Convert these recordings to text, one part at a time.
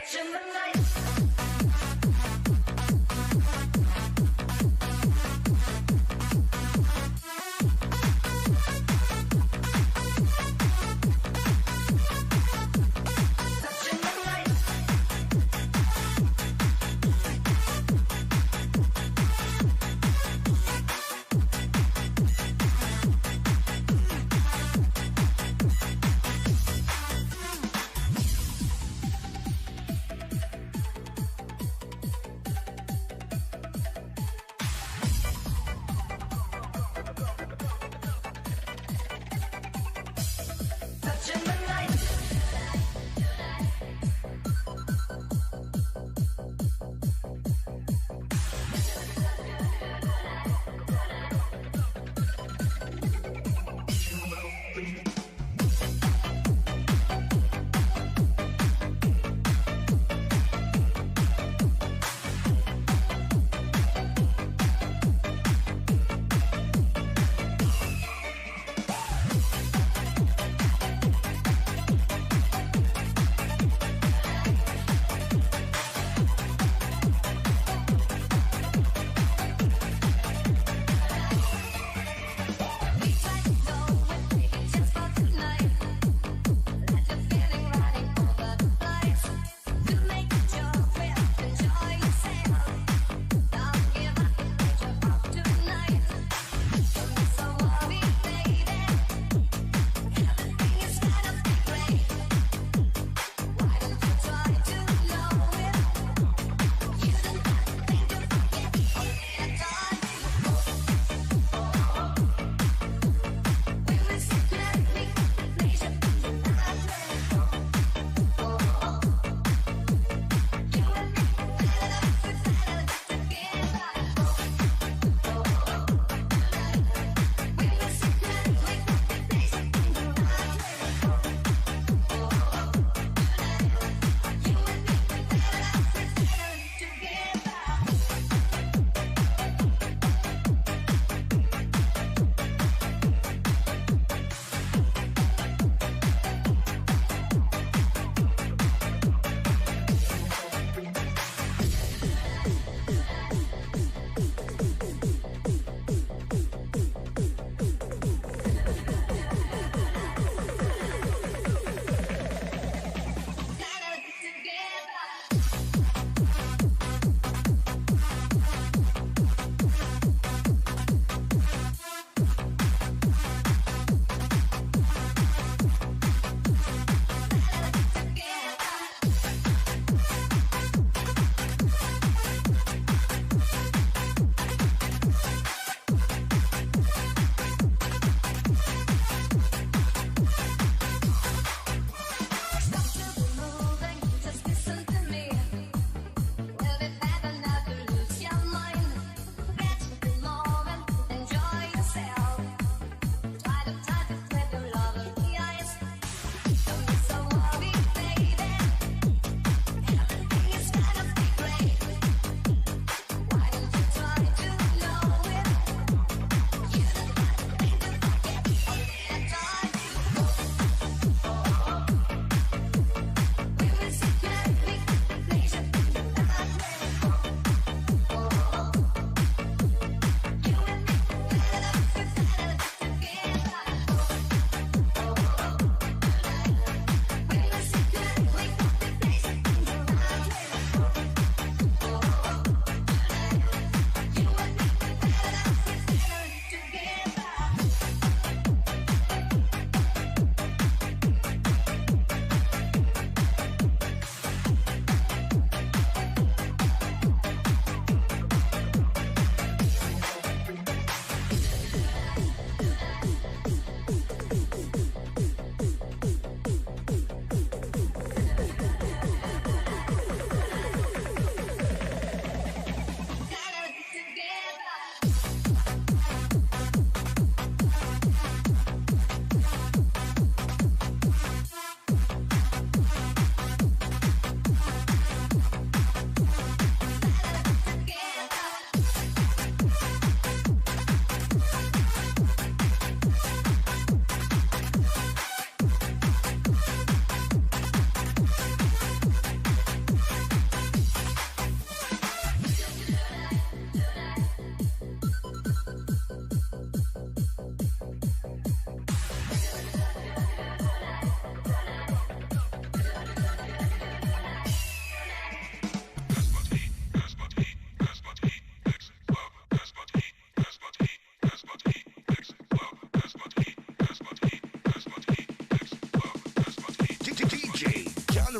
Catching the night.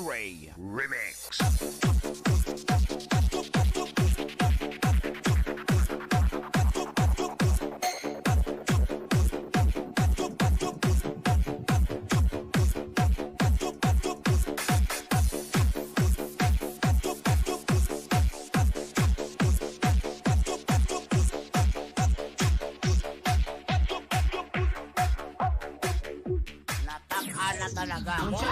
Ray Remix. Nataka na talaga ako.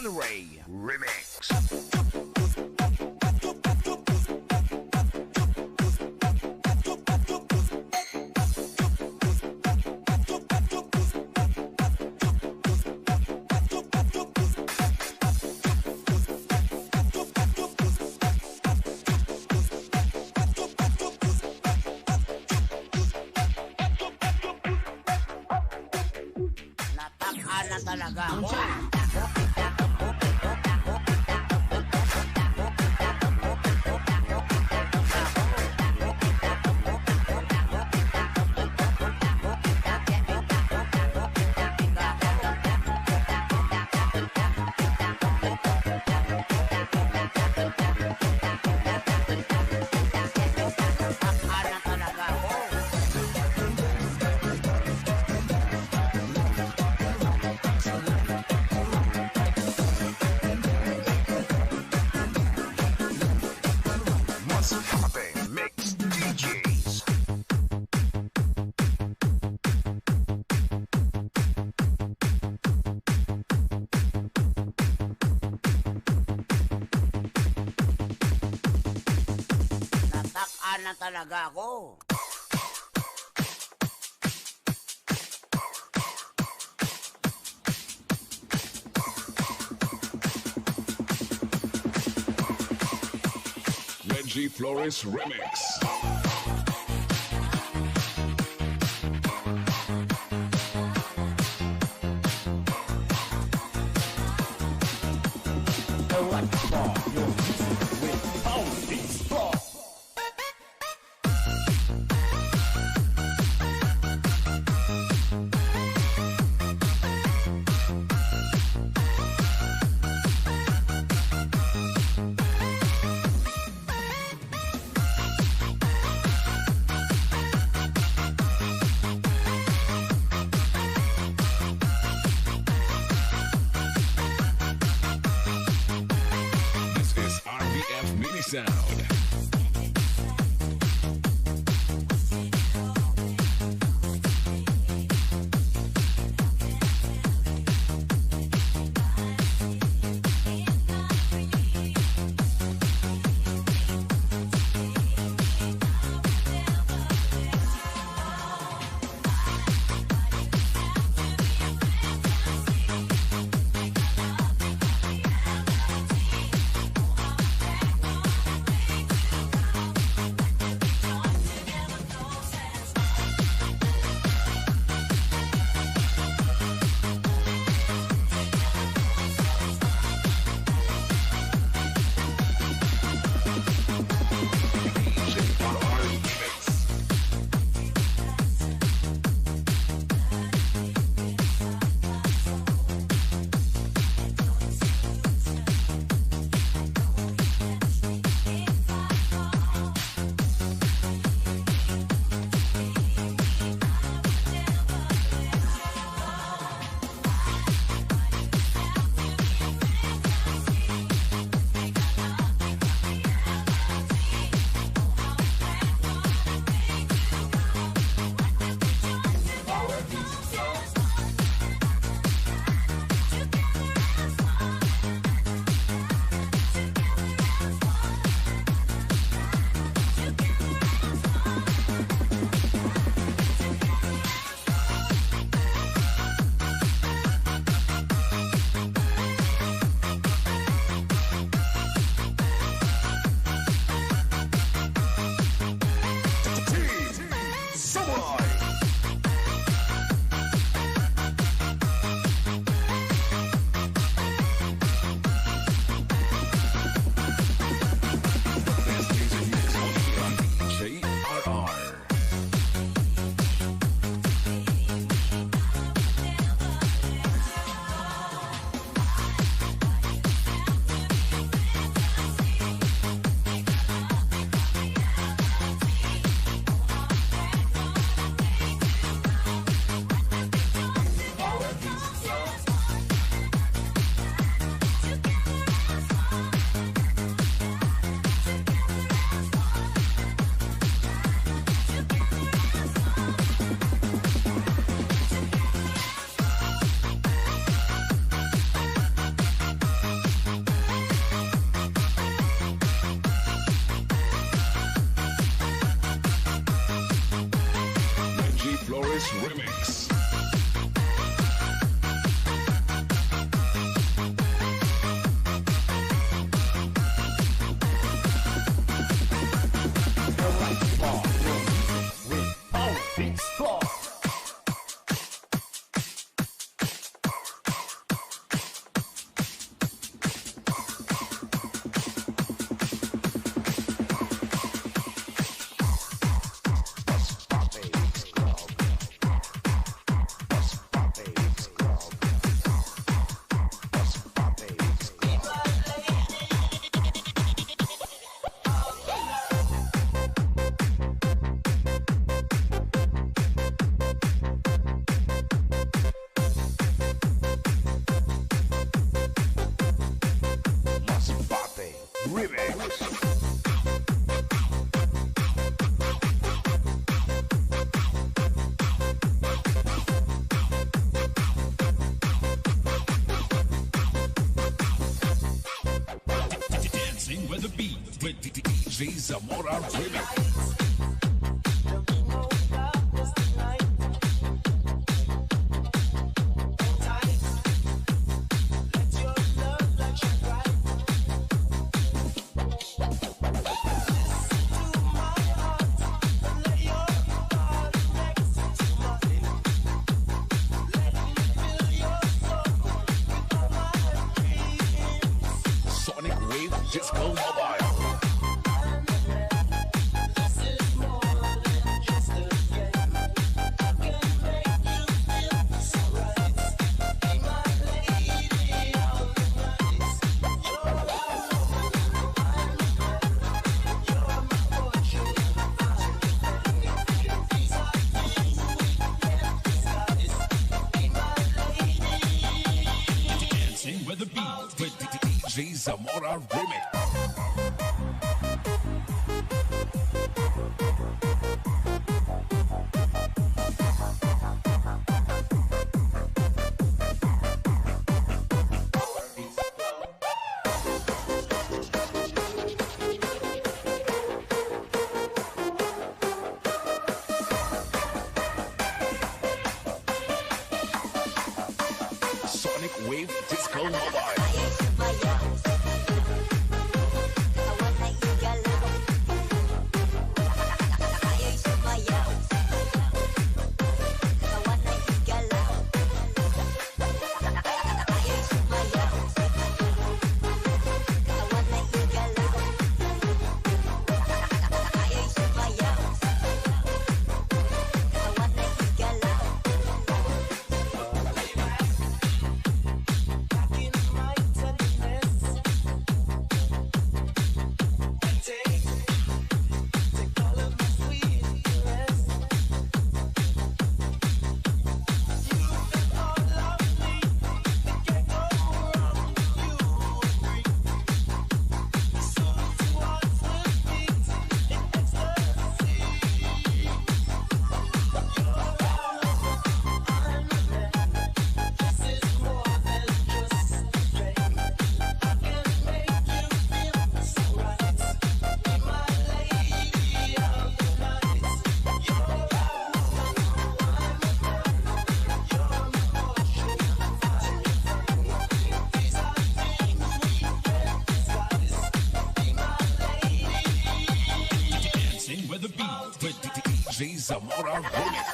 Sunray Remix. Nataka na talaga ako. Na talaga ako. Reggie Flores Remix. Your music with Power Beats Pro. Sound. Dancing with the beat with DJ Zamora Remix. Sonic Wave Disco Mobile. Dancing with the beat with DJ Zamora Remix. Sonic Wave Disco Mobile. Dancing with the beat with DJ Zamora Remix.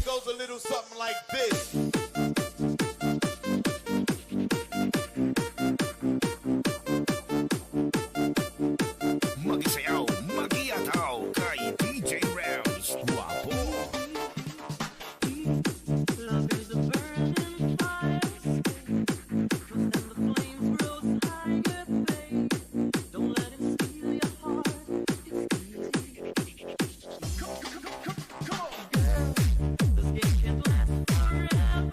Goes a little something like this. Mag-isayaw, mag-iataw kay DJ Rams. Guwapo. Love is a burning fire, and the flames rose higher, babe. Don't let it steal your heart. It's easy. Come on, girl. This game can last forever.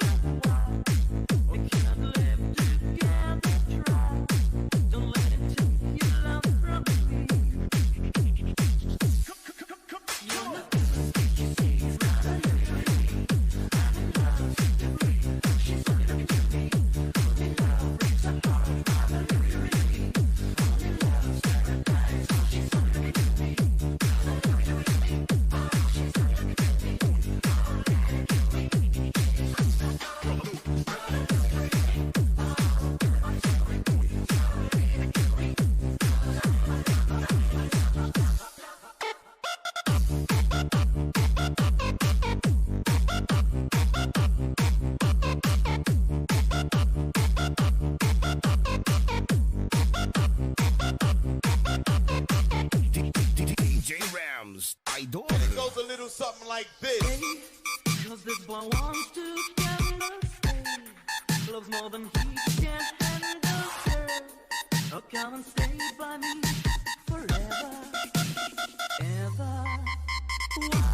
like this. Cause this boy wants to get us loves more than he can handle, sir. Oh, come and stay by me forever, ever. Why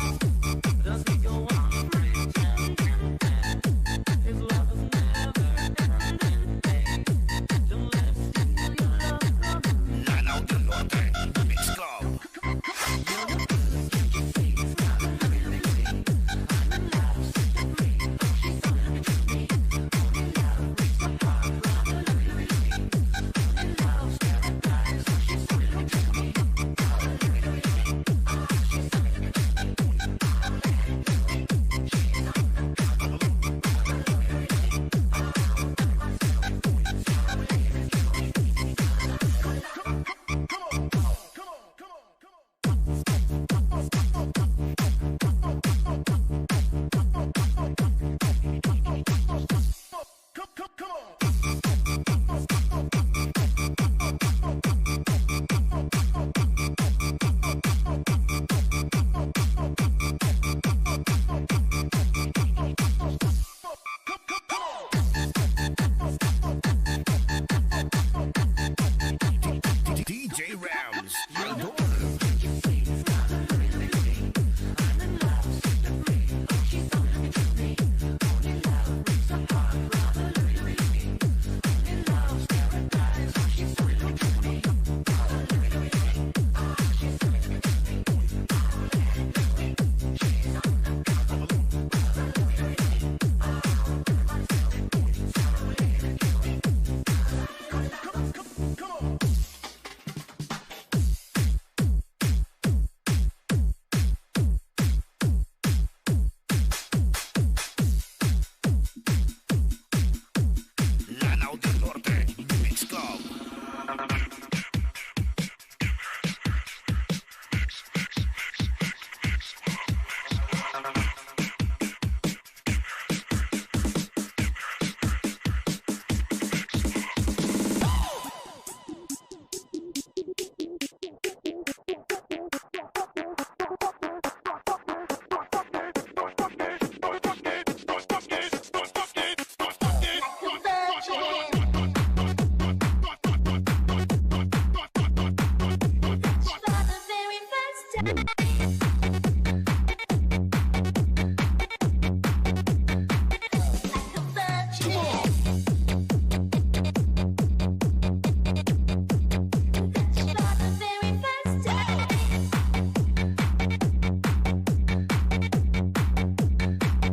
does he go on pretending his love is never ending? Don't let him steal your love from me. Lanaw del Norte, Mix Club. DJ Rams, your daughter. Lanaw del Norte, Mix Club.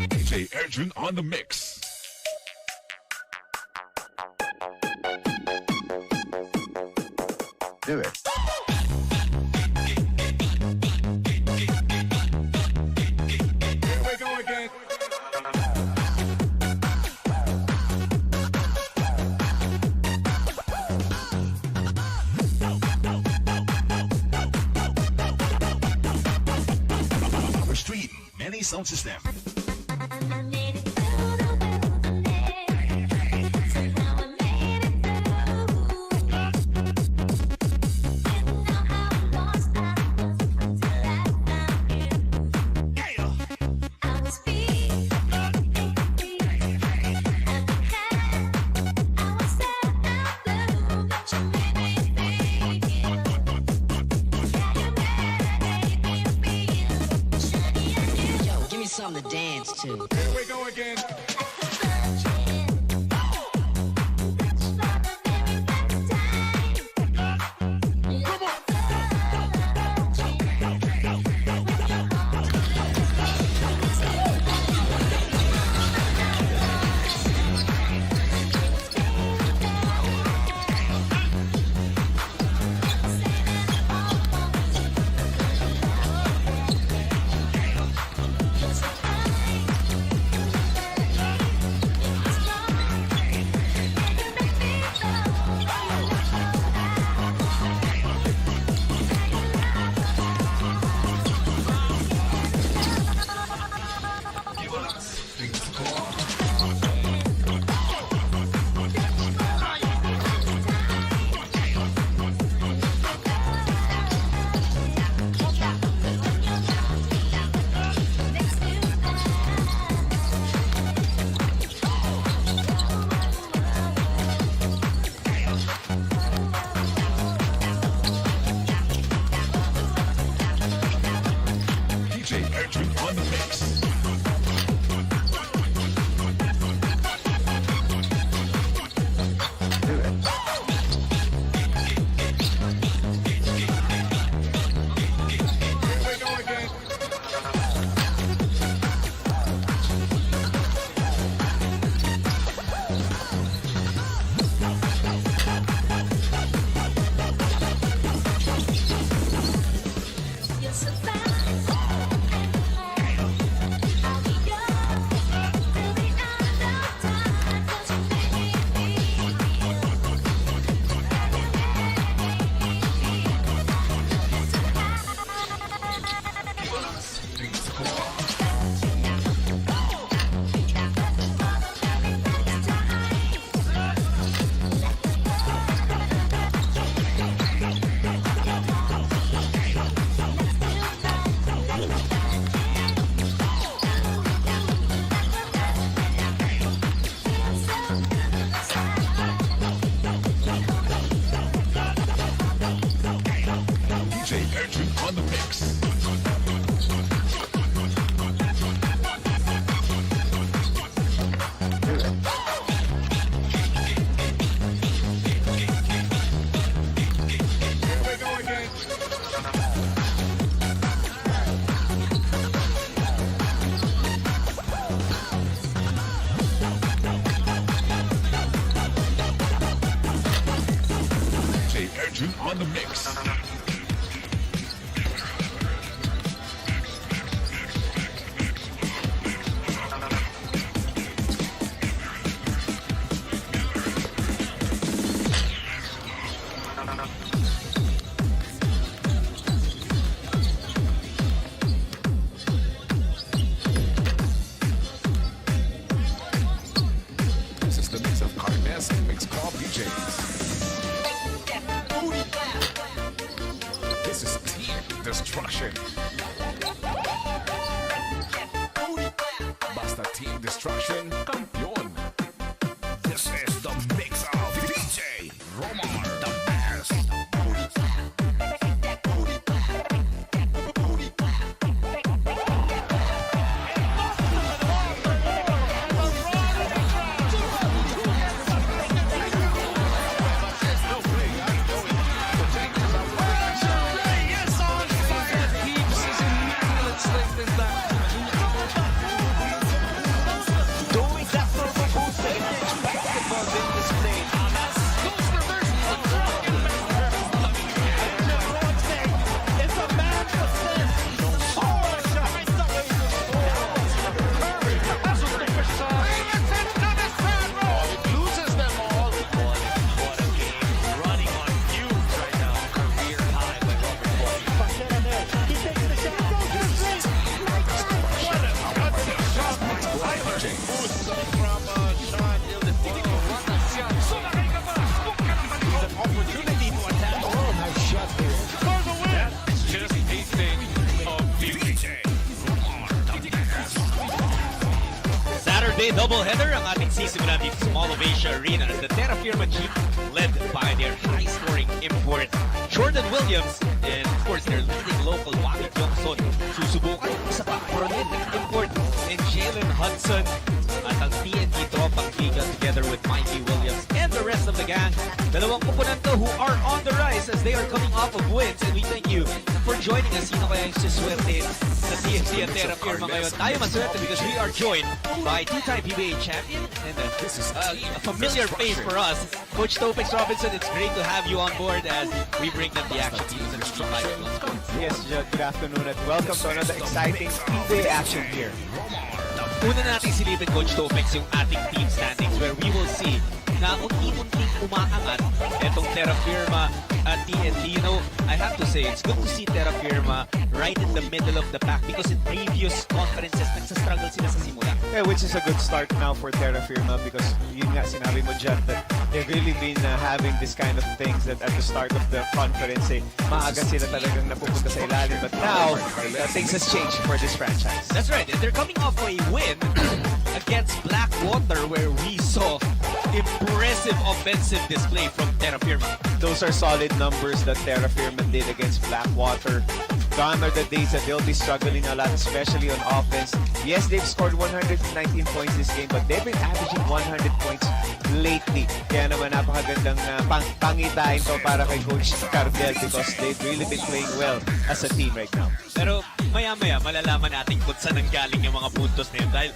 DJ Adrian on the mix. Do it. Here we go again. Street, many sound system. I made it through the wilderness. Somehow I made it through. Didn't know how lost I was until I found you. I was free, free. At the time, I was sad and blue, but you made me feel. Yeah, you made me feel shiny and new. Yo, give me something to dance to. Here we go again. Just on the mix. This is the mix of Carnes and Mix Club DJs. This is Team Destruction. Basta Team Destruction, campeón. This is the mix of DJ Romar, the best. Saturday doubleheader ang ating sisimulan dito sa Mall of Asia Arena as the Terrafirma Dyip led by their high-scoring import Jordan Williams and of course their leading local Waki Johnson. Susubukan isa pa prolific import and Jalen Hudson at ang TNT Tropang Giga together with Mikey Williams and the rest of the gang. Dalawang komponente who are on the rise as they are coming off of wins, and we thank you for joining us. Sino kaya yung suswerte sa TNT at Terrafirma ngayon? Tayo maswerte because we are joined by two-time PBA champion and a familiar face for us, Coach Topix Robinson. It's great to have you on board as we bring them the action teams and the live. Yes, Judd, good afternoon and welcome to another exciting PBA action here. Una natin silipin, Coach Topix, yung ating team standings where we will see na unti-unting umaangat itong Terrafirma at TNT. You know, I have to say, it's good to see Terrafirma right in the middle of the pack because in previous conferences, nagsastruggle sila sa simula. Yeah, which is a good start now for Terrafirma because yun nga sinabi mo dyan that they've really been having this kind of things that at the start of the conference, maaga sila talagang napupunta sa ilalim. But now, things has changed for this franchise. That's right, and they're coming off a win against Blackwater where we saw impressive offensive display from Terrafirma. Those are solid numbers that Terrafirma did against Blackwater. Gone are the days that they'll be struggling a lot, especially on offense. Yes, they've scored 119 points this game, but they've been averaging 100 points lately. Kaya naman napakagandang pangitain to para kay Coach Cardel because they've really been playing well as a team right now. Pero maya-maya, malalaman natin kung saan nanggaling yung mga puntos na yun dahil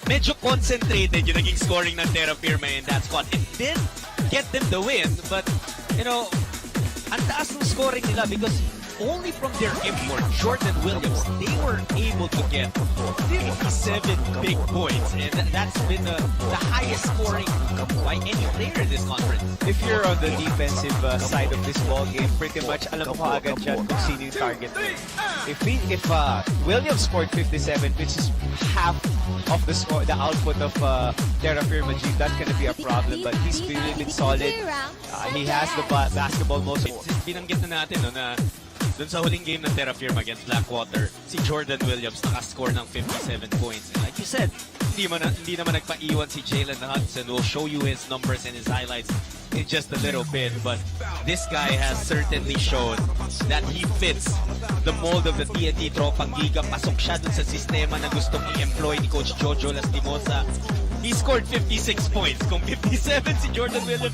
medyo concentrated yung naging scoring ng Terrafirma in that spot. It did get them the win, but, you know, ang taas ng scoring nila because only from their import, Jordan Williams, they were able to get 57 big points. And that's been the highest scoring by any player in this conference. If you're on the defensive side of this ball game, pretty much alam mo agad dyan kung sino yung target. If Williams scored 57, which is half of the score, the output of Terrafirma Dyip, that's gonna be a problem. But he's really been solid. He has the basketball most. Binanggit na natin no, na doon sa huling game ng Terrafirma against Blackwater, si Jordan Williams nakascore ng 57 points. And like you said, hindi naman nagpaiwan si Jalen Hudson. We'll show you his numbers and his highlights in just a little bit. But this guy has certainly shown that he fits the mold of the TNT Tropang Giga. Pasok siya dun sa sistema na gustong i-employ ni Coach Jojo Lastimosa. He scored 56 points. Kung 57 si Jordan Williams,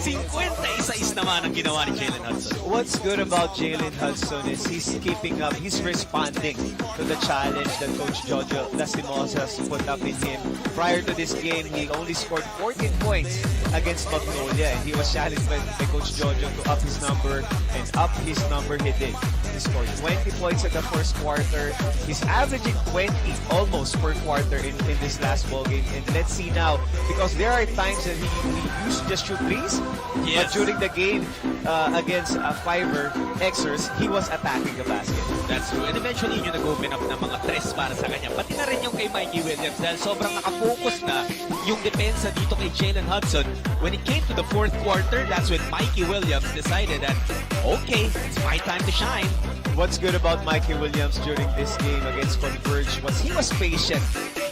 51 naman ang ginawa ni Jalen Hudson. What's good about Jalen Hudson is he's keeping up, he's responding to the challenge that Coach Jojo Lastimosa has put up in him. Prior to this game, he only scored 14 points against Magnolia, and he was challenged by Coach Jojo to up his number, and up his number he did. He scored 20 points in the first quarter. He's averaging 20 almost per quarter in this last ball game. And let's see now, because there are times that he used to just shoot threes, but during the game against Fiverr Xers, he was attacking the basket. That's true. And eventually, yun nag-open up ng mga tres para sa kanya. Pati na rin yung kay Mikey Williams dahil sobrang nakafocus na yung depensa dito kay Jalen Hudson. When it came to the fourth quarter, that's when Mikey Williams decided that, okay, it's my time to shine. What's good about Mikey Williams during this game against Converge was he was patient.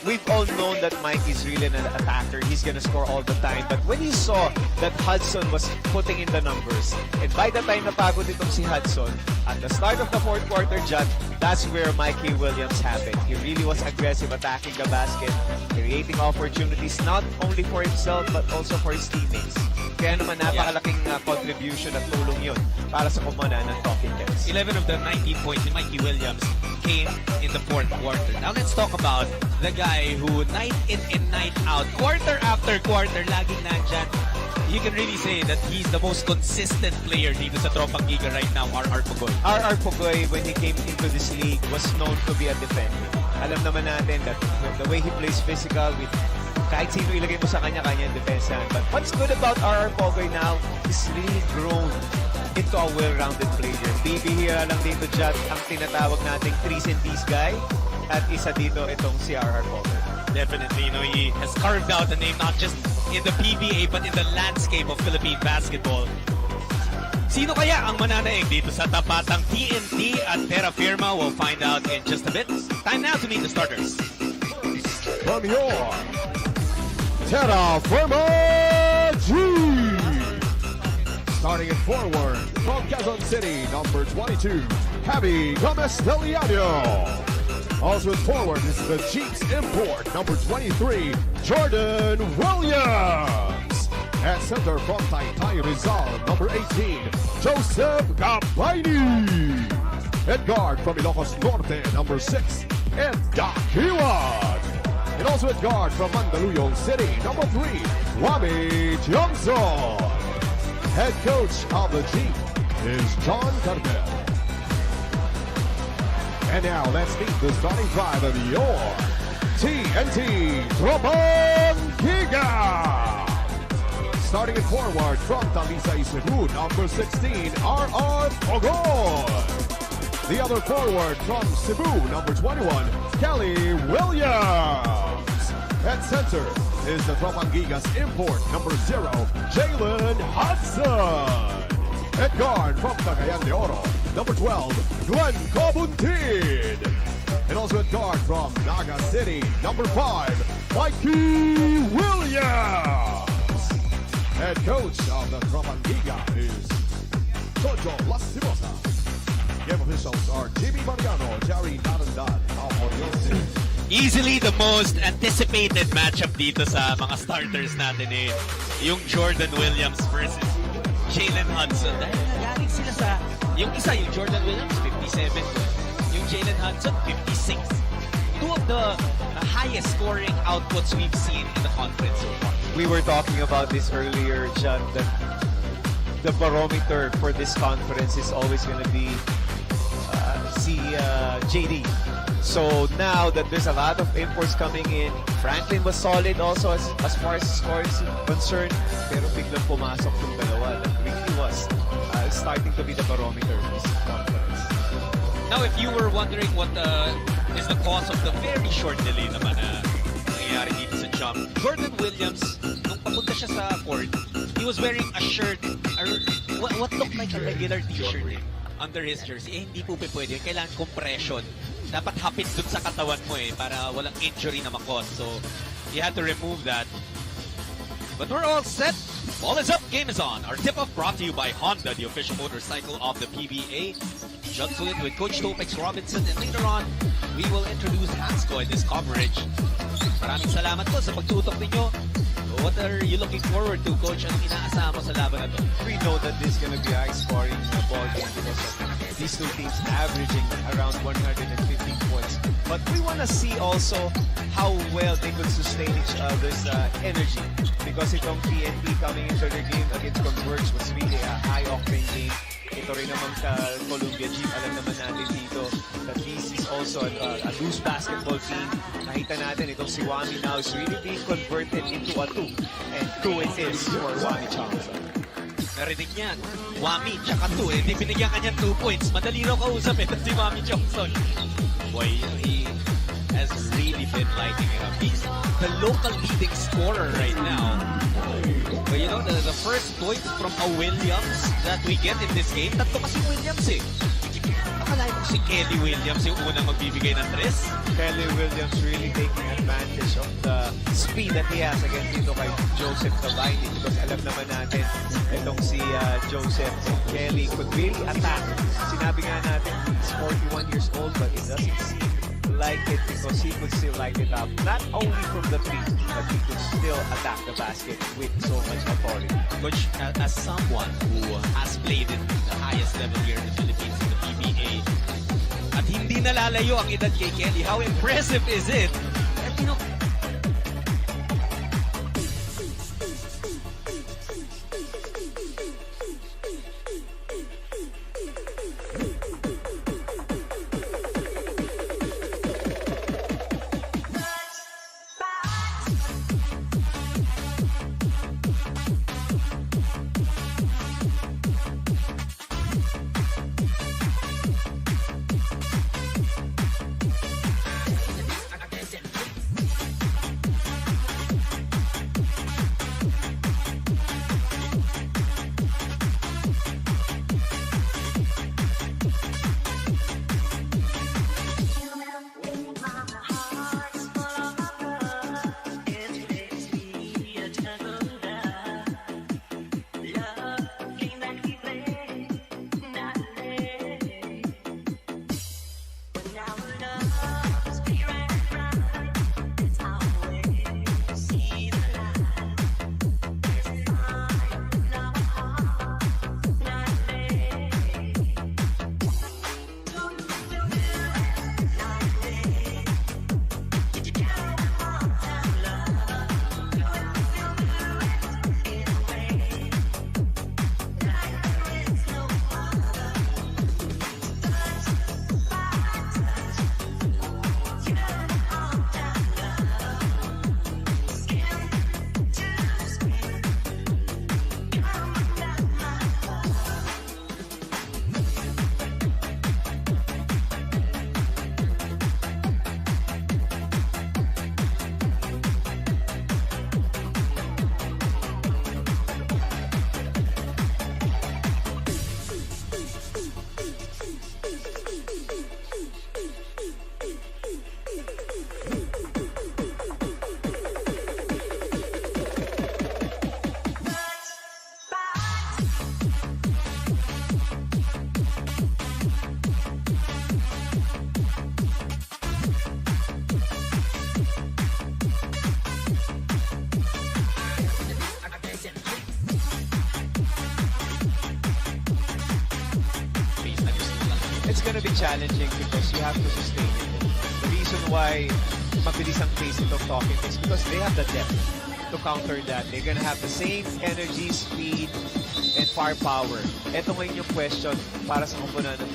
We've all known that Mike is really an attacker. He's gonna score all the time. But when he saw that Hudson was putting in the numbers, and by the time napagod itong si Hudson, at the start of the fourth quarter, John, that's where Mikey Williams happened. He really was aggressive, attacking the basket, creating opportunities not only for himself but also for his teammates. Kaya naman napakalaking contribution at tulong yun para sa kumana ng Talking Heads. 11 of the 19 points in Mikey Williams came in the fourth quarter. Now let's talk about the guy who night in and night out, quarter after quarter, laging nandyan. You can really say that he's the most consistent player dito sa Tropang Giga right now, RR Pugoy. RR Pugoy, when he came into this league, was known to be a defender. Alam naman natin that the way he plays physical, with kahit sino ilagay mo sa kanya-kanya depensa. But what's good about RR Pugoy now, he's really grown into a well-rounded player. Bibihira lang dito dyan ang tinatawag nating 3s and Ds guy, at isa dito itong si RR Pugoy. Definitely, he has carved out a name not just in the PBA but in the landscape of Philippine basketball. Sino kaya ang mananaig dito sa tapatang TNT at Terrafirma? We'll find out in just a bit. Time now to meet the starters. From your Terrafirma Dyip. Starting at forward from Quezon City, number 22, Javi Gomez-Deliano. Also at forward is the Jeeps import, number 23, Jordan Williams. At center from Taytay Rizal, number 18, Joseph Gabayni. At guard from Ilocos Norte, number 6, Ed Dakiwan. And also at guard from Mandaluyong City, number 3, Wami Johnson. Head coach of the Jeep is John Carter. And now let's meet the starting five of your TNT Tropang Giga. Starting at forward from Talisay Cebu, number 16, RR Pogoy. The other forward from Cebu, number 21, Kelly Williams. At center is the Tropang Giga's import, number 0, Jalen Hudson. At guard from Cagayan de Oro, number 12, Glenn Cobuntin. And also at guard from Naga City, number 5, Mikey Williams. Head coach of the Tropang Giga is Jojo Lastimosa. Game officials are Jimmy Mariano, Jerry Narandan, Aurelio. Easily the most anticipated matchup dito sa mga starters natin yung Jordan Williams versus Jalen Hudson. Dahil nagaling sila sa, yung isa, yung Jordan Williams, 57. Yung Jalen Hudson, 56. Two of the highest scoring outputs we've seen in the conference so far. We were talking about this earlier, John, that the barometer for this conference is always going to be JD. So now that there's a lot of imports coming in, Franklin was solid also as far as score is concerned, pero biglang pumasok yung dalawa. That really was starting to be the barometer of this conference. Now, if you were wondering what is the cause of the very short delay naman na nangyayari dito sa jump, Jordan Williams, nung papunta siya sa court, he was wearing a shirt, or what looked like a regular t-shirt under his jersey. Hindi po pwede. Kailangan compression. Dapat hapit dun sa katawan mo para walang injury na makos. So, you had to remove that. But we're all set. Ball is up, game is on. Our tip-off brought to you by Honda, the official motorcycle of the PBA. Jump to it with Coach Topex Robinson, and later on, we will introduce Hansco in this coverage. Maraming salamat po sa pagtutok ninyo. What are you looking forward to, Coach? Anong inaasahan mo sa laban na to? We know that this is going to be a high-scoring ball game because of these two teams averaging around 115 points. But we want to see also how well they could sustain each other's energy. Because itong TNT coming into the game against Converge was really a high-octane game. Ito rin naman sa Columbia Jeep, alam naman natin dito that this is also a loose basketball team. Nakita natin itong si Wami now is really being converted into a 2. And 2 it is for Wami Johnson. Narinig niyan. Wami, tsaka 2. Hindi binigyan ka niyan 2 points. Madali raw kausap si Wami Johnson. Boy, he has really been lighting it up. He's the local leading scorer right now. But you know, the first point from a Williams that we get in this game, tatlo kasi Williams eh. Akalain mo si Kelly Williams yung unang magbibigay ng tres? Kelly Williams really taking advantage of the speed that he has against dito kay Joseph Cavani because alam naman natin itong si Joseph Kelly could really attack. Sinabi nga natin he's 41 years old but it doesn't seem like it because he could still light it up. Not only from the field, but he could still attack the basket with so much authority. Coach, as someone who has played in the highest level here in the Philippines in the PBA, at hindi nalalayo ang edad kay Kelly, how impressive is it? At you know, It's gonna be challenging because you have to sustain it. The reason why mabilis ang pace itong talking is because they have the depth to counter that. They're gonna have the same energy, speed, and firepower. Ito ngayon yung question para sa kumpunan ng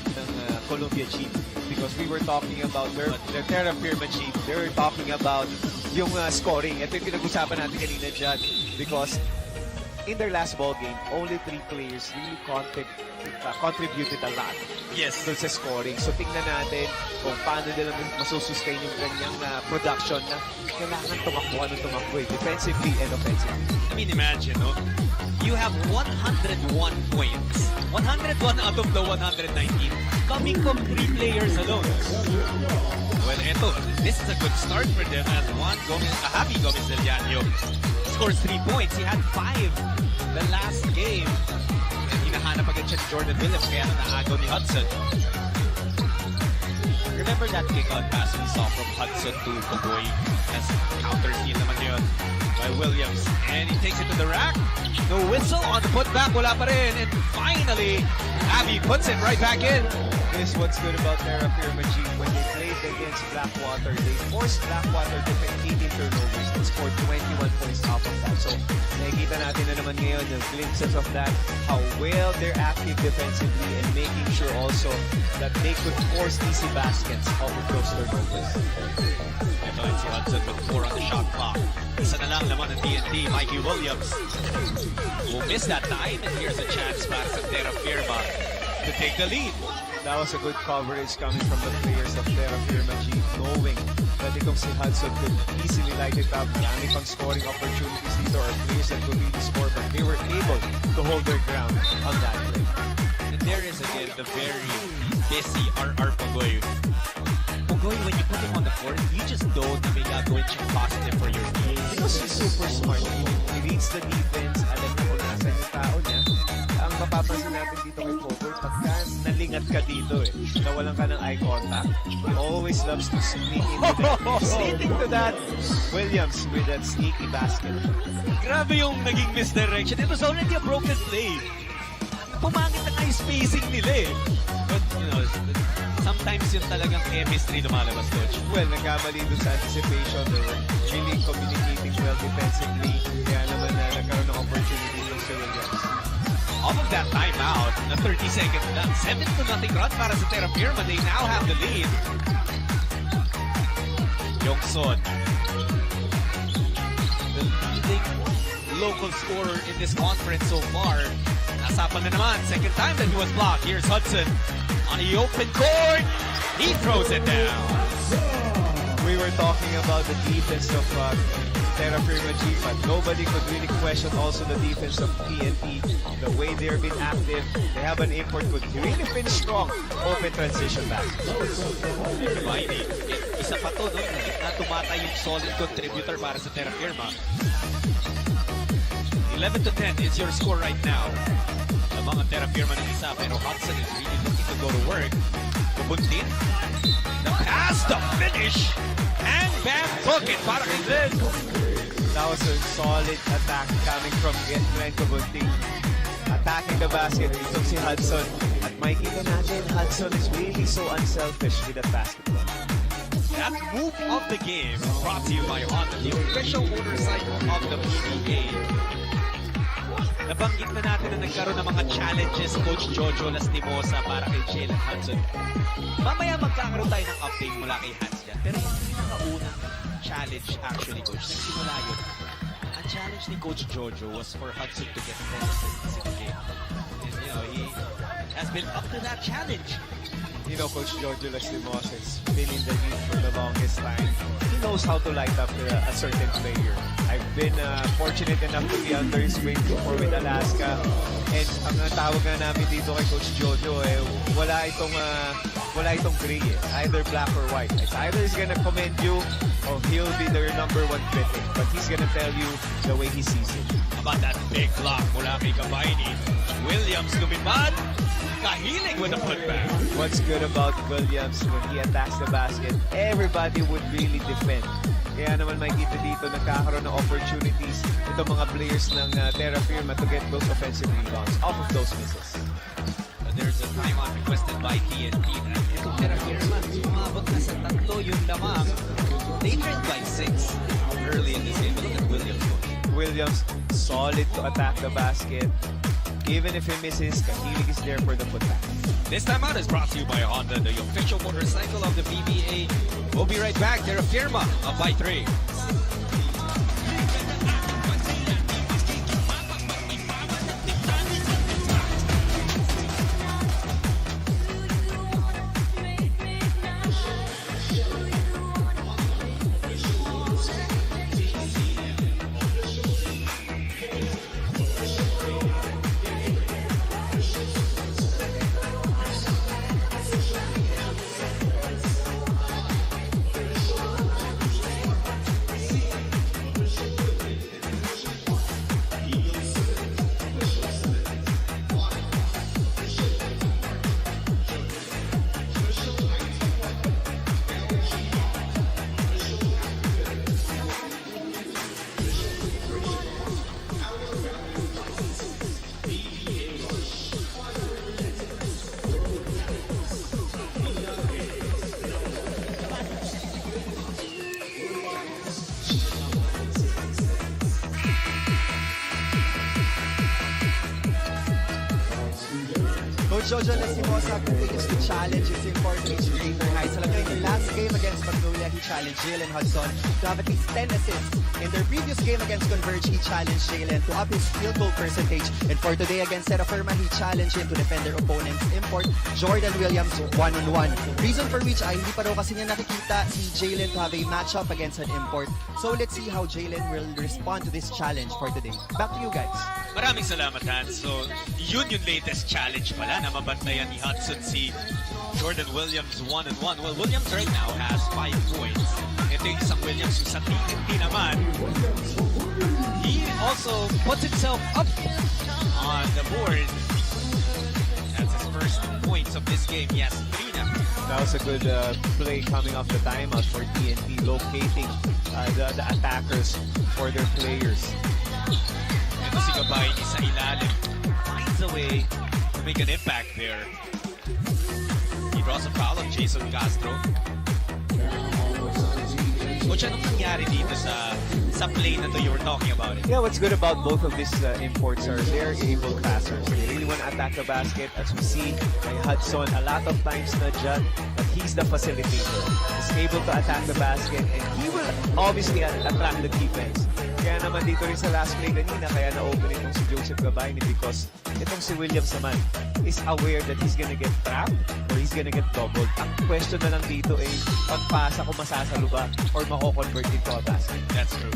Columbia Jeep because we were talking about their Terrafirma Dyip. They were talking about yung scoring. Ito yung pinag-usapan natin kanina dyan because in their last ball game, only 3 players really contributed a lot. yes. Doon sa scoring. So tingnan natin kung paano nila masusustain yung kanyang production na kailangan tumakbo ng tumakbo defensively and offensively. I mean, imagine, no? You have 101 points. 101 out of the 119 coming from 3 players alone. Well, eto, this is a good start for them as Javi Gomez Del Llano scores 3 points. He had 5 the last game. And hinahanap agad siya ni Jordan Williams kaya naagaw ni Hudson. Remember, Remember that kick-out pass we saw from Hudson to Pogoy? As counter-steal naman yun by Williams. And he takes it to the rack. No whistle on the putback. Wala pa rin. And finally, Abby puts it right back in. This is what's good about Terrafirma Dyip. When they played against Blackwater, they forced Blackwater to take 18 turnovers and scored 21 points off of that. So, nakikita natin na naman ngayon yung glimpses of that, how well they're active defensively and making sure also that they could force easy baskets off of those turnovers. Ito si Hudson with 4 on the shot clock. Isa na lang naman ng TNT, Mikey Williams. Will miss that time, and here's a chance para sa Terrafirma to take the lead. That was a good coverage coming from the players of Terrafirma Dyip, knowing that itong si Hudson could easily light it up. Dami pang scoring opportunities dito, or players that could really score, but they were able to hold their ground on that play. And there is again the very busy RR Pogoy. Pogoy, when you put him on the court, you just know na may gagawin siyang positive for your team. Because he's super smart. He reads the defense, alam niya kung nasan yung tao niya. Ang mapapansin natin dito kay Pogoy, pagka nalingat ka dito nawalan ka ng eye contact, he always loves to sneak into that. Sneaking to that, Williams with that sneaky basket. Grabe yung naging misdirection. It was already a broken play. Pumangit na nga yung spacing nila eh. But, you know, sometimes yung talagang chemistry lumalabas, Coach. Well, nagkamali doon sa anticipation. They were really communicating well defensively. Kaya naman na nagkaroon ng opportunity yung si Williams. Off of that timeout, na 30 seconds lang, 7-0 run para sa Terrafirma. They now have the lead. Yongson, the leading local scorer in this conference so far. Nasapan na naman, second time that he was blocked. Here's Hudson on the open court. He throws it down. We were talking about the defense of Terrafirma Dyip, but nobody could really question also the defense of TNT. The way they've been active, they have an import could really finish strong. Open transition back. Mighty. Isa pa to, no? Na tumata yung solid contributor para sa Terrafirma. 11-10 is your score right now. Lamang ang Terrafirma ng isa, pero Hudson is really looking to go to work. Kubuntin. The pass, the finish, and bam, bucket para kay Glenn. That was a solid attack coming from Glenn Kubuntin. Attacking the basket, it took si Hudson. At makikita natin, Hudson is really so unselfish with that basketball. That move of the game brought to you by Honda, the official motorcycle of the PBA. Nabanggit na natin na nagkaroon ng mga challenges Coach Jojo Lastimosa para kay Jalen Hudson. Mamaya magkakaroon tayo ng update mula kay Hans dyan. Pero yung pinakaunang challenge actually, Coach, nagsimula yun. Ang challenge ni Coach Jojo was for Hudson to get 10 assists in a game. And you know, he has been up to that challenge. You know, Coach Jojo Lastimosa has been in the league for the longest time. He knows how to light up a certain player. I've been fortunate enough to be under his wing before with Alaska. And ang tawag nga namin dito kay Coach Jojo, wala itong gray. Either black or white. It's either he's gonna commend you or he'll be their number one critic. But he's gonna tell you the way he sees it. About that big block mula kay Kabaini. Williams lumipad. Kahilig with the putback. What's good about Williams when he attacks the basket, everybody would really defend. Kaya naman makikita dito nagkakaroon ng opportunities itong mga players ng Terrafirma to get those offensive rebounds off of those misses. There's a timeout requested by TNT. Itong Terrafirma, umabot na sa 3 yung lamang. They trailed by 6 early in this game. Look at Williams. Williams, solid to attack the basket. Even if he misses, Kahilig is there for the putback. This timeout is brought to you by Honda, the official motorcycle of the PBA. We'll be right back. Terrafirma up by 3. Coach Jojo Lastimosa continues to challenge his import to reach greater heights. Alam niyo, in the last game against Magnolia, he challenged Jalen Hudson to have at least 10 assists. In their previous game against Converge, he challenged Jalen to up his field goal percentage. And for today against Terrafirma, he challenged him to defend their opponent's import, Jordan Williams, one-on-one. Reason for which ay hindi pa raw kasi niya nakikita si Jalen to have a matchup against an import. So let's see how Jalen will respond to this challenge for today. Back to you guys. Maraming salamat, Hans. So, yun yung latest challenge pala na mabantayan ni Hudson si Jordan Williams one-on-one. Well, Williams right now has 5 points. Ito yung isang Williams yung sa TNT naman. He also puts himself up on the board. That's his first points of this game. Yes, 3 na. That was a good play coming off the timeout for TNT, locating the attackers for their players. Ito si Gabay sa ilalim. Finds a way to make an impact there. He draws a foul on Jason Castro. Coach, anong nangyari dito sa play na to you were talking about it? Yeah, what's good about both of these imports are they're able passers. They really want to attack the basket. As we see by Hudson, a lot of times na dyan, but he's the facilitator. He's able to attack the basket and he will obviously attract the defense. Kaya naman dito rin sa last play kanina, kaya na-open itong si Joseph Gabayni because itong si Williams naman is aware that he's gonna get trapped or he's gonna get doubled. Ang question na lang dito ay pagpasa kung masasalo ba or mako-convert into a basket. That's true.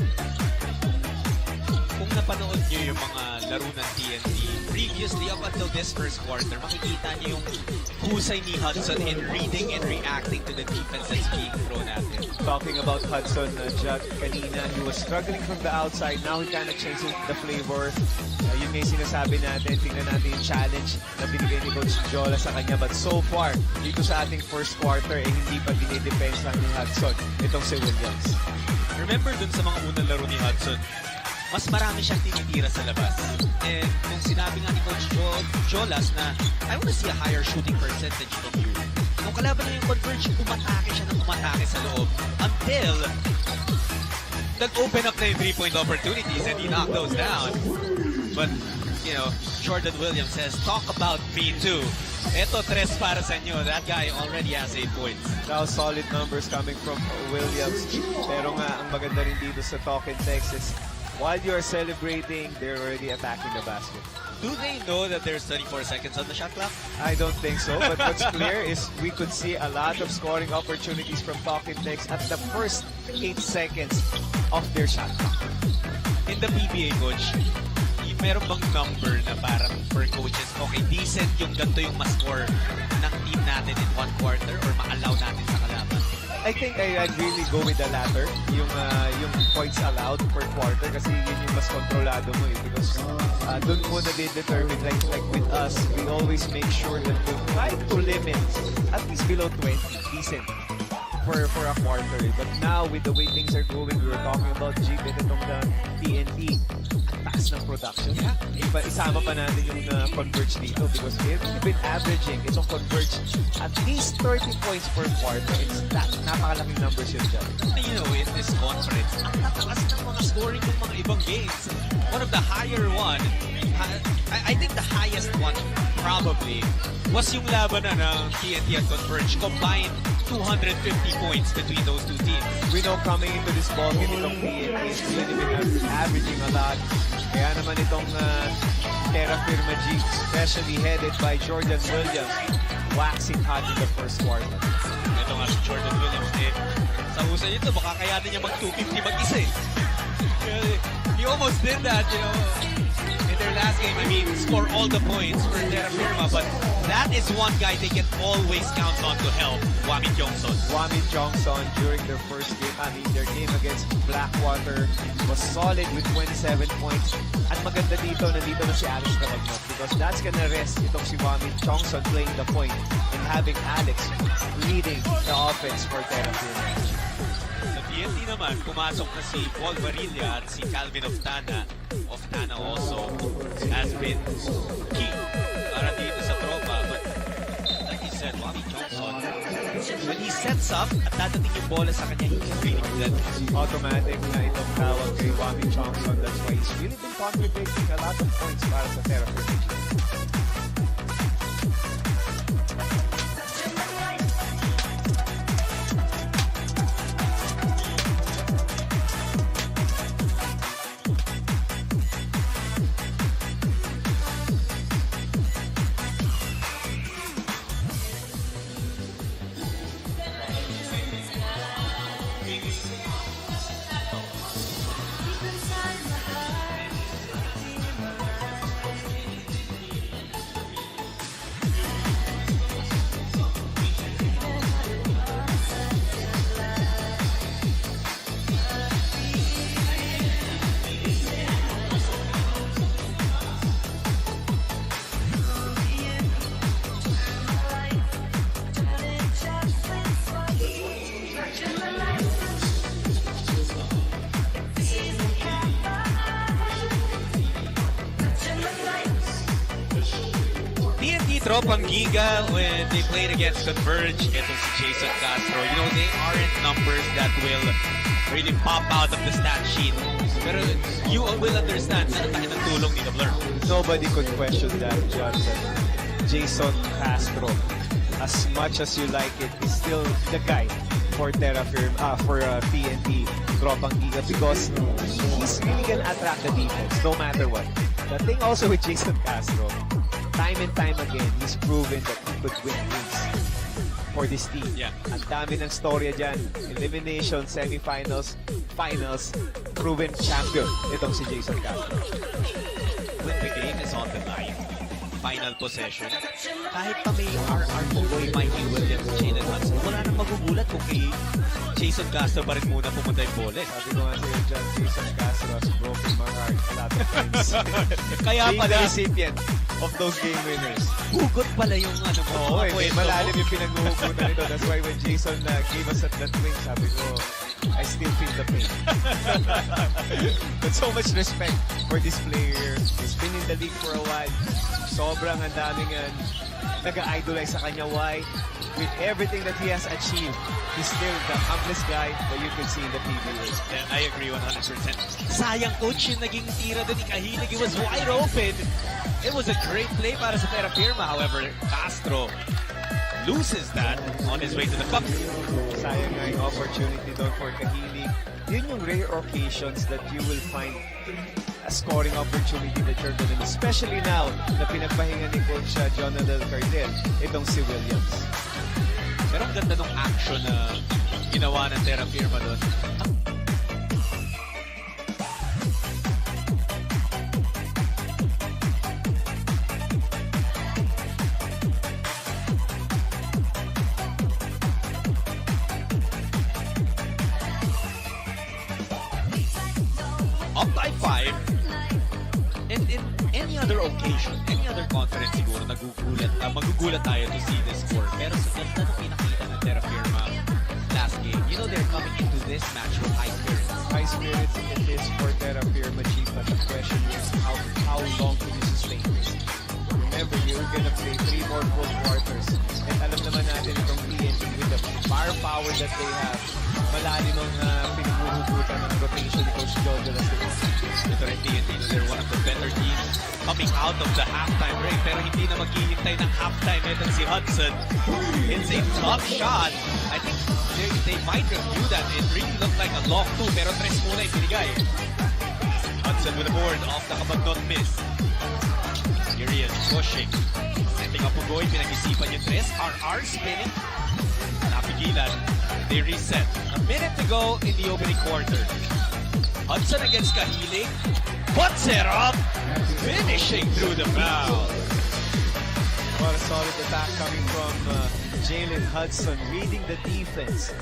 Kung napanood niyo yung mga laro ng TNT previously up until this first quarter, makikita niyo yung husay ni Hudson in reading and reacting to the defense that's being thrown at him. Talking about Hudson, Jack, kanina, he was struggling from the outside. Now he kind of changed the flavor. Yun nga yung sinasabi natin. Tingnan natin yung challenge na binigay ni Coach Jola sa kanya. But so far, dito sa ating first quarter, hindi pa dinidepensa ni Hudson itong si Williams. Remember dun sa mga unang laro ni Hudson, mas marami siyang tinitira sa labas. And kung sinabi nga ni Coach Jolas na, I want to see a higher shooting percentage from you. Nung kalaban na yung Converge, umatake siya ng umatake sa loob. Until, nag-open up na yung 3-point opportunities and he knocked those down. But, you know, Jordan Williams says, talk about me too. Eto, 3 para sa inyo. That guy already has 8 points. Now, solid numbers coming from Williams. Pero nga, ang maganda rin dito sa Talking Texas, while you are celebrating, they're already attacking the basket. Do they know that there's 34 seconds on the shot clock? I don't think so, but what's clear is we could see a lot of scoring opportunities from Talking Tex at the first 8 seconds of their shot clock. In the PBA, coach, meron bang number na parang for coaches, okay, decent yung ganito yung ma-score ng team natin in 1 quarter or ma-allow natin sa kalaban? I think I'd really go with the latter, yung points allowed per quarter kasi yun yung mas kontrolado mo because doon mo na-determine like with us, we always make sure that we try to limit at least below 20, decent for a quarter. But now with the way things are going, we were talking about Jeep and itong TNT, ang taas ng production. Yeah. Isama pa natin yung Converge dito because they've been averaging itong Converge at least 30 points per quarter. It's napakalaking numbers yun dyan. You know, in this conference, ang tataas ng mga scoring ng mga ibang games. One of the higher one, I think the highest one probably was yung laban na ng TNT at Converge. Combined 250 points between those two teams. We know coming into this ballgame, itong TNT is really been averaging a lot. Kaya naman itong Terrafirma Dyip, especially headed by Jordan Williams, waxing hot in the first quarter. Ito nga si Jordan Williams, sa husay nito, baka kayanin niya mag-250 mag-isa eh. He almost did that, you know. In their last game, I mean, score all the points for Terrafirma, but that is one guy they can always count on to help, Wami Johnson. Wami Johnson during their first game, their game against Blackwater was solid with 27 points. At maganda dito, nandito na si Alex Caragnot because that's gonna rest itong si Wami Johnson playing the point and having Alex leading the offense for Terrafirma. Sa TNT naman, pumasok na si Paul Varilla at si Calvin Oftana. Oftana also has been key para dito sa tropa. But like you said, Wami Johnson, when he sets up at dadating yung bola sa kanya, he's really good. Automatic na itong tawag kay Wami Johnson. That's why he's really been contributing a lot of points para sa Terrafirma. TNT Tropang Giga, when they played against Converge, ito si Jason Castro, you know, they aren't numbers that will really pop out of the stat sheet. Pero you will understand na ang ng tulong ni Blur. Nobody could question that, Johnson. Jason Castro, as much as you like it, is still the guy for TNT Tropang Giga because he's really gonna attract the defense no matter what. The thing also with Jason Castro, time and time again, he's proven that he could win games for this team. Yeah. Ang dami ng storya dyan. Elimination, semifinals, finals, proven champion. Itong si Jason Castro. When the game is on the line, final possession, kahit pa may RR Boy, Mikey Williams, Jalen Hudson, wala nang magugulat kung kay Jason Castro pa rin muna pumunta yung bola. Sabi ko nga sa'yo dyan, Jason Castro has broken my heart a lot of times. Kaya Being pala, the recipient of those game winners. hugot pala yung ano mo. Oo, mga may kwento malalim mo. yung pinag-uugutan ito. That's why when Jason gave us that wing, sabi ko, I still feel the pain. But so much respect for this player. He's been in the league for a while. Sobrang ang daming nag-idolize sa kanya. Why? With everything that he has achieved, he's still the humblest guy that you can see in the PBA. Yeah, I agree 100%. Sayang coach yung naging tira doon ni Kahilig. It was wide open. It was a great play para sa Terrafirma. However, Castro loses that on his way to the cup. Sayang nga yung opportunity doon for Kahilig. Yun yung rare occasions that you will find a scoring opportunity that you're gonna miss. Especially now na pinagpahinga ni Coach Jonathan Cardell, itong si Williams. Pero ang ganda ng action na ginawa ng Terrafirma doon. Up by 5. And in any other occasion, any other conference siguro, magugulat tayo to see this score. Pero sa ganda na pinakita ng Terrafirma last game, you know they're coming into this match with high spirits. High spirits it is for Terrafirma Chief, but the question is how long can you sustain this? Remember, you're gonna play 3 more full quarters. And alam naman natin itong TNT with the firepower that they have. Malalim ang pinaghuhugutan ng rotation ni Coach John de la Silva. Ito rin TNT, they're one of the better teams coming out of the halftime break. Pero hindi na maghihintay ng halftime. Ito si Hudson. It's a tough shot. I think they might review that. It really looked like a lock 2. Pero 3 muna yung binigay. Hudson with a board off the kapag not miss. Here he is pushing. Setting up Pugoy. Pinag-isipan yung 3. RR spinning. Napigilan. They reset. A minute to go in the opening quarter. Hudson against Kahilig. Puts it up. Finishing through the foul. What a solid attack coming from Jalen Hudson, reading the defense.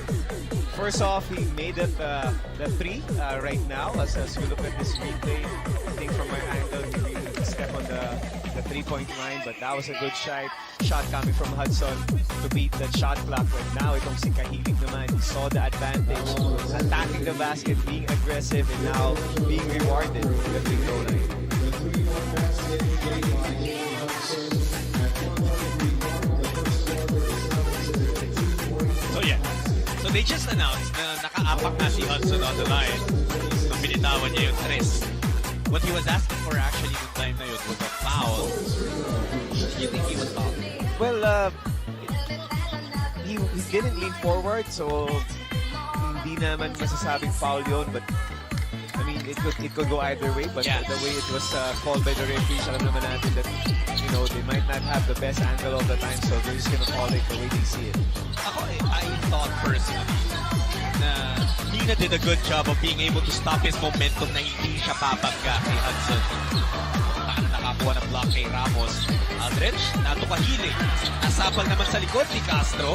First off, he made it the 3 right now. As we look at this replay, I think from my angle, he really stepped on the 3-point line. But that was a good shot coming from Hudson to beat the shot clock. But now itong si Kahilig naman, he saw the advantage, attacking the basket, being aggressive, and now being rewarded with the free throw line. So yeah. So they just announced na naka-apak na si Hudson on the line. Nung binitawan niya yung 3. What he was asking for actually nung time na yun was a foul. You think he was fouled? Well, he didn't lean forward, so hindi naman masasabing foul yun. But I mean, it could go either way, but Yeah. the way it was called by the referees, alam naman natin that, you know, they might not have the best angle all the time, so they're just gonna call it the way they see it. Ako, I thought personally na Nina did a good job of being able to stop his momentum na hindi siya papagka kay Hudson. Paano nakakuha ng block kay Ramos. Aldrich, natukahili. Nasapal naman sa likod ni Castro.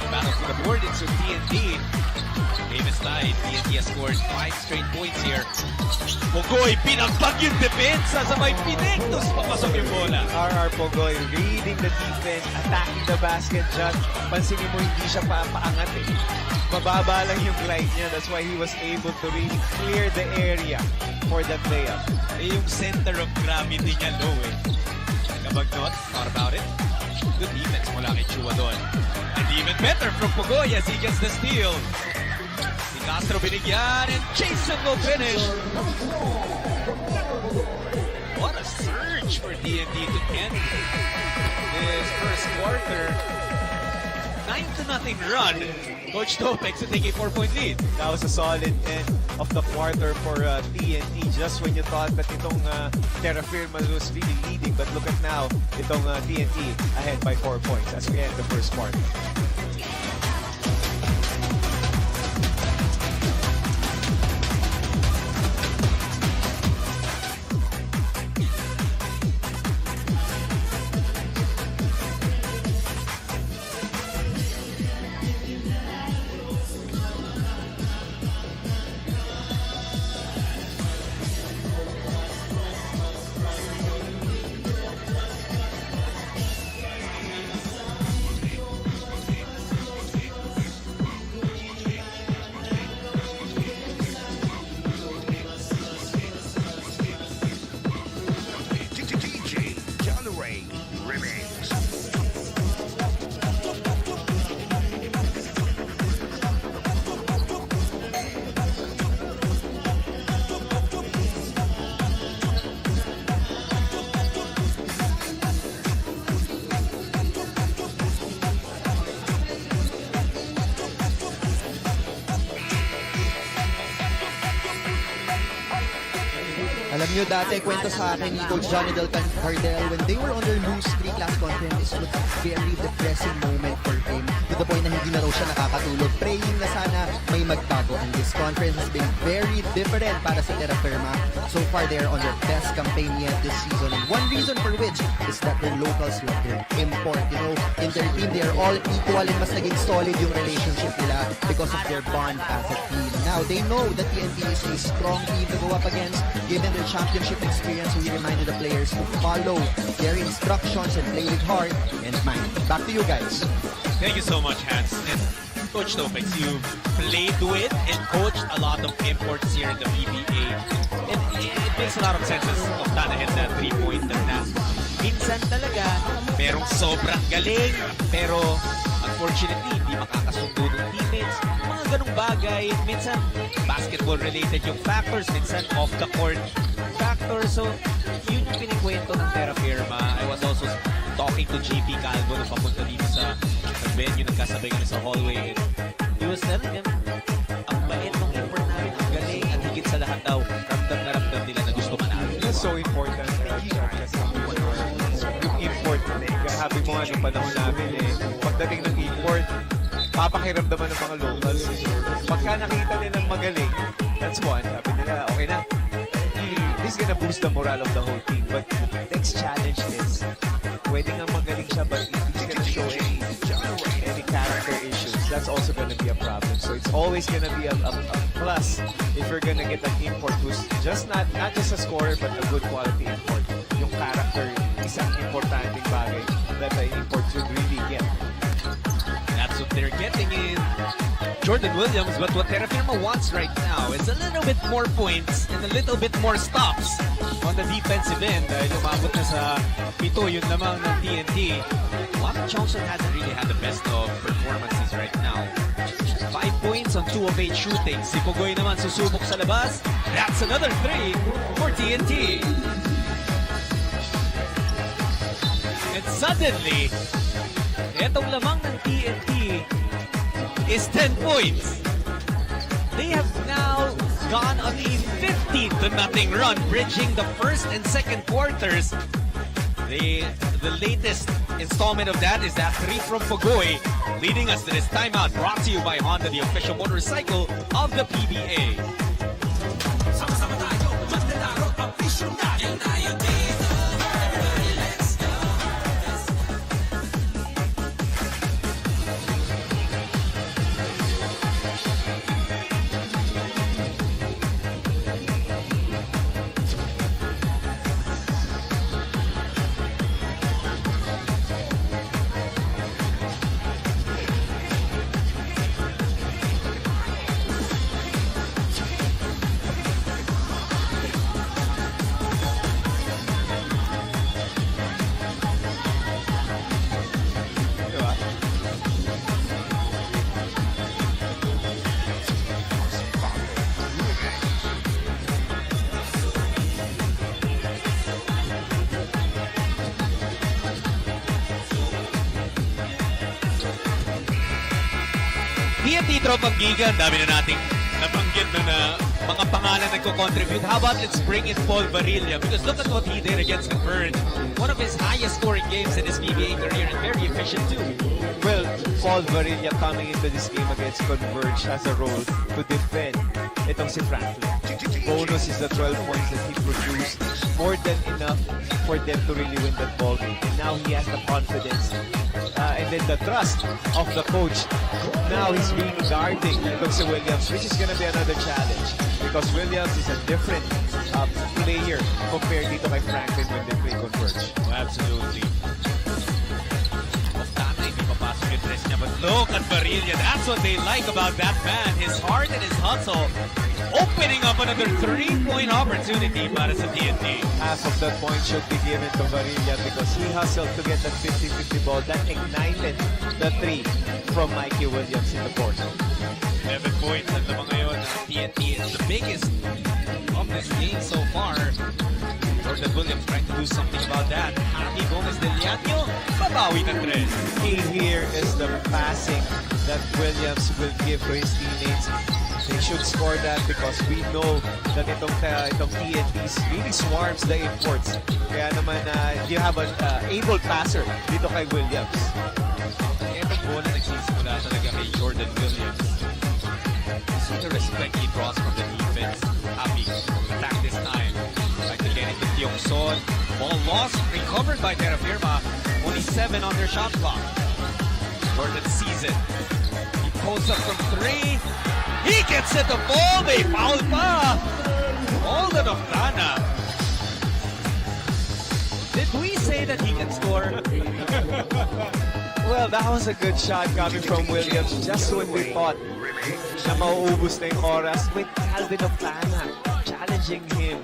Battle to the board, it's with TNT. Famous line, TNT has scored 5 straight points here. Pogoy, pinagpag yung depensa sa may pinektos. Papasok yung bola. RR Pogoy reading the defense, attacking the basket shot. Pansinin mo, hindi siya paangat eh. Mababa lang yung glide niya. That's why he was able to really clear the area for that layup. Eh, yung center of gravity niya low eh. Kapag not, thought about it. Good defense mula kay Chua doon. And even better from Pogoy as he gets the steal. Si Castro binigyan and Jason will finish. What a surge for TNT to end this first quarter. 9-0 run. Coach Topex to take a 4-point lead. That was a solid end of the quarter for TNT. Just when you thought that itong Terrafirma was really leading, but look at now, itong TNT ahead by 4 points as we end the first quarter. DJ John Ray Remix. Alam nyo, dati kwento sa akin ni Coach Johnny Del Cardel, when they were on their lose streak last conference, it was a very depressing moment for him. To the point na hindi na raw siya nakakatulog. Praying na sana may magbago. And this conference has been very different para sa Terrafirma. So far, they're on their best campaign yet this season. And one reason for which is that their locals love their import. You know, in their team, they are all equal and mas naging solid yung relationship nila because of their bond as a team. Now, they know that TNT is a strong team to go up against. Given their championship experience, we reminded the players to follow their instructions and play with heart and mind. Back to you guys. Thank you so much, Hans. And Coach Topex, you played with and coached a lot of imports here in the PBA. And it makes a lot of sense as Octana hit that 3-pointer na minsan talaga merong sobrang galing, pero unfortunately, hindi makakasundo ng teammates. Mga ganong bagay, minsan basketball-related yung factors, minsan off-the-court factors. So, yun yung pinikwento ng Terrafirma. I was also talking to JP Calvo nung papunta dito sa venue, nagkasabay kami sa hallway. And he was telling them, ang bait ng import namin, ang galing, at higit sa lahat daw, ramdam na ramdam nila na gusto manalo. It's so important kasi yung import, sabi mo nga nung panahon namin pagdating ng import, papakiramdaman ng mga locals. Pagka nakita nilang magaling, that's one, sabi nila, okay na. This is gonna boost the morale of the whole team. But next challenge is, pwede nga magaling siya, but if he's gonna show any character issues, that's also gonna be a problem. So it's always gonna be a plus if you're gonna get an import who's just not just a scorer, but a good quality import. Yung character, isang importanteng bagay that the import should really get. That's what they're getting in Jordan Williams, but what Terrafirma wants right now is a little bit more points and a little bit more stops on the defensive end. Dahil umabot na sa 7 yun lamang ng TNT. Wapit Johnson hasn't really had the best of performances right now. 5 points on 2 of 8 shooting. Si Pogoy naman susubok sa labas. That's another 3 for TNT. And suddenly, etong lamang ng TNT is 10 points. They have now gone on a 15-0 run, bridging the first and second quarters. The latest installment of that is that 3 from Pogoy, leading us to this timeout brought to you by Honda, the official motorcycle of the PBA. TNT Tropang Giga, dami na nating nabanggit na mga pangalan nagko-contribute. How about let's bring in Paul Barilla, because look at what he did against Converge. One of his highest scoring games in his PBA career and very efficient too. Well, Paul Barilla coming into this game against Converge has a role to defend itong si Franklin. Bonus is the 12 points that he produced, more than enough for them to really win that ball game. And now he has the confidence and then the trust of the coach. Now he's really guarding itong si Williams, which is gonna be another challenge because Williams is a different player compared dito kay Franklin when they play Converge. Absolutely. But look at Barilla. That's what they like about that man. His heart and his hustle. Opening up another 3-point opportunity para sa TNT. Half of that point should be given to Barilla because he hustled to get that 50-50 ball that ignited the 3 from Mikey Williams in the court. 11 points at the mga yun. TNT is the biggest of this game so far. Jordan Williams trying to do something about that. Happy Gomez del Llano, babawi ng 3. Key here is the passing that Williams will give to his teammates. They should score that because we know that itong TNTs really swarms the imports. Kaya naman you have an able passer dito kay Williams. Itong bola nagsisimula talaga kay Jordan Williams. See the respect he draws from the defense. Happy attack this time. Like to get into Tiongson. Ball lost, recovered by Terrafirma. Only 7 on their shot clock. Jordan sees it. He pulls up from 3. He gets it the ball. They foul pa. Golden of Ghana. Did we say that he can score? Well, that was a good shot coming from Williams just when we thought na mauubos na yung oras with Calvin Oftana challenging him.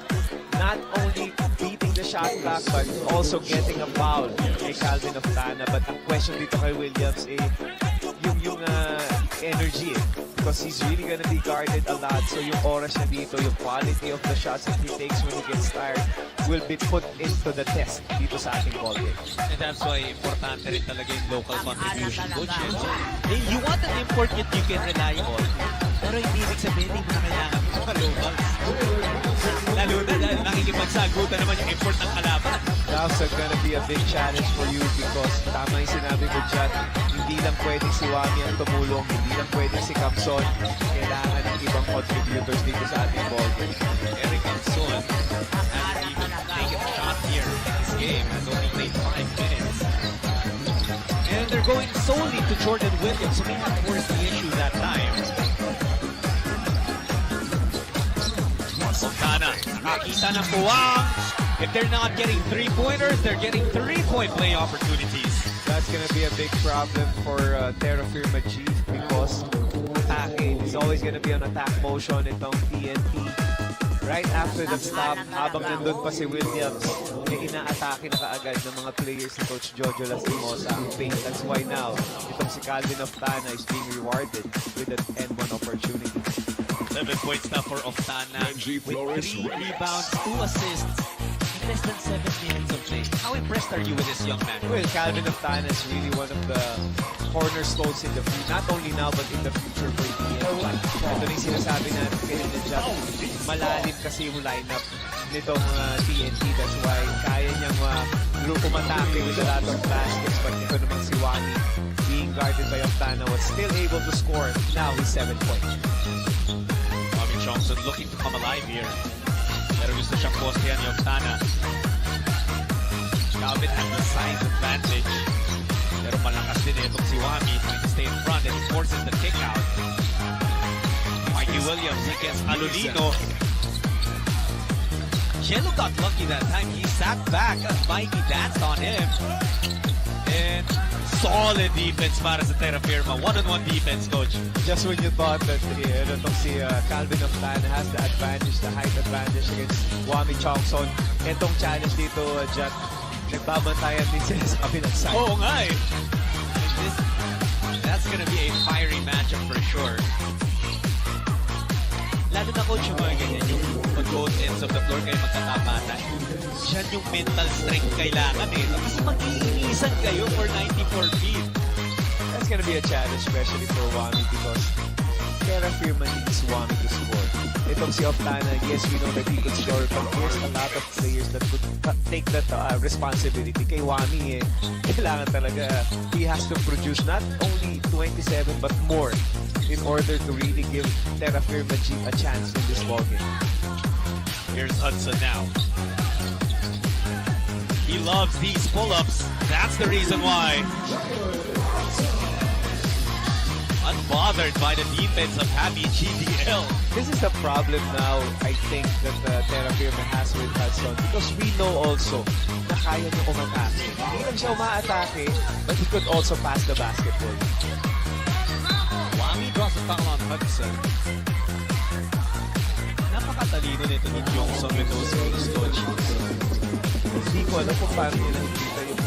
Not only beating the shot clock but also getting a foul kay Calvin Oftana. But the question dito kay Williams yung energy because he's really gonna be guarded a lot. So yung oras niya dito, yung quality of the shots that he takes when he gets tired will be put into the test dito sa ating ball game. And that's why importante rin talaga yung local contribution, Coach. You want an import that you can rely on, pero hindi ibig sabihin hindi mo na kailangan ng mga locals. Lalo na dahil nakikipagsagutan naman yung import ng kalaban. That's gonna be a big challenge for you because tama yung sinabi ko dyan, hindi lang pwedeng si Wami ang tumulong, hindi lang pwedeng si Capson. Kailangan ng ibang contributors dito sa ating ball game. Eric Capson hasn't even taken a shot here in this game. Has only played 5 minutes. And they're going solely to Jordan Williams, so may have forced the issue that time. Montana, nakakita ng puwang. If they're not getting 3-pointers, they're getting 3-point play opportunities. That's gonna be a big problem for Terrafirma Dyip because attacking is always gonna be on attack motion itong TNT. Right after the stop, habang nandun pa si Williams, ina-atake na kaagad ng mga players ni Coach Jojo Lastimosa ang paint. That's why now, itong si Calvin Oftana is being rewarded with an N1 opportunity. 7 points now for Oftana with 3 rebounds, 2 assists. less than 7 minutes of play. How impressed are you with this young man? Well, Calvin Oftana is really one of the cornerstones in the future. Not only now, but in the future for TNT. Ito na yung sinasabi natin kayo na Jack. Malalim kasi yung lineup nitong TNT. That's why kaya niyang umatake with a lot of baskets. But ito naman si Wani, being guarded by Oftana, was still able to score. Now he's 7 points. Bobby Johnson looking to come alive here. Pero gusto siyang postehan ni Oftana. Calvin has the size advantage. Pero malakas din itong si Wami trying to stay in front and he forces the kick out. Mikey Williams against Alolino. Jello got lucky that time. He sat back as Mikey danced on him. And solid defense para sa Terrafirma. One-on-one defense, coach. Just when you thought that si Calvin Oftana has the advantage, the height advantage against Wami Chongson, itong challenge dito, Jack, nagbabantayan din sila sa kabilang side. Oo nga eh. That's gonna be a fiery matchup for sure. Lalo na coach yung mga ganyan, yung on both ends of the floor kayo magkatapatan. Yan yung mental strength kailangan eh. Tapos mag-iinisan kayo for 94 feet. That's gonna be a challenge, especially for Wami, because Terrafirma needs Wami to score. Itong si Oftana, yes, we know that he could score, but there's a lot of players that could take that responsibility. Kay Wami, kailangan talaga, he has to produce not only 27, but more in order to really give Terrafirma Dyip a chance in this ballgame. Here's Hudson now. He loves these pull-ups. That's the reason why. Unbothered by the defense of Happy GDL. This is the problem now, I think, that Terrafirma has with Hudson, because we know also na kaya niya umatake. Hindi lang siya umaatake, but he could also pass the basketball. Wami draws a foul on Hudson. Napakatalino nito ni Johnson with those moves, coach. Hindi ko alam kung paano nila nakikita yung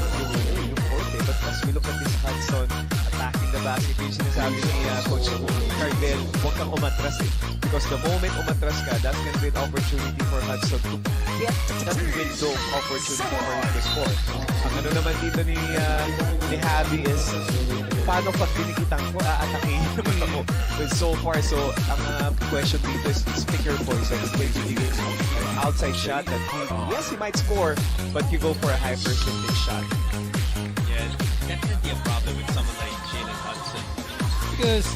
forte, but as we look at this Hudson attacking the basket, yung sinasabi ni Coach Cardell, huwag kang umatras eh. Because the moment umatras ka, that's gonna be an opportunity for Hudson to get that window opportunity for him to score. Ang ano naman dito ni Javi is, paano pag tinikitan ko, aatakin naman ako. But so far, ang question dito is pick your poison. It's going to be an outside shot that yes, he might score, but you go for a high percentage shot. Yeah, definitely a problem with someone like Jalen Hudson. Because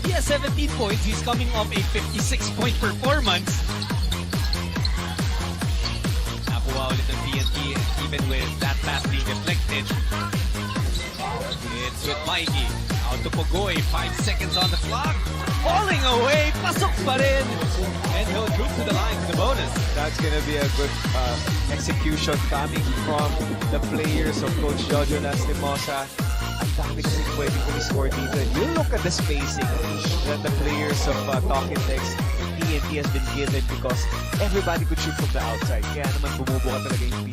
he has 17 points, he's coming off a 56-point performance. Nakuha ulit ng TNT, even with that pass being deflected. It's with Mikey. Out to Pogoy, 5 seconds on the clock. Falling away, pasok pa rin. And he'll drop to the line for the bonus. That's gonna be a good execution coming from the players of Coach Jojo Lastimosa. Ang dami kasi pwedeng kumiscore dito. You look at the spacing that the players of Talking Legs TNT has been given, because everybody could shoot from the outside. Kaya naman bumubuka talaga yung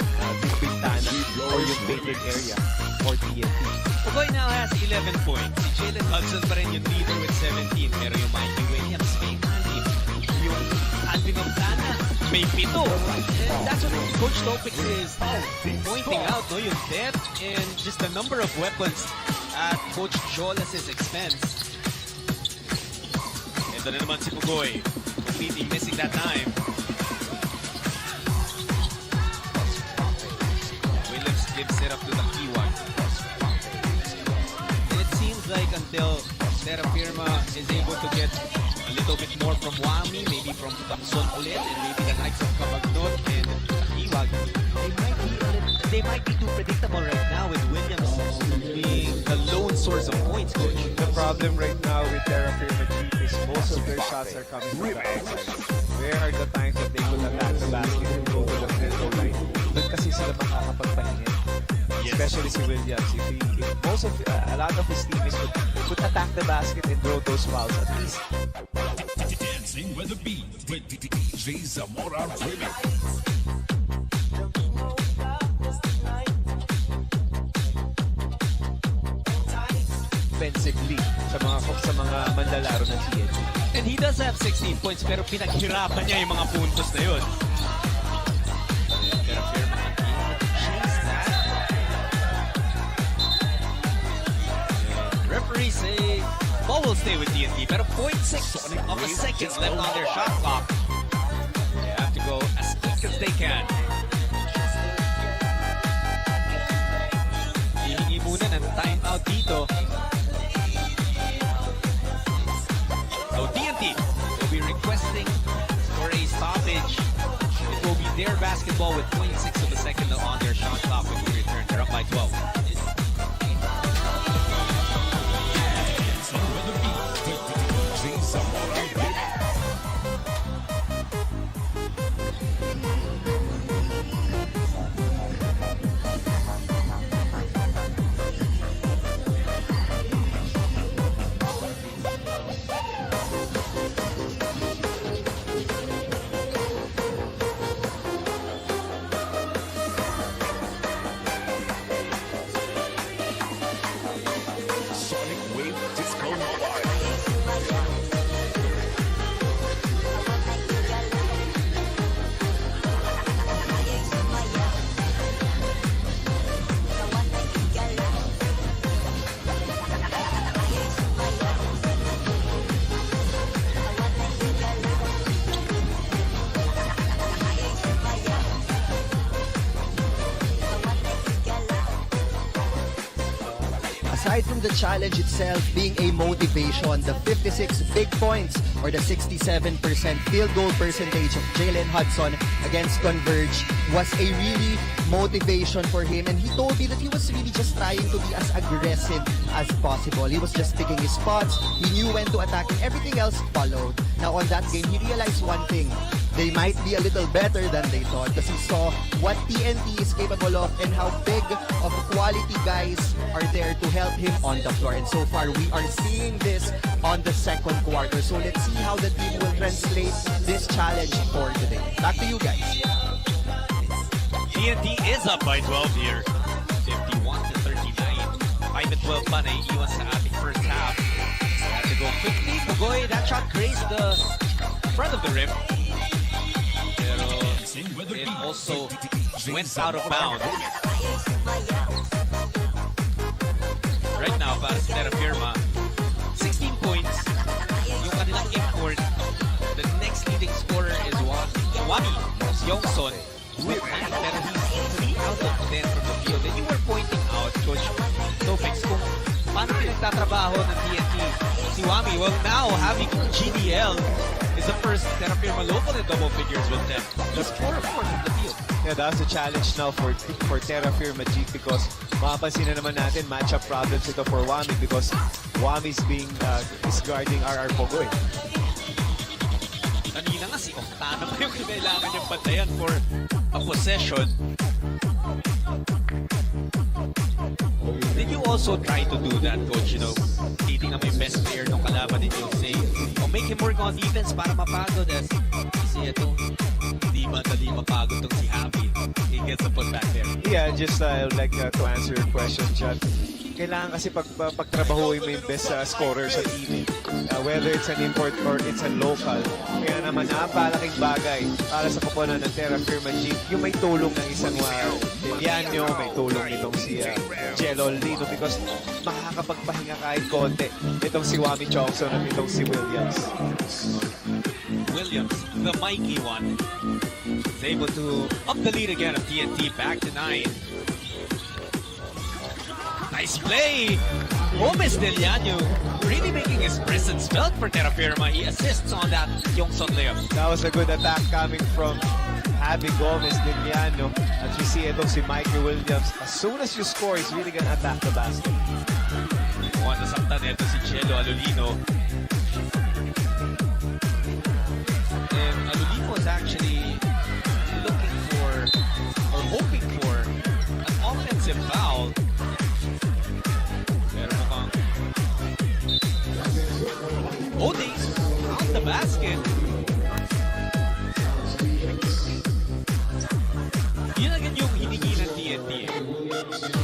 bintana or yung painted area for TNT. Pogoy now has 11 points. Si Jalen Hudson pa rin yung leader with 17. Pero yung Mikey Williams may 9. Yung Calvin Oftana may 7. And that's what Coach Topix is pointing out, no? Yung depth and just the number of weapons at Coach Jolas's expense. Ito na naman si Pogoy. Completely missing that time. Williams gives it up to the key one. It seems like until Terrafirma is able to get a little bit more from Wami, maybe from Tapson ulit, and maybe the likes of Kabagnot and Iwag, they might be too predictable right now with Williams being the lone source of points, coach. The problem right now with Terrafirma Dyip is most of their shots are coming from the outside. Where are the times that they could attack the basket and go to the free throw line? Doon kasi sila makakapagpahinga. Especially si Williams. If most of, a lot of his teammates could attack the basket and throw those fouls at least. Dancing with the beat with DJ Zamora Remix. Offensively sa mga manlalaro ng TNT. And he does have 16 points pero pinaghirapan niya yung mga puntos na yun. Terrafirma the ball will stay with TNT. Pero 0.6 of a second left on their shot clock. They have to go as quick as they can. Hihingi muna ng timeout dito. So TNT will be requesting for a stoppage. It will be their basketball with 0.6 of a second on their shot clock when we return. They're up by 12. Sonic Wave Disco Mobile. Aside from the challenge itself being a motivation, the 56 big points or the 67% field goal percentage of Jalen Hudson against Converge was a really motivation for him. And he told me that he was really just trying to be as aggressive as possible. He was just picking his spots. He knew when to attack and everything else followed. Now on that game, he realized one thing. They might be a little better than they thought because he saw what TNT is capable of and how big of quality guys are there to help him on the floor. And so far, we are seeing this on the second quarter. So let's see how the team will translate this challenge for today. Back to you guys. TNT is up by 12 here. 51-39. 5-12 pa naiiwan sa ating first half. Have to go quickly. Pugoy, that shot grazed the front of the rim. Pero it also went out of bounds. Right now, para sa Terrafirma, 16 points. Yung kanilang import, the next leading scorer is Wami Yongson. With 9, pero he's 3 out of 10 from the field. And you were pointing out, Coach Tofix, kung paano pinagtatrabaho ng TNT. Si Wami, well now, having GDL is the first Terrafirma local in double figures with them. Just 4 of 4 from the field. Yeah, that's a challenge now for Terrafirma Dyip because mapapansin na naman natin matchup problems ito for Wami because Wami is guarding RR Pogoy. Kanina nga si Octana pa yung kailangan niyang bantayan for a possession. Did you also try to do that, Coach? You know, titingnan mo yung best player ng kalaban ninyo, say, make him work on defense para mapagod kasi ito, di madali mapagod tong si Javi. He gets a put back there. Yeah, just I would like to answer your question, Chad. Kailangan kasi pagtrabahuin mo yung best scorer sa team. Whether it's an import or it's a local. Kaya naman napalaking bagay para sa koponan ng Terrafirma Dyip. Yung may tulong ng isang Deliano, may tulong nitong si Jelol dito because makakapagpahinga kahit konti. Itong si Wami Chongson at itong si Williams. Williams, the Mikey one, is able to up the lead again of TNT back to 9. Nice play! Gomez Deliano really making his presence felt for Terrafirma. He assists on that Yongson layup. That was a good attack coming from Javi Gomez Deliano. As we see itong si Mikey Williams. As soon as you score, he's really gonna attack the basket. Mukhang nasaktan nito si Chelo Alolino. And Alolino is actually looking for or hoping for an offensive foul. Ode out the basket. Yun again yung hiningi ng TNT.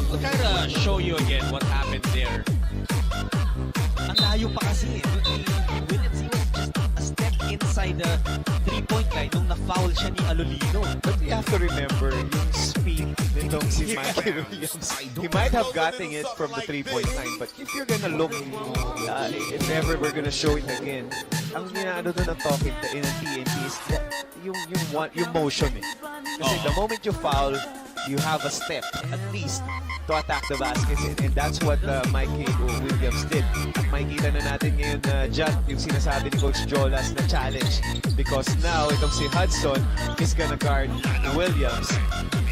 I'll try to show you again what happened there. Ang layo pa kasi. Williams, he was just a step inside the 3-point line nung na-foul siya ni Alolino. But you have to remember yung speed nitong si Mikey Williams. He might have gotten it from the 3-point line, but if you're gonna look, if ever we're gonna show it again, ang ginaano doon ng talking in ang TNT is yung motion eh. Kasi the moment you foul, you have a step at least to attack the basket, and that's what Mikey Williams did. At makikita na natin ngayon na yung sinasabi ni Coach Jolas na challenge, because now itong si Hudson is gonna guard Williams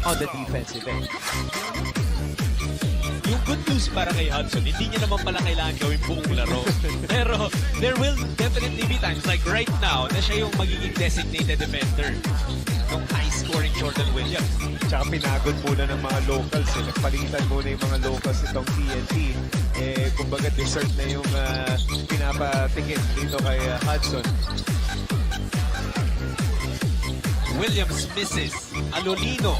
on the defensive end. Yung good news para kay Hudson, hindi niya naman pala kailangan gawin buong laro. Pero there will definitely be times like right now na siya yung magiging designated defender ng high-scoring Jordan Williams. Tsaka pinagod muna ng mga locals. Nagpalitan muna yung mga locals itong TNT. Kumbaga dessert na yung pinapatikit dito kay Hudson. Williams misses. Alolino.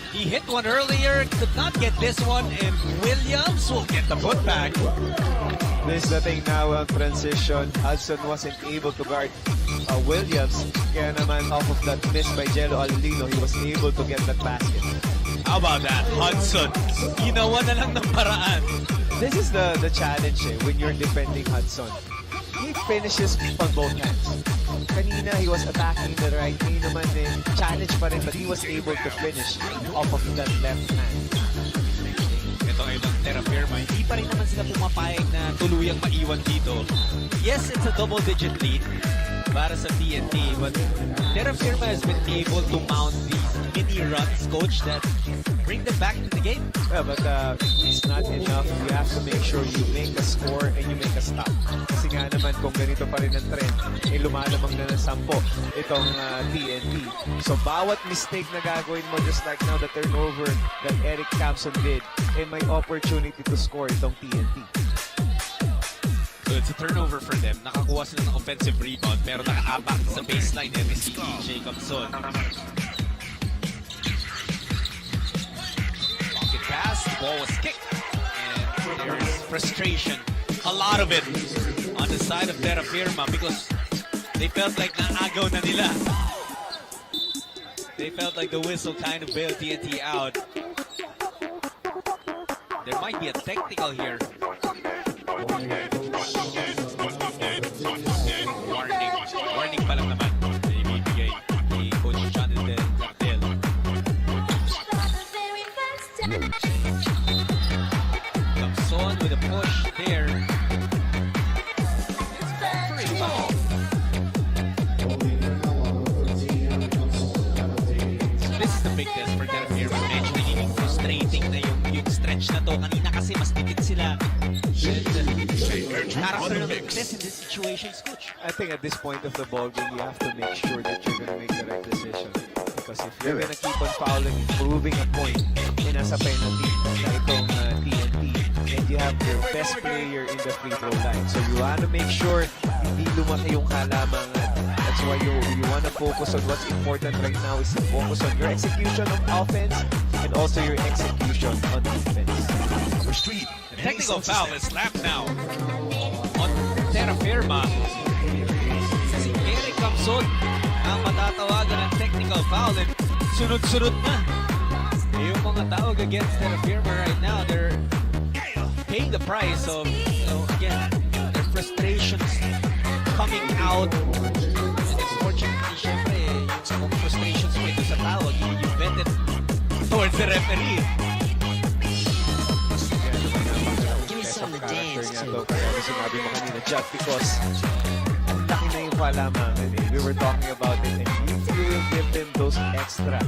He hit one earlier, could not get this one, and Williams will get the putback. This is the thing now on transition. Hudson wasn't able to guard Williams. Kaya naman off of that miss by Jello Alolino, he was able to get that basket. How about that? Hudson, ginawa na lang ng paraan. This is the challenge when you're defending Hudson. He finishes on both hands. Kanina, he was attacking the right. Ngayon naman challenge pa rin, but he was able to finish off of that left hand. Ito ay ibang Terrafirma. Hindi pa rin naman sila pumapayag na tuluyang maiwan dito. Yes, it's a double-digit lead para sa TNT, but Terrafirma has been able to mount these mini runs, coach, that bring them back into the game. Yeah, but it's not enough. You have to make sure you make a score and you make a stop. Kasi nga naman, kung ganito pa rin ang trend, lumalamang na ng 10 itong TNT. So, bawat mistake na gagawin mo, just like now, the turnover that Eric Campson did, may opportunity to score itong TNT. So it's a turnover for them. Nakakuha sila ng offensive rebound pero naka-aback sa baseline si Jacobson. Pocket pass, the ball was kicked. And there's frustration. A lot of it on the side of Terrafirma because they felt like naagaw na nila. They felt like the whistle kind of bailed TNT out. There might be a technical here. Warning pa lang naman na ibibigay ni Coach Jonathan Gardel. Gamson with a push there. Free ball. So this is the big test for Terrafirma. Medyo nagiging frustrating na yung stretch na to. Kanina kasi mas tipid sila. Character ng test in this situation, coach. I think at this point of the ball game, you have to make sure that you're going to make the right decision. Because if you're going to keep on fouling, proving a point, nasa penalty na itong TNT, and you have your best player in the free throw line. So you want to make sure hindi lumaki yung kalamangan. That's why you want to focus on what's important right now is to focus on your execution of offense and also your execution on defense. Technical foul is slapped now on Terrafirma. Si Eric Gamson ang matatawagan ng technical foul and sunod-sunod na. Yung mga tawag against Terrafirma right now, they're paying the price of, again, their frustrations coming out. And unfortunately, syempre, yung frustrations mo ito sa tawag, you vent it towards the referee. Kaya sinabi mo kanina, Jack, because ang laki na yung kalamangan we were talking about it, and if you will give them those extra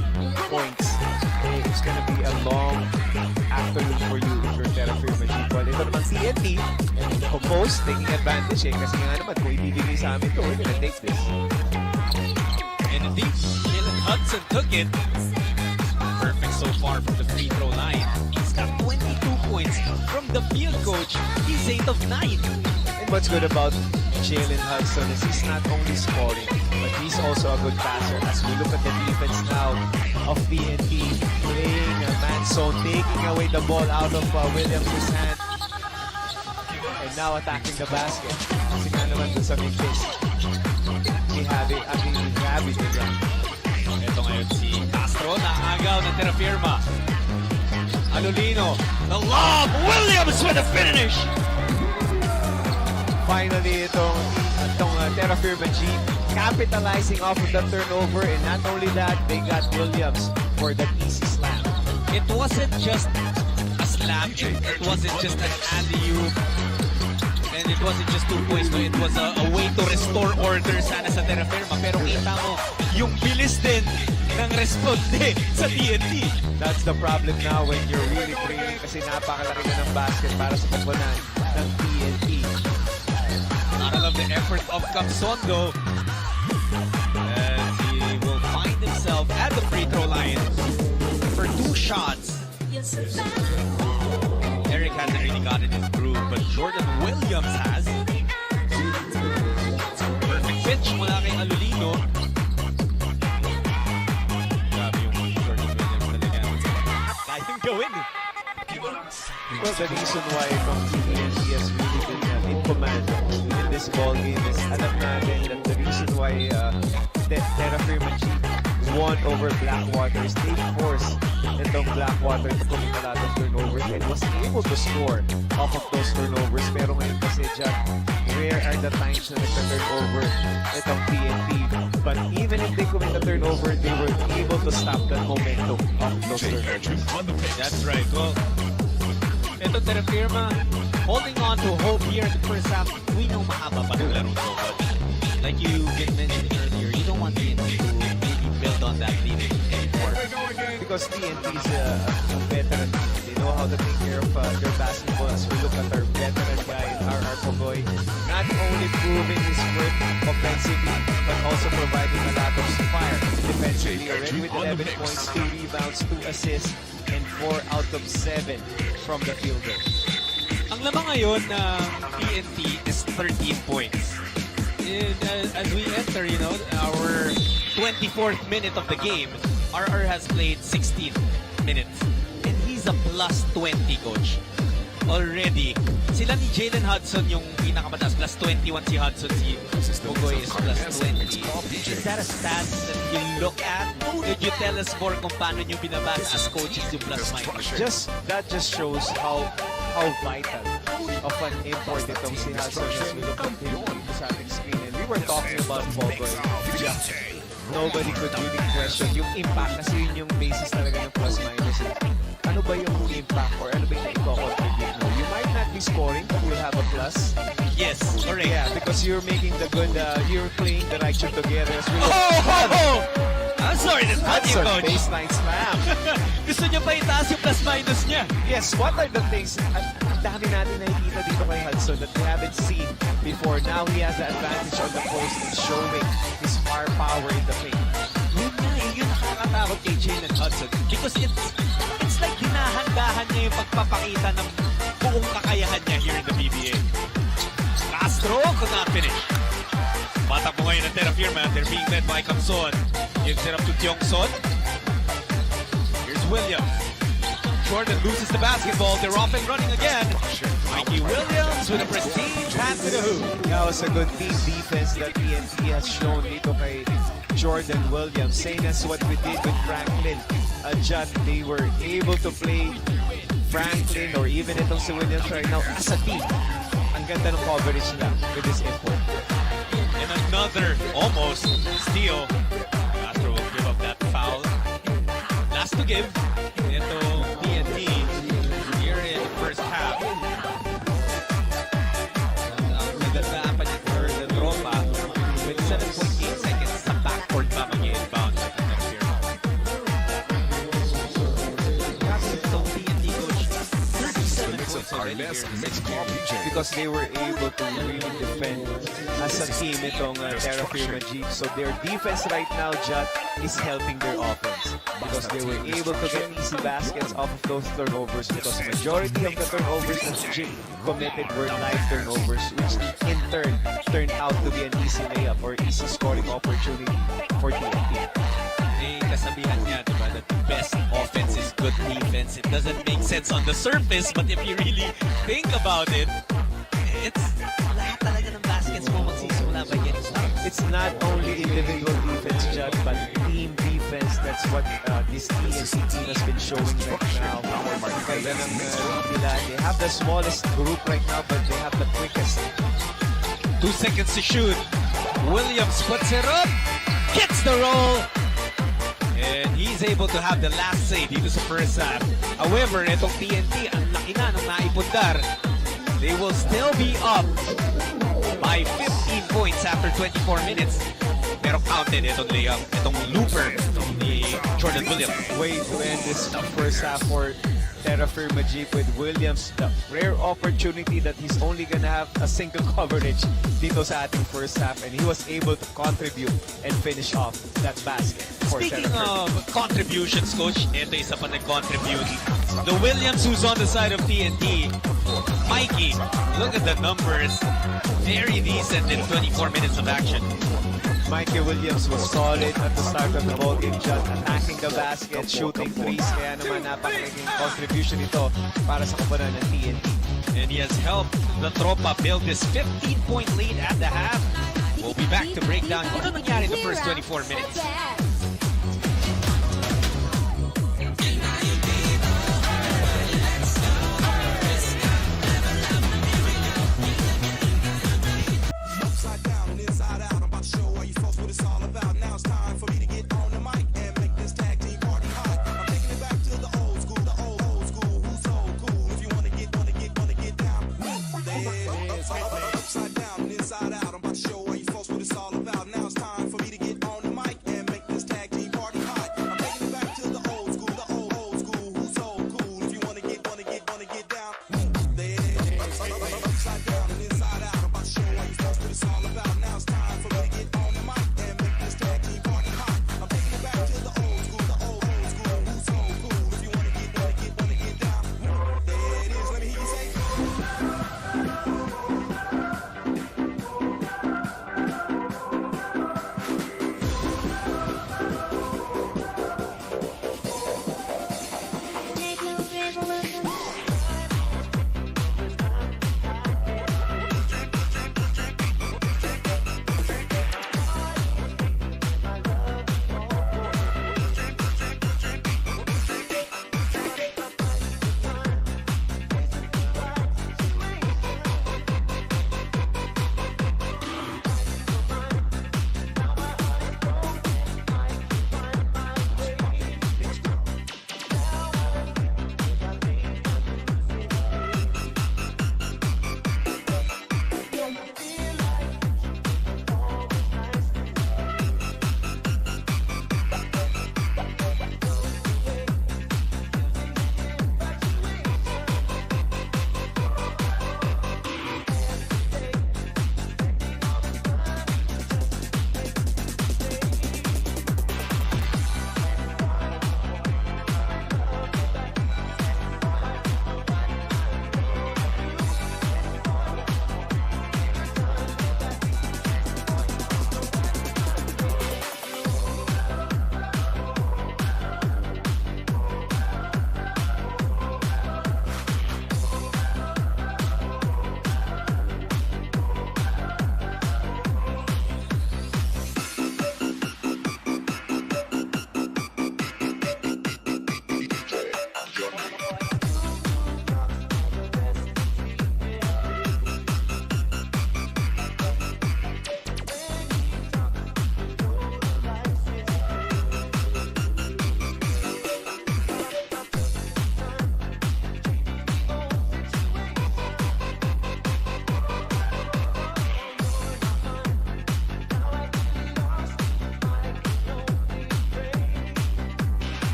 points, it's gonna be a long afternoon for you if you're Terrafirma Dyip. Well, ito naman TNT, Compose, taking advantage kasi nga naman, kung ibibigay sa amin to, we're gonna take this. And indeed, Jalen Hudson took it. Perfect so far from the free throw line. He's got 22 points from the field, coach. He's 8 of 9. And what's good about Jalen Hudson is he's not only scoring, but he's also a good passer. As we look at the defense now of TNT, playing a man zone, taking away the ball out of Williams' hand, and now attacking the basket. Kasi nga naman dun sa mid-face, he have it again. Ito ngayon si Castro na agaw ng Terrafirma. Alolino, the lob, Williams with a finish! Finally, itong Terrafirma Dyip capitalizing off of the turnover, and not only that, they got Williams for the easy slam. It wasn't just a slam, it wasn't just an alley-oop, and it wasn't just 2 points, no? It was a way to restore order sana sa Terrafirma. Pero kita mo, yung bilis din ng responde sa TNT. That's the problem now when you're really training kasi napakalaki na ng basket para sa pagbanan ng TNT. I love the effort of Capsondo as he will find himself at the free throw line for 2 shots. Eric hasn't really gotten his groove, but Jordan Williams has. Perfect pitch mula kay Alolino. Grabe yung Jordan Williams talaga. Kayang gawin eh. Well, the reason why TNT has really been in command in this ball game is alam natin that the reason why Terrafirma Dyip won over Blackwater is they forced itong Blackwater to commit a lot of turnovers and was able to score off of those turnovers. Pero ngayon kasi dyan, rare are the times na nagka-turnover itong TNT. But even if they commit a turnover, they were able to stop the momentum of those turnovers. That's right. Well, ito Terrafirma holding on to hope here in the first half. We know mahaba pa ng laro to, but like you did mention earlier, you don't want TNT to maybe build on that lead anymore. Because TNT is a veteran team. They know how to take care of their basketball. As we look at our veteran guy, our Pogoy, not only proving his worth offensively, but also providing a lot of fire defensively. Already with 11 points, 2 rebounds, 2 assists, and 4 out of 7 from the field goal. Ang lamang ngayon ng TNT is 13 points. And as we enter, you know, our 24th minute of the game, RR has played 16 minutes. And he's a plus 20, coach. Already. Sila ni Jalen Hudson yung pinakamataas. Plus 21 si Hudson. Si Pogoy is plus 20. Is that a stat that you look at? Could you tell us more kung paano nyo binabasa as coaches yung plus minus? That just shows how vital of an import itong si Hudson as we look at him dito sa ating screen. And we were talking about Pogoy. Nobody could really question yung impact kasi yun yung basis talaga ng plus minus. Ano ba yung impact or ano ba yung i-contribute mo? You might not be scoring but you'll have a plus. Yes, correct. Yeah, because you're making the good, you're playing the right shot together. As we look I'm sorry, that's not you, Hudson, coach. baseline slam. Gusto niya pa itaas yung plus minus niya. Yes, what are the things? Ang dami natin nakikita dito kay Hudson that we haven't seen before. Now he has the advantage on the post and showing his firepower in the paint. Yun nga eh, yun nakakatakot kay Jalen Hudson. Because it's like hinahandahan niya yung pagpapakita ng buong kakayahan niya here in the PBA. Castro could not finish. Batak mo ngayon ng Terrafirma. They're being led by Capson. Gives it up to Tiongson. Here's Williams. Jordan loses the basketball. They're off and running again. Mikey Williams with a pristine pass to the hoop. That was a good team defense that TNT has shown dito kay Jordan Williams. Same as what we did with Franklin. Just they were able to play Franklin or even itong si Williams right now as a team. Ang ganda ng coverage nila with this import. And another almost steal. Castro will give up that foul. Last to give. Ito TNT here in the first half. Ang nagandaan pa niya for the Tropa with 7.8 seconds sa backcourt pa mag-inbound. So TNT coach, 37 points already here. Because they were able to really defend as a team itong Terrafirma Dyip. So their defense right now, Jat, is helping their offense. Because they were able to get easy baskets off of those turnovers. Because majority of the turnovers that Dyip committed were live turnovers, which in turn turned out to be an easy layup or easy scoring opportunity for TNT. May kasabihan nga, diba, that the best offense is good defense. It doesn't make sense on the surface, but if you really think about it, it's lahat talaga ng baskets mo magsisimula by getting stops. It's not only individual defense, Judge, but team defense. offense. That's what this TNT team has been showing right now. Kaya ng nila, they have the smallest group right now, but they have the quickest. 2 seconds to shoot. Williams puts it up, gets the roll, and he's able to have the last say dito sa first half. However, itong TNT, ang laki na nung naipundar. They will still be up by 15 points after 24 minutes. Pero counted itong layup, itong looper ni Jordan Williams. Way to end this first half for Terrafirma Dyip with Williams. The rare opportunity that he's only gonna have a single coverage dito sa ating first half, and he was able to contribute and finish off that basket for Speaking Terrafirma. of contributions, Coach, ito isa pa nag-contribute. The Williams who's on the side of TNT, Mikey, look at the numbers. Very decent in 24 minutes of action. Mikey Williams was solid at the start of the ball game, just attacking the basket, shooting threes. Kaya naman napakalaking contribution ito para sa koponan ng TNT. And he has helped the Tropa build this 15-point lead at the half. We'll be back to break down kung ano nangyari in the first 24 minutes. Upside down and inside out. I'm about to show all you folks what it's all about. Now it's time for me to get on the mic and make this tag team party hot. I'm taking it back to the old school, the old school. Who's so cool? If you wanna get down, move there. Upside down and inside out. I'm about to show all you folks what it's all about. Now it's time for me to get on the mic and make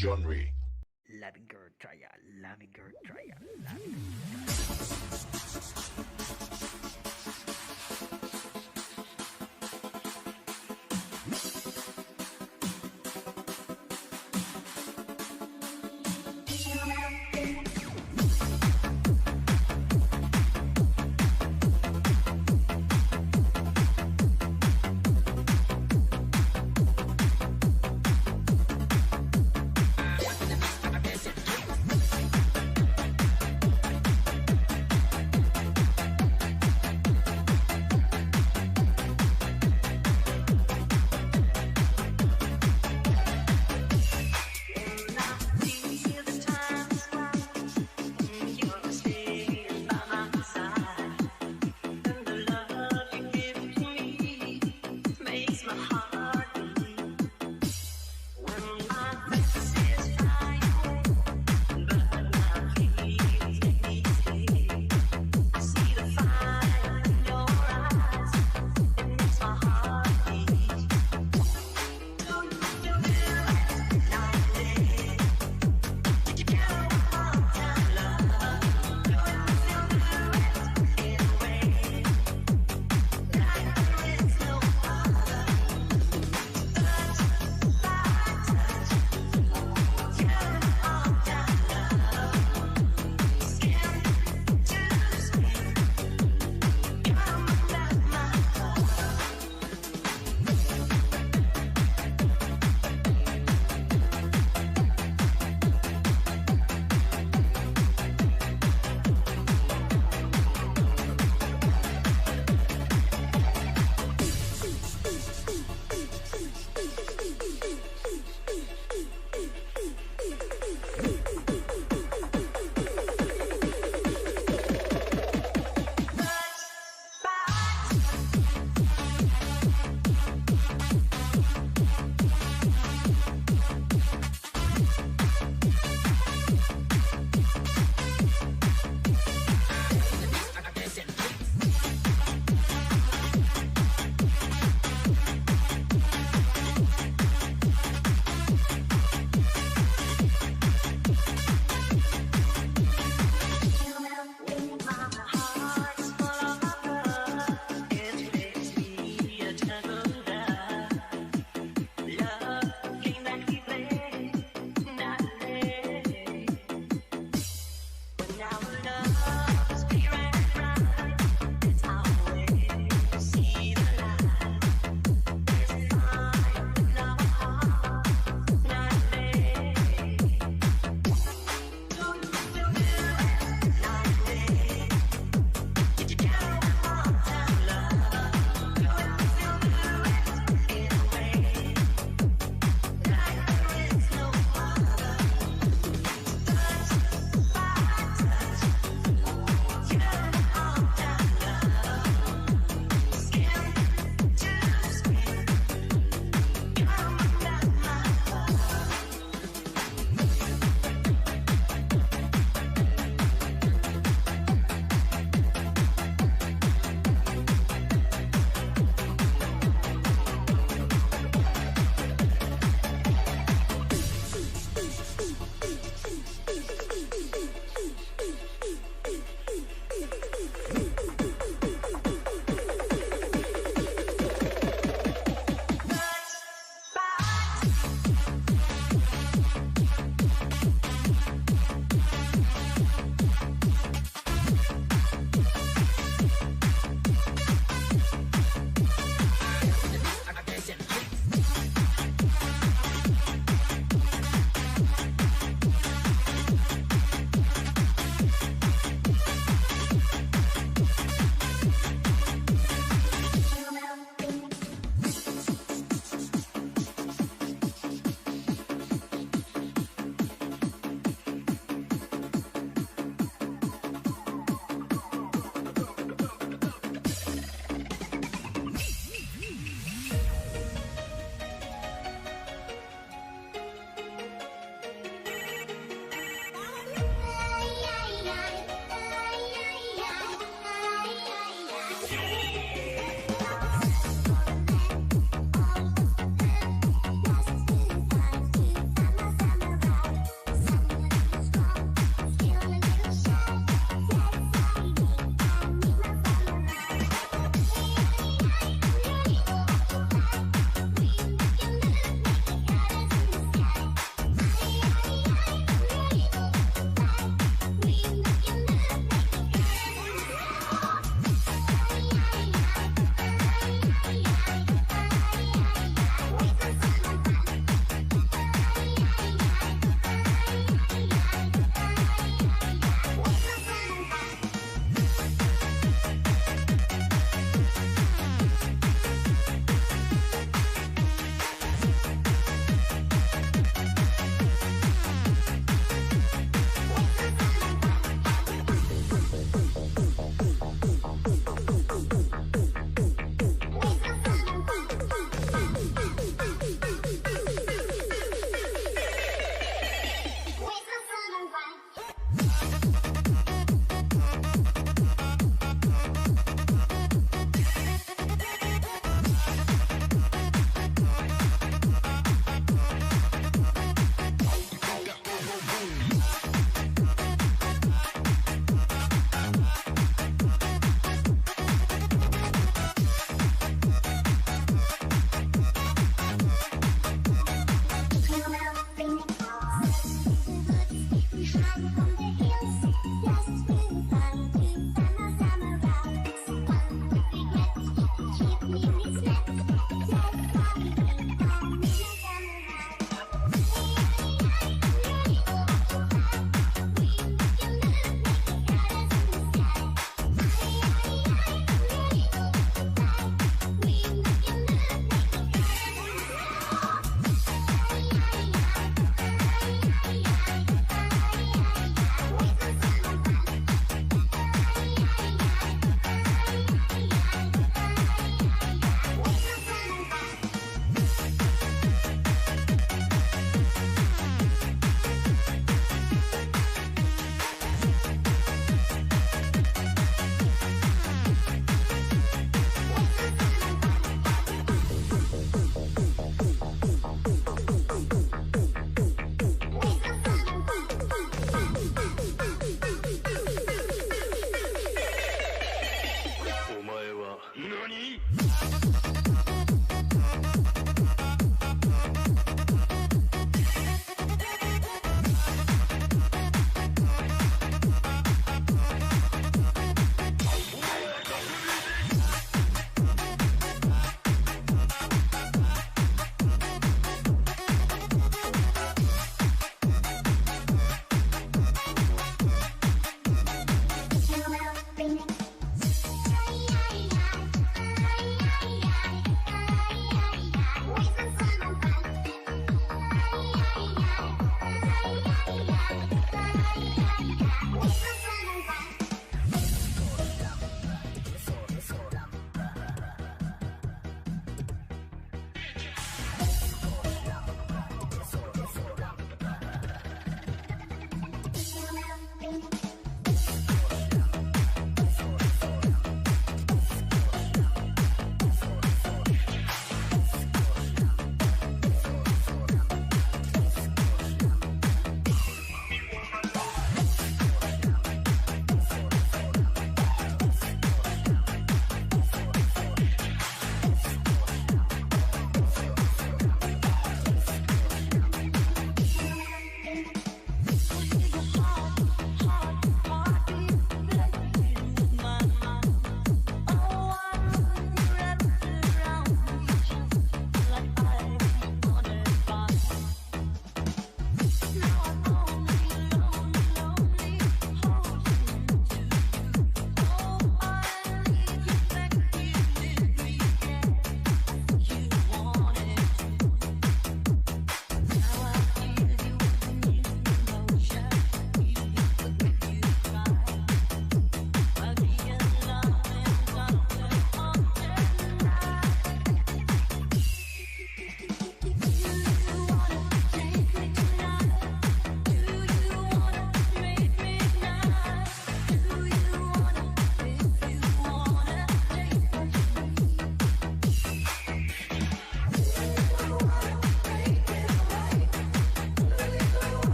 genre. Labinger trial, Labinger trial,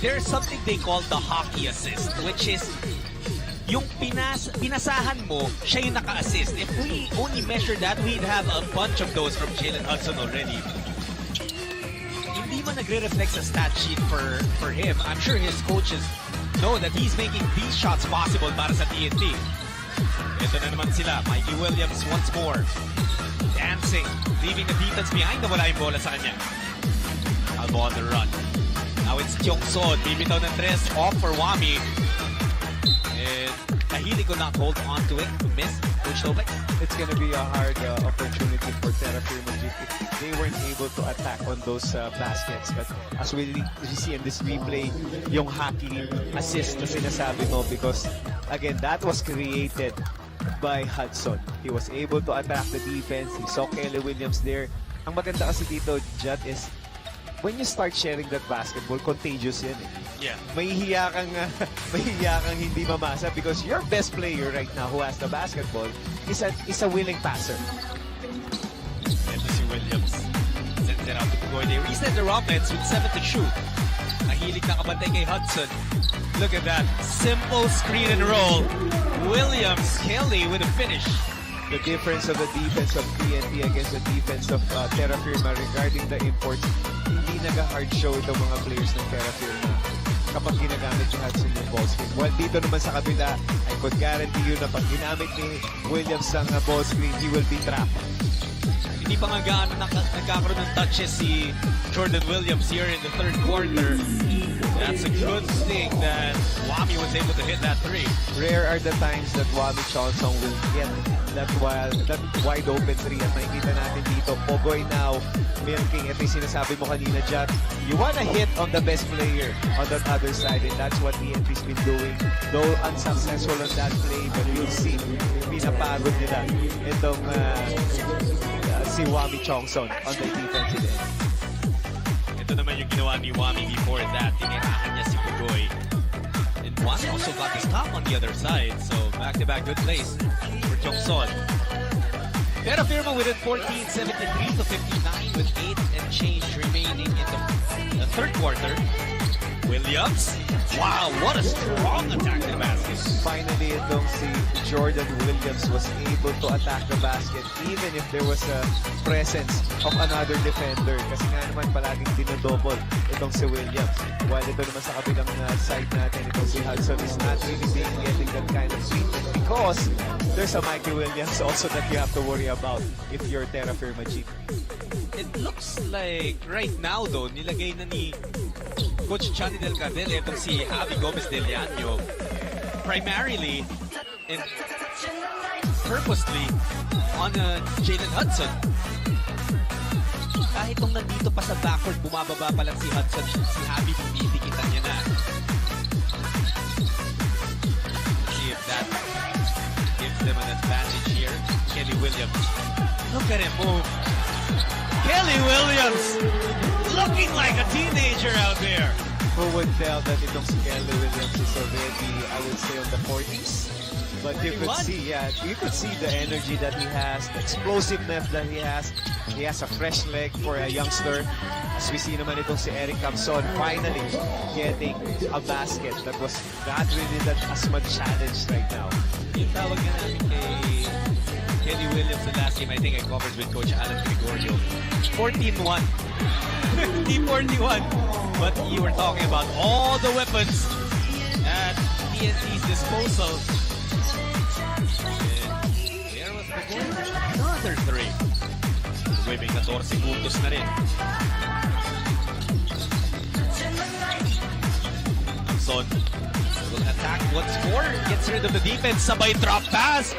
There's something they call the hockey assist, which is yung pinasahan mo, siya yung naka-assist. If we only measure that, we'd have a bunch of those from Jalen Hudson already. Hindi man nagre-reflect sa stat sheet for him. I'm sure his coaches know that he's making these shots possible para sa TNT. Ito na naman sila. Mikey Williams once more. Dancing. Leaving the defense behind na wala yung bola sa kanya. Albo on the run. Now it's Kyung-Son. Bibitaw ng tres. Off for Wami. And Tahili could not hold on to it. Miss. Coach Topek. It's gonna be a hard opportunity for Terrafirma Dyip if they weren't able to attack on those baskets. But as we see in this replay, yung hockey assist na sinasabi mo, because again, that was created by Hudson. He was able to attack the defense. He saw Kelly Williams there. Ang maganda kasi dito, Judd, is when you start sharing that basketball, contagious yan eh. Yeah. Mahihiya kang hindi mamasa because your best player right now who has the basketball is a willing passer. And si Williams sends it out to Pugoy. They reset the offense with 7 to shoot. Nahilig na kabantay kay Hudson. Look at that. Simple screen and roll. Williams, Kelly with a finish. The difference of the defense of TNT against the defense of Terrafirma regarding the imports, hindi nag-hard show itong mga players ng Terrafirma kapag ginagamit ni Hudson yung ball screen. While dito naman sa kabila, I could guarantee you na pag ginamit ni Williams ang ball screen, he will be trapped. Hindi pa nga gaano nagkakaroon ng touches si Jordan Williams here in the third quarter. That's a good thing that Wami was able to hit that three. Rare are the times that Wami Chonsong will get that wide open three. At makikita natin dito, Pogoy now milking. Ito yung sinasabi mo kanina, Jack. You wanna hit on the best player on that other side, and that's what TNT's been doing. Though unsuccessful on that play, but you'll see, pinapagod nila itong si Wami Chongson on the defensive end. Ito naman yung ginawa ni Wami before that. Tinirahan niya si Pugoy. And Wami also got the stop on the other side. So back-to-back good plays for Chongson. Terrafirma within 14, 73 to 59 with 8 and change remaining in the third quarter. Williams. Wow, what a strong attack to the basket. Finally, itong si Jordan Williams was able to attack the basket even if there was a presence of another defender. Kasi nga naman palaging dinodouble itong si Williams. While ito naman sa kabilang side natin, itong si Hudson is not really getting that kind of treatment because there's a Mikey Williams also that you have to worry about if you're Terrafirma Dyip. It looks like right now though, nilagay na ni Coach Johnny Del Cardel itong si Javi Gomez Del Llano primarily and purposely on Jalen Hudson. Kahit nung nandito pa sa backcourt, bumababa pa lang si Hudson, si Javi pinipikitan niya na. See if that gives them an advantage here. Kelly Williams. Look at him move. Kelly Williams looking like a teenager out there. Who would tell that itong si Kelly Williams is already, I would say, on the 40s? But you could see, you could see the energy that he has, the explosiveness that he has. He has a fresh leg for a youngster. As we see naman itong si Eric Camson finally getting a basket that was not really that as much challenge right now. Yung tawag nga namin kay Kelly Williams the last game, I think I covered with Coach Alan Gregorio. 14-1. 50-41. But you were talking about all the weapons at TNT's disposal. And there was the goal. Another three. May 14 puntos na rin. Son will attack once more. Gets rid of the defense. Sabay drop pass.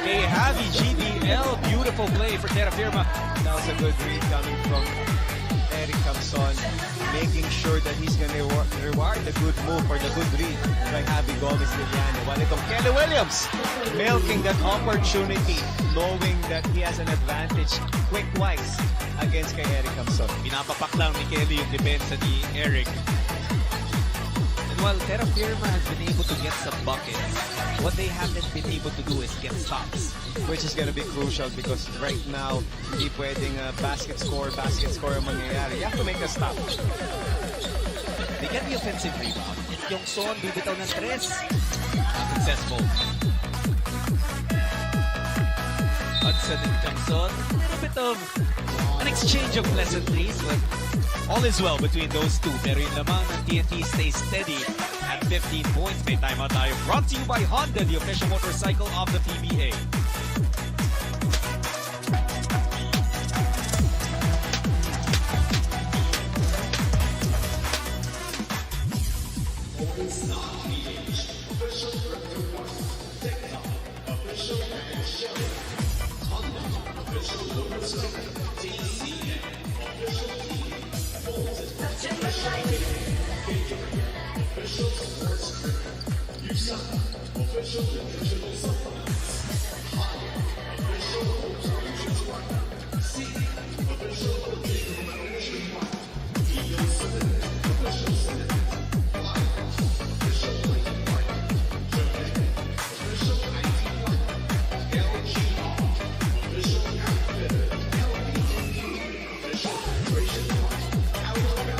A heavy GDL. Beautiful play for Terrafirma. That was a good read coming from Eric Camson, making sure that he's going to reward the good move or the good read by Javi Gomez Del Llano. While itong Kelly Williams milking that opportunity, knowing that he has an advantage quick-wise against kay Eric Camson. Pinapapak lang ni Kelly yung depensa ni Eric. And while Terrafirma has been able to get some buckets, what they haven't been able to do is get stops. Which is going to be crucial because right now, hindi pwedeng basket score ang mangyayari. You have to make a stop. They get the offensive rebound. Yung Son, bibitaw ng tres. successful. Hudson and Kamson, a little bit of an exchange of pleasantries, but all is well between those two. Pero yung lamang ng TNT stays steady at 15 points. May timeout tayo. Brought to you by Honda, the official motorcycle of the PBA.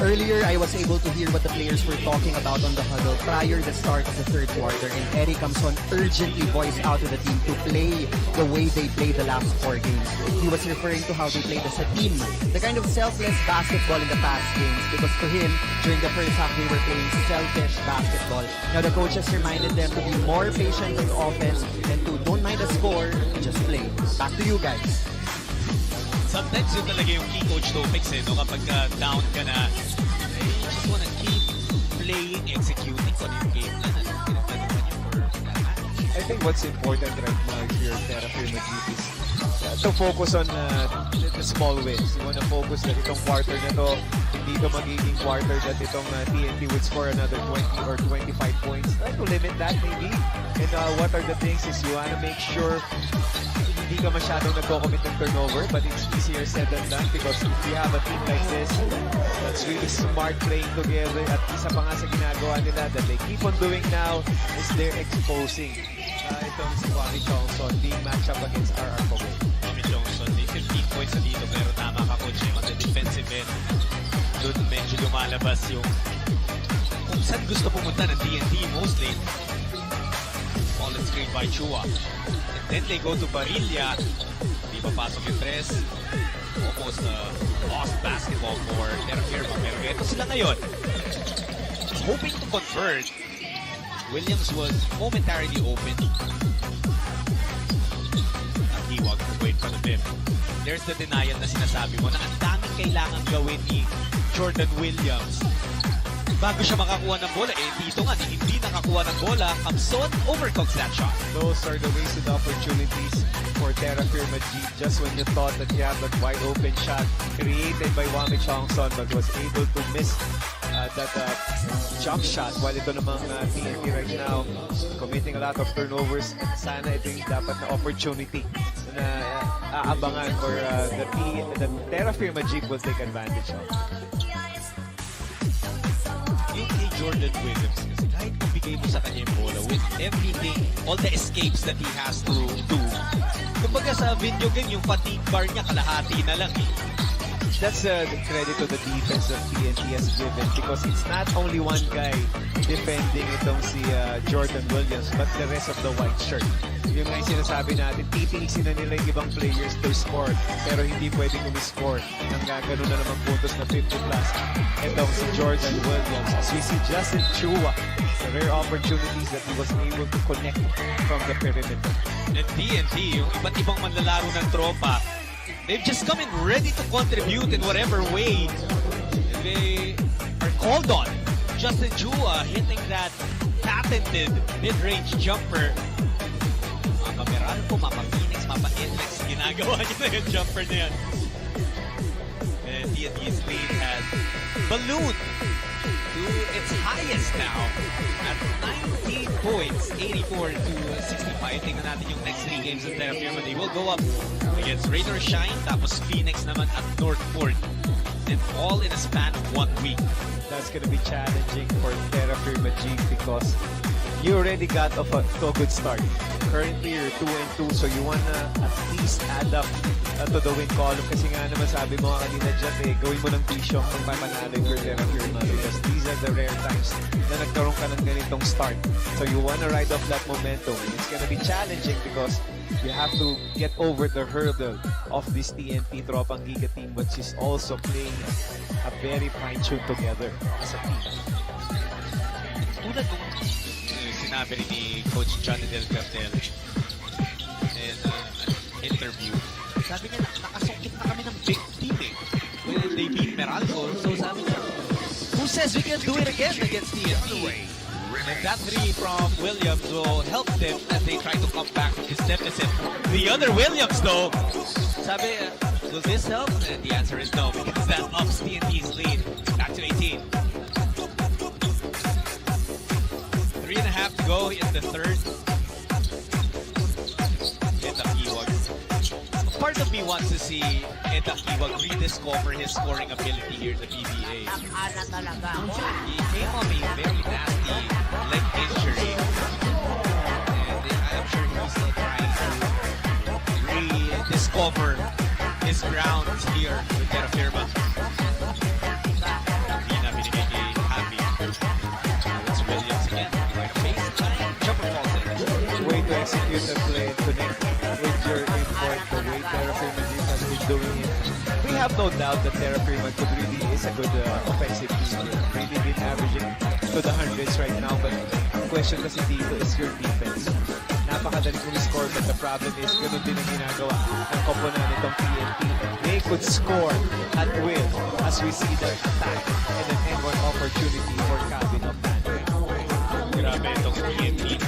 Earlier, I was able to hear what the players were talking about on the huddle prior to the start of the third quarter, and Eddie Kamson urgently voiced out to the team to play the way they played the last 4 games. He was referring to how they played as a team, the kind of selfless basketball in the past games, because to him, during the first half, they were playing selfish basketball. Now, the coaches reminded them to be more patient with offense and to don't mind the score, just play. Back to you guys. Sometimes yun talaga yung key coach topics no? Kapag down ka na, you just wanna keep playing, executing kung yung game plan. I think what's important right now if you're Terrafirma Dyip is to focus on the small wins. You wanna focus that itong quarter na to, hindi ito magiging quarter that itong TNT would score another 20 or 25 points. Try to limit that maybe. And what are the things is you wanna make sure hindi ka masyadong nagko-commit ng turnover, but it's easier said than done because if you have a team like this that's really smart playing together at isa pa nga sa ginagawa nila that they keep on doing now is they're exposing itong si Wally Johnson being matched up against RR Pogo. Wally Johnson, may 15 points na dito pero tama ka coach on the defensive end. Doon medyo lumalabas yung kung saan gusto pumunta ng TNT mostly. Ball and screen by Chua. Then they go to Barilla. Di papasok yung tres. Almost lost basketball for Terrafirma. Pero ito sila ngayon. Hoping to convert. Williams was momentarily open. Nakiwag to wait for the bib. There's the denial na sinasabi mo na ang daming kailangan gawin ni Jordan Williams bago siya makakuha ng bola. Dito nga, hindi nakakuha ng bola. Kamson overcooks that shot. Those are the wasted opportunities for Terrafirma Dyip. Just when you thought that you have that wide open shot created by Wami Chongson but was able to miss that jump shot while ito namang TNT right now committing a lot of turnovers. Sana ito yung dapat na opportunity na aabangan or the Terrafirma Dyip will take advantage of. Yung kay Jordan Williams kasi kahit mabigay mo sa kanya yung bola with everything, all the escapes that he has to do. Kumbaga sa video game, yung fatigue bar niya kalahati na lang That's the credit to the defense that TNT has given because it's not only one guy defending itong si Jordan Williams but the rest of the white shirt. Yung nga yung sinasabi natin, titiisin na nila yung ibang players to score pero hindi pwedeng umi-score nang gagano na naman puntos na 50 plus. Itong si Jordan Williams. As we see Justin Chua, the rare opportunities that he was able to connect from the perimeter. And TNT, yung iba't ibang manlalaro ng tropa, they've just come in ready to contribute in whatever way they are called on. Justin Chua hitting that patented mid-range jumper. Mapa Meralco, Mapa Phoenix, Mapa Inlex, ginagawa niya na yung jumper na yan. And TNT's lead has ballooned to its highest now at 19 points, 84 to 65. Tingnan natin yung next 3 games of Terrafirma. They will go up against Raider Shine, tapos Phoenix naman at Northport. And all in a span of 1 week. That's going to be challenging for Terrafirma Dyip because you already got off to a good start. Currently, you're 2-2, so you wanna at least add up to the win column. Kasi nga naman sabi mo kanina dyan, gawin mo ng t-shock kung papanalo your Terrafirma because these are the rare times na nagkaroon ka ng ganitong start. So you wanna ride off that momentum. It's gonna be challenging because you have to get over the hurdle of this TNT Tropang Giga team, which is also playing a very fine tune together as a team. Tulad nung sinabi rin ni Coach Johnny Del Cartel in an interview, sabi niya nakasungkit na kami ng big team when they beat Meralco. So sabi niya, who says we can do it again against TNT? And that three from Williams will help them as they try to come back from this deficit. The other Williams though, sabi, will this help? And the answer is no, because that ups TNT's lead back to 18. 3.5 to go in the third. Eda Kiwag. Part of me wants to see Eda Kiwag rediscover his scoring ability here in the PBA. Tangkala talaga ako. He came on a very nasty leg injury. And I'm sure he's still trying to rediscover his grounds here with Terrafirma. Hindi na binigay kay Happy. It's Williams again. Way to execute the play and connect with your import the way Terrafirma Dyip has been doing it. We have no doubt that Terrafirma could really is a good offensive team. Really been averaging to the hundreds right now, but ang question kasi dito is your defense. Napakadali kong score, but the problem is ganun din ang ginagawa ng koponan nitong TNT. They could score at will as we see their attack and an end-one opportunity for Cabin of Mandarin. Grabe itong TNT.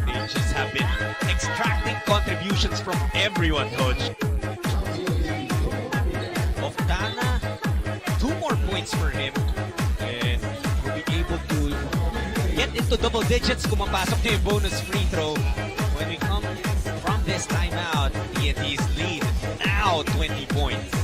They just have been extracting contributions from everyone, Coach. Oftana, 2 more points for him. And will be able to get into double digits kung mapasok na yung bonus free throw. When we come from this timeout, TNT's lead now 20 points.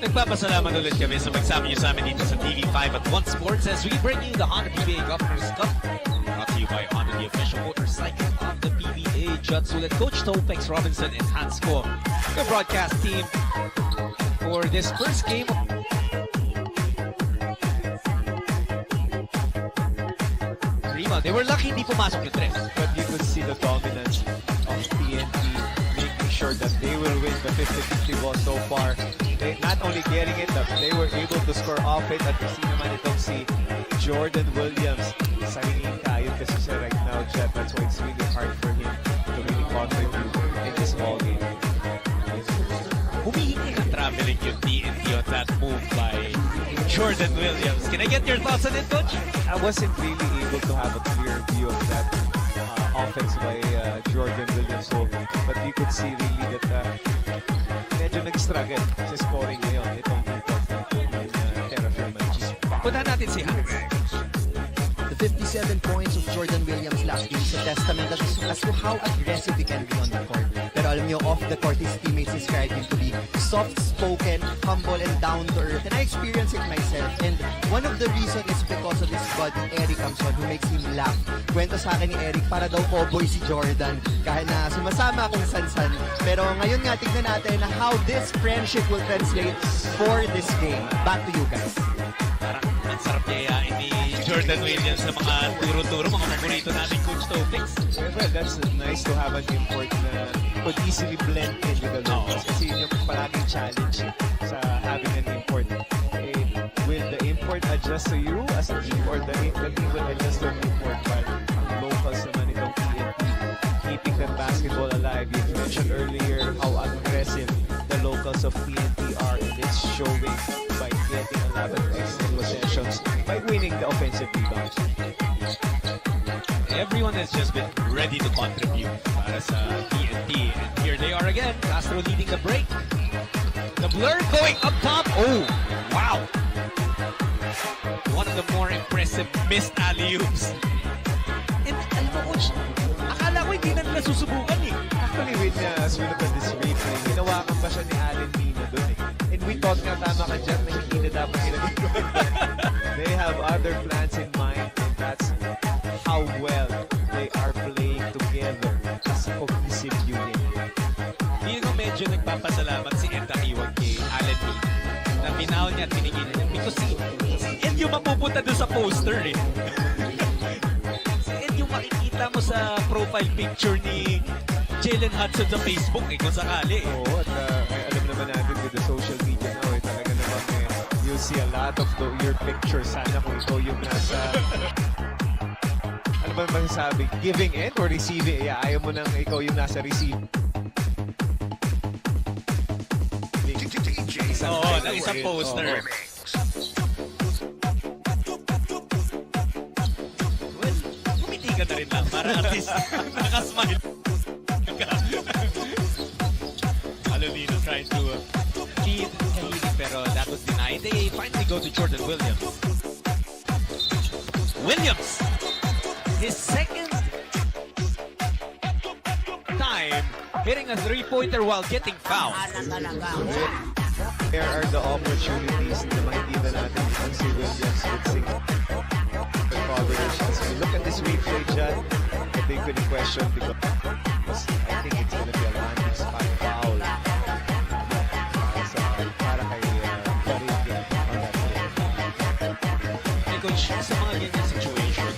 Nagpapasalamat ulit kami sa magsama niyo sa amin dito sa TV5 at One Sports as we bring you the Honda PBA Governor's Cup. Brought to you by Honda, the official motorcycle of the PBA. Judd Sulet, Coach Topex Robinson, and Hans Ko, the broadcast team for this first game. Rima, they were lucky hindi pumasok yung tres. But you could see the dominance of TNT making sure that they will win the 50-50 ball so far. They not only getting it, but they were able to score off it. At kasi naman itong si Jordan Williams. Saringin kayo kasi siya right now, Jet. That's why it's really hard for him to really contribute in this ball game. Humihingi ng traveling yung TNT on that move by Jordan Williams. Can I get your thoughts on it, Coach? I wasn't really able to have a clear view of that offense by Jordan Williams. So, but you could see really that medyo nag-struggle sa scoring ngayon itong Terrafirma. Punta natin si Hans. The 57 points of Jordan Williams last game is a testament as to how aggressive he can be on the court. Pero alam niyo, off the court, his teammates describe him to be soft-spoken, humble, and down-to-earth. And I experience it myself. And one of the reasons is because of his buddy, Eric Amson, who makes him laugh. Kwento sa akin ni Eric, para daw cowboy si Jordan. Kahit na sumasama kung san-san. Pero ngayon nga, tignan natin how this friendship will translate for this game. Back to you guys. Parang ang sarap yayain ni Jordan Williams sa mga turo-turo, mga paborito natin Coach Topix. Well, that's nice to have an import na could easily blend in with the locals. Kasi yun yung palaging challenge sa having an import. Will the import adjust to you as a team or the team will adjust to the import? But ang locals naman itong TNT, keeping the basketball alive. You mentioned earlier how aggressive the locals of TNT are, and it's showing by getting a lot of excellent possessions by winning the offensive rebounds. Everyone has just been ready to contribute para sa TNT. And here they are again. Castro leading the break. The blur going up top. Oh, wow. One of the more impressive missed alley-oops. And alam mo, Coach, akala ko hindi na nila susubukan eh. Actually, as we look at this replay, hinawakan pa siya ni Allen Mina doon eh. And we thought nga tama ka dyan na hindi na dapat nila gagawin. They have other plans in mind, and that's how well they are playing together as a cohesive unit. Hindi ko medyo nagpapasalamat si Ed Takiwag kay Allen Mina na binahon niya at pinigil niya. Because si Ed yung mapupunta doon sa poster eh. Si Ed yung makikita mo sa profile picture ni Jalen Hudson sa Facebook eh, kung sakali eh. Oo, at alam naman natin with the social media now, talaga naman you'll see a lot of your pictures. Sana kung ikaw yung nasa ano ba masasabi? Giving end or receiving? Yeah, ayaw mo nang ikaw yung nasa receive. Oo, na isang poster. Well, kumiti ka na rin lang para at least nakasmile ka. Alonino trying to feed Kahili pero that was denied. They finally go to Jordan Williams. Williams! His second time hitting a three-pointer while getting fouled. Talaga ako. There are the opportunities na makikita natin kung si Williams would sing the coverage. As we look at this replay dyan, I think we question because I think it's gonna be a landing spot foul. Para kay Caribbean on that play. Hey, Coach, sa mga ganyan situation,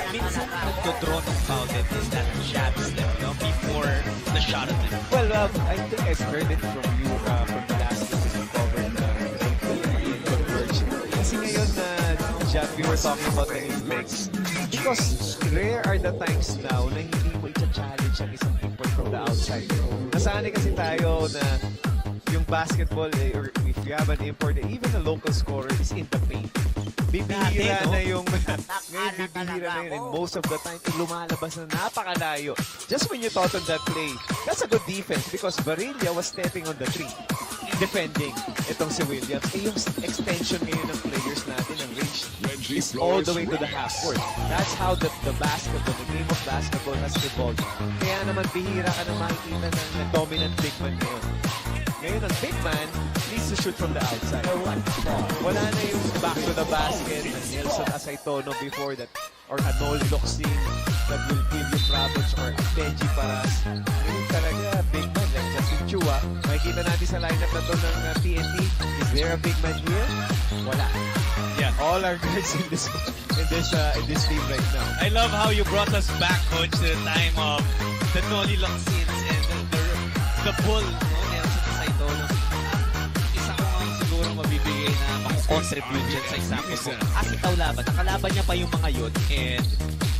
minsan nagdodraw ng foul net is that jab step, no? Before the shot of it. Well, I think I've heard it from you from the last time we covered Converge. Kasi ngayon Jack, we were talking about the impacts. Because rare are the times now na hindi mo i-challenge ang isang import from the outside. Nasanay kasi tayo na yung basketball, or if you have an import, even a local scorer is in the paint. Bibihira na yung ngayon bibihira na yun, and most of the time lumalabas na napakalayo. Just when you thought on that play, that's a good defense because Barilla was stepping on the tree defending itong si Williams. Eh yung extension ngayon ng players natin, ang range is all the way to the half court. That's how the basketball, the game of basketball has evolved. Kaya naman bihira ka na makikita ng dominant big man ngayon. Ngayon, ang big man needs to shoot from the outside. Wala na yung back to the basket na Nelson Asaitono before that, or Anol Loxing that will give you problems, or Benji Paras. Ngayon talaga, big man like Justin Chua. Makikita natin sa lineup na to ng TNT. Is there a big man here? Wala. Yeah. All our guards in this team right now. I love how you brought us back, Coach, to the time of the Noli Loxins and the bull. Isa ko nga siguro mabibigay na makakontribute dyan sa example ko. Asitaw laban. Nakalaban niya pa yung mga yun. And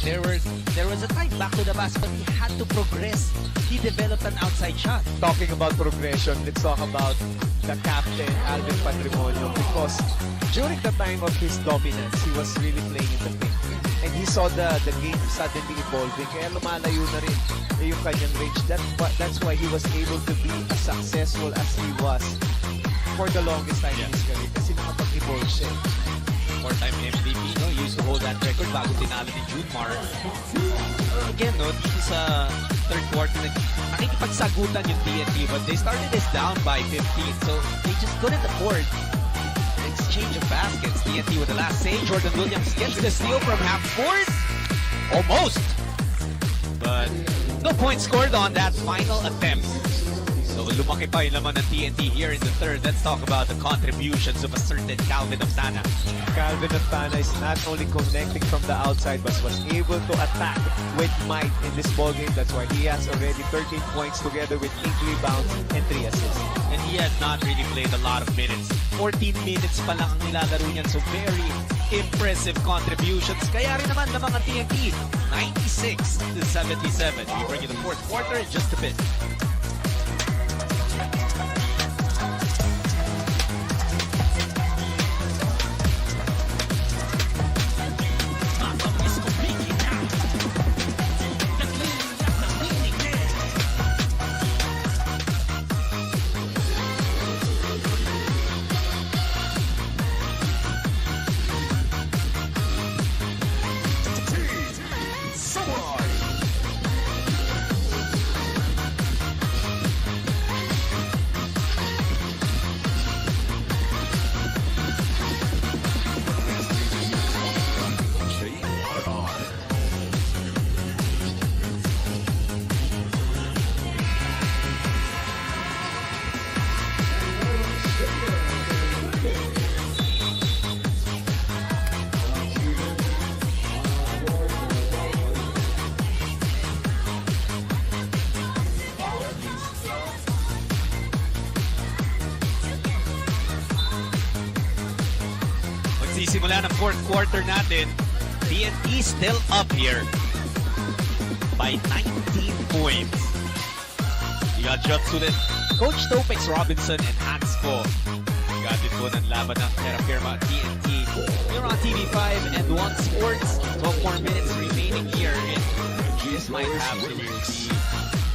there was a time back to the basket, he had to progress. He developed an outside shot. Talking about progression, let's talk about the captain, Alvin Patrimonio, because during the time of his dominance, he was really playing in the paint. And he saw the game suddenly evolving, kaya lumalayo na rin yung kanyang range. That's why he was able to be as successful as he was for the longest time in his career, kasi nakapag-evolve siya. four-time MVP, no? He used to hold that record bago tinalo ni Junmar. Again, no, dito sa third quarter, nakikipagsagutan yung TNT, but they started this down by 15, so they just couldn't afford an exchange of baskets. TNT with the last save. Jordan Williams gets the steal from half court. Almost! But no points scored on that final attempt. So lumaki pa yung laman ng TNT here in the third. Let's talk about the contributions of a certain Calvin Oftana. Calvin Oftana is not only connecting from the outside but was able to attack with might in this ballgame. That's why he has already 13 points together with 8 rebounds and 3 assists. And he has not really played a lot of minutes. 14 minutes pa lang ang nilalaro niyan. So very impressive contributions. Kaya rin naman ng mga TNT, 96-77. We bring you the fourth quarter in just a bit. Magsisimula ng fourth quarter natin. TNT still up here by 19 points. You got shots ulit. Coach Topex Robinson and Hans Po. Gatid po ng laban ng Terrafirma TNT. You're on TV5 and One Sports. 12 more minutes remaining here. And this might have to be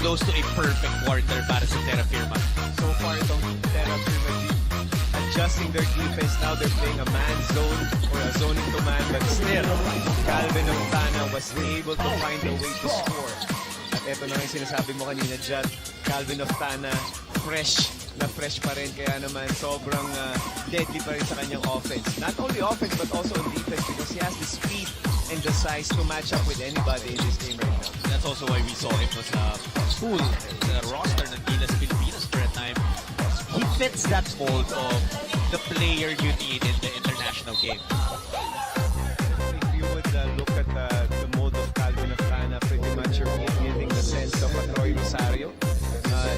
close to a perfect quarter para sa Terrafirma. So far, itong Terrafirma Dyip adjusting their defense. Now they're playing a man zone or a zoning to man, but still, Calvin Oftana was able to find a way to score. At eto na yung sinasabi mo kanina, Jad, Calvin Oftana, fresh pa rin, kaya naman sobrang deadly pa rin sa kanyang offense. Not only offense, but also on defense because he has the speed and the size to match up with anybody in this game right now. That's also why we saw him sa pool, the roster ng Gilas Pilipinas for a time. He fits that mold of the player you need in the international game. If you would look at the mold of Calvin Oftana, pretty much you're getting the sense of a Troy Rosario.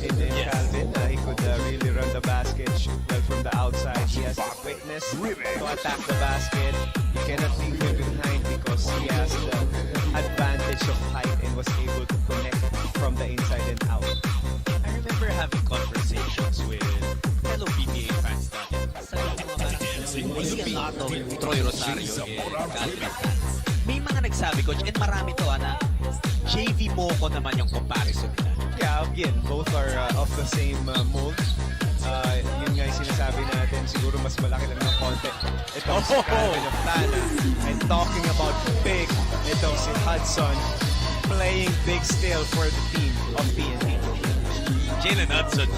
In Yes. Calvin, he could really run the basket, shoot well from the outside. He has the quickness to attack the basket. You cannot leave him behind because he has the advantage of height and was able to connect from the inside and out. I remember having conversations with fellow PBA fans natin. Sabi ko mga may a lot of Troy Rosario and Calvin fans. May mga nagsabi, Coach, and marami to na JV Moco naman yung comparison nila. Yeah, again, both are of the same mold. Yun nga yung sinasabi natin, siguro mas malaki lang ng konti. Itong si Calvin Oftana. And talking about big, itong si Hudson playing big still for the team of TNT. Jalen Hudson.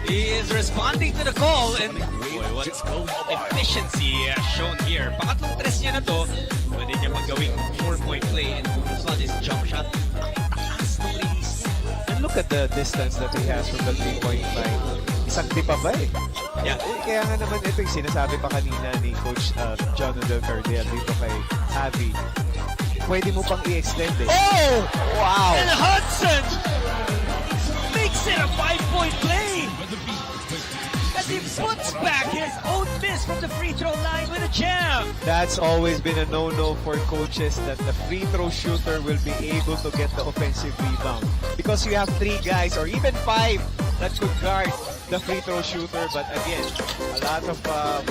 He is responding to the call and boy, what efficiency shown here. Pangatlong tres niya na to. Pwede niya magawing 4-point play and saw this jump shot. Ang taas ng release. And look at the distance that he has from the 3-point line. Isang di pa ba eh? Yeah. Kaya nga naman ito yung sinasabi pa kanina ni Coach John Del Cardel dito kay Javi. Pwede mo pang i-extend eh. Oh! Wow! And Hudson makes it a 5-point play. As he puts back his own miss from the free throw line with a jam. That's always been a no-no for coaches that the free throw shooter will be able to get the offensive rebound. Because you have 3 guys or even 5 that could guard the free throw shooter. But again, a lot of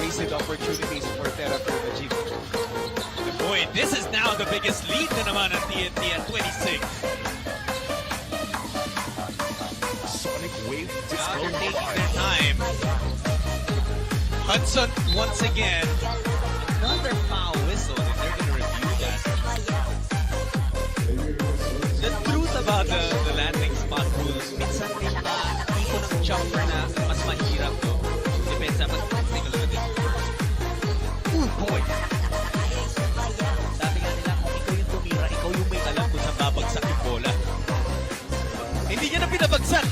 wasted opportunities for Terrafirma Dyip. Boy, this is now the biggest lead na naman ng TNT at 26. Sonic Wave Now Disco they're taking Bar. their time. Hudson once again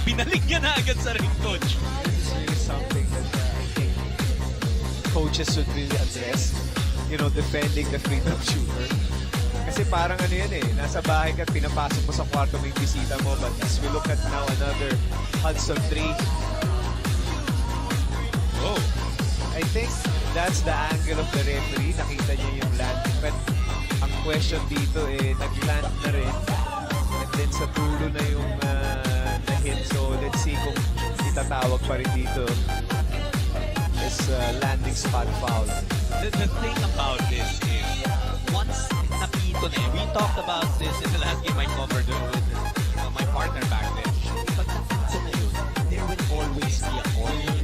binalik niya na agad sa ring, coach. This is really something that I think coaches should really address. You know, defending the freedom shooter. Kasi parang ano yan eh, nasa bahay ka at pinapasok mo sa kwarto mo yung bisita mo. But as we look at now, another Hudson 3. Oh. I think that's the angle of the referee. Nakita niya yung landing. But ang question dito eh, nag-land na rin. And then sa tulo na yung na-hit. So let's see kung itatawag pa rin dito. This landing spot foul. The thing about this is, once nakito na we talked about this in the last game I covered with my partner back then. Pag nakita na yun, there will always be a corner.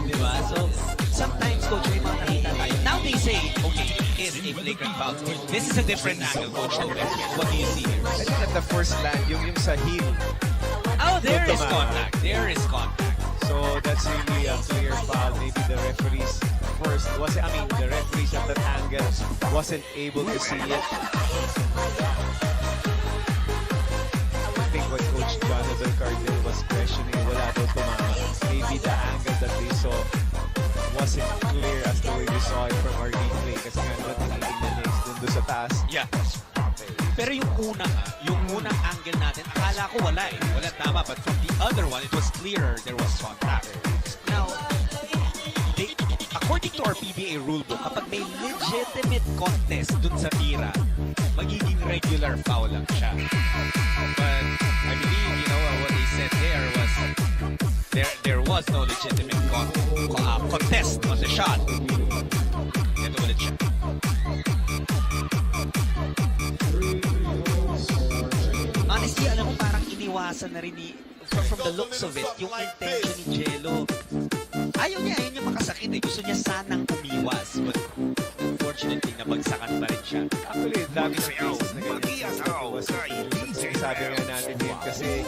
Diba? So, sometimes, coach, may mga nakita tayo. Now they say, okay, it is a flagrant foul. This is a different angle, coach. What do you see here? I think at the first land, yung sa heel. Oh, there is Tumahan. contact. There is contact. So that's really a clear foul. Maybe the referees the referees at that angle wasn't able to see it. I think what Coach Jonathan Cardell was questioning, wala daw tumama. Maybe the angle that they saw wasn't clear as the way we saw it from our replay. Kasi nga naman tinitingnan niya is dun sa taas. Yeah. Pero yung unang angle natin, akala ko wala eh. Wala tama. But from the other one, it was clearer there was contact. Now, according to our PBA rulebook, kapag may legitimate contest dun sa tira, magiging regular foul lang siya. But I believe, what they said there was there was no legitimate contest on the shot. Ito ulit siya. Honestly, alam mo, parang iniwasan na rin from the looks of it, yung intention ni Jello. Ayaw niya makasakit eh. Gusto niya sanang umiwas. But unfortunately, nabagsakan pa rin siya. Actually, dami sa cases na ganyan. Sabi nga natin yun kasi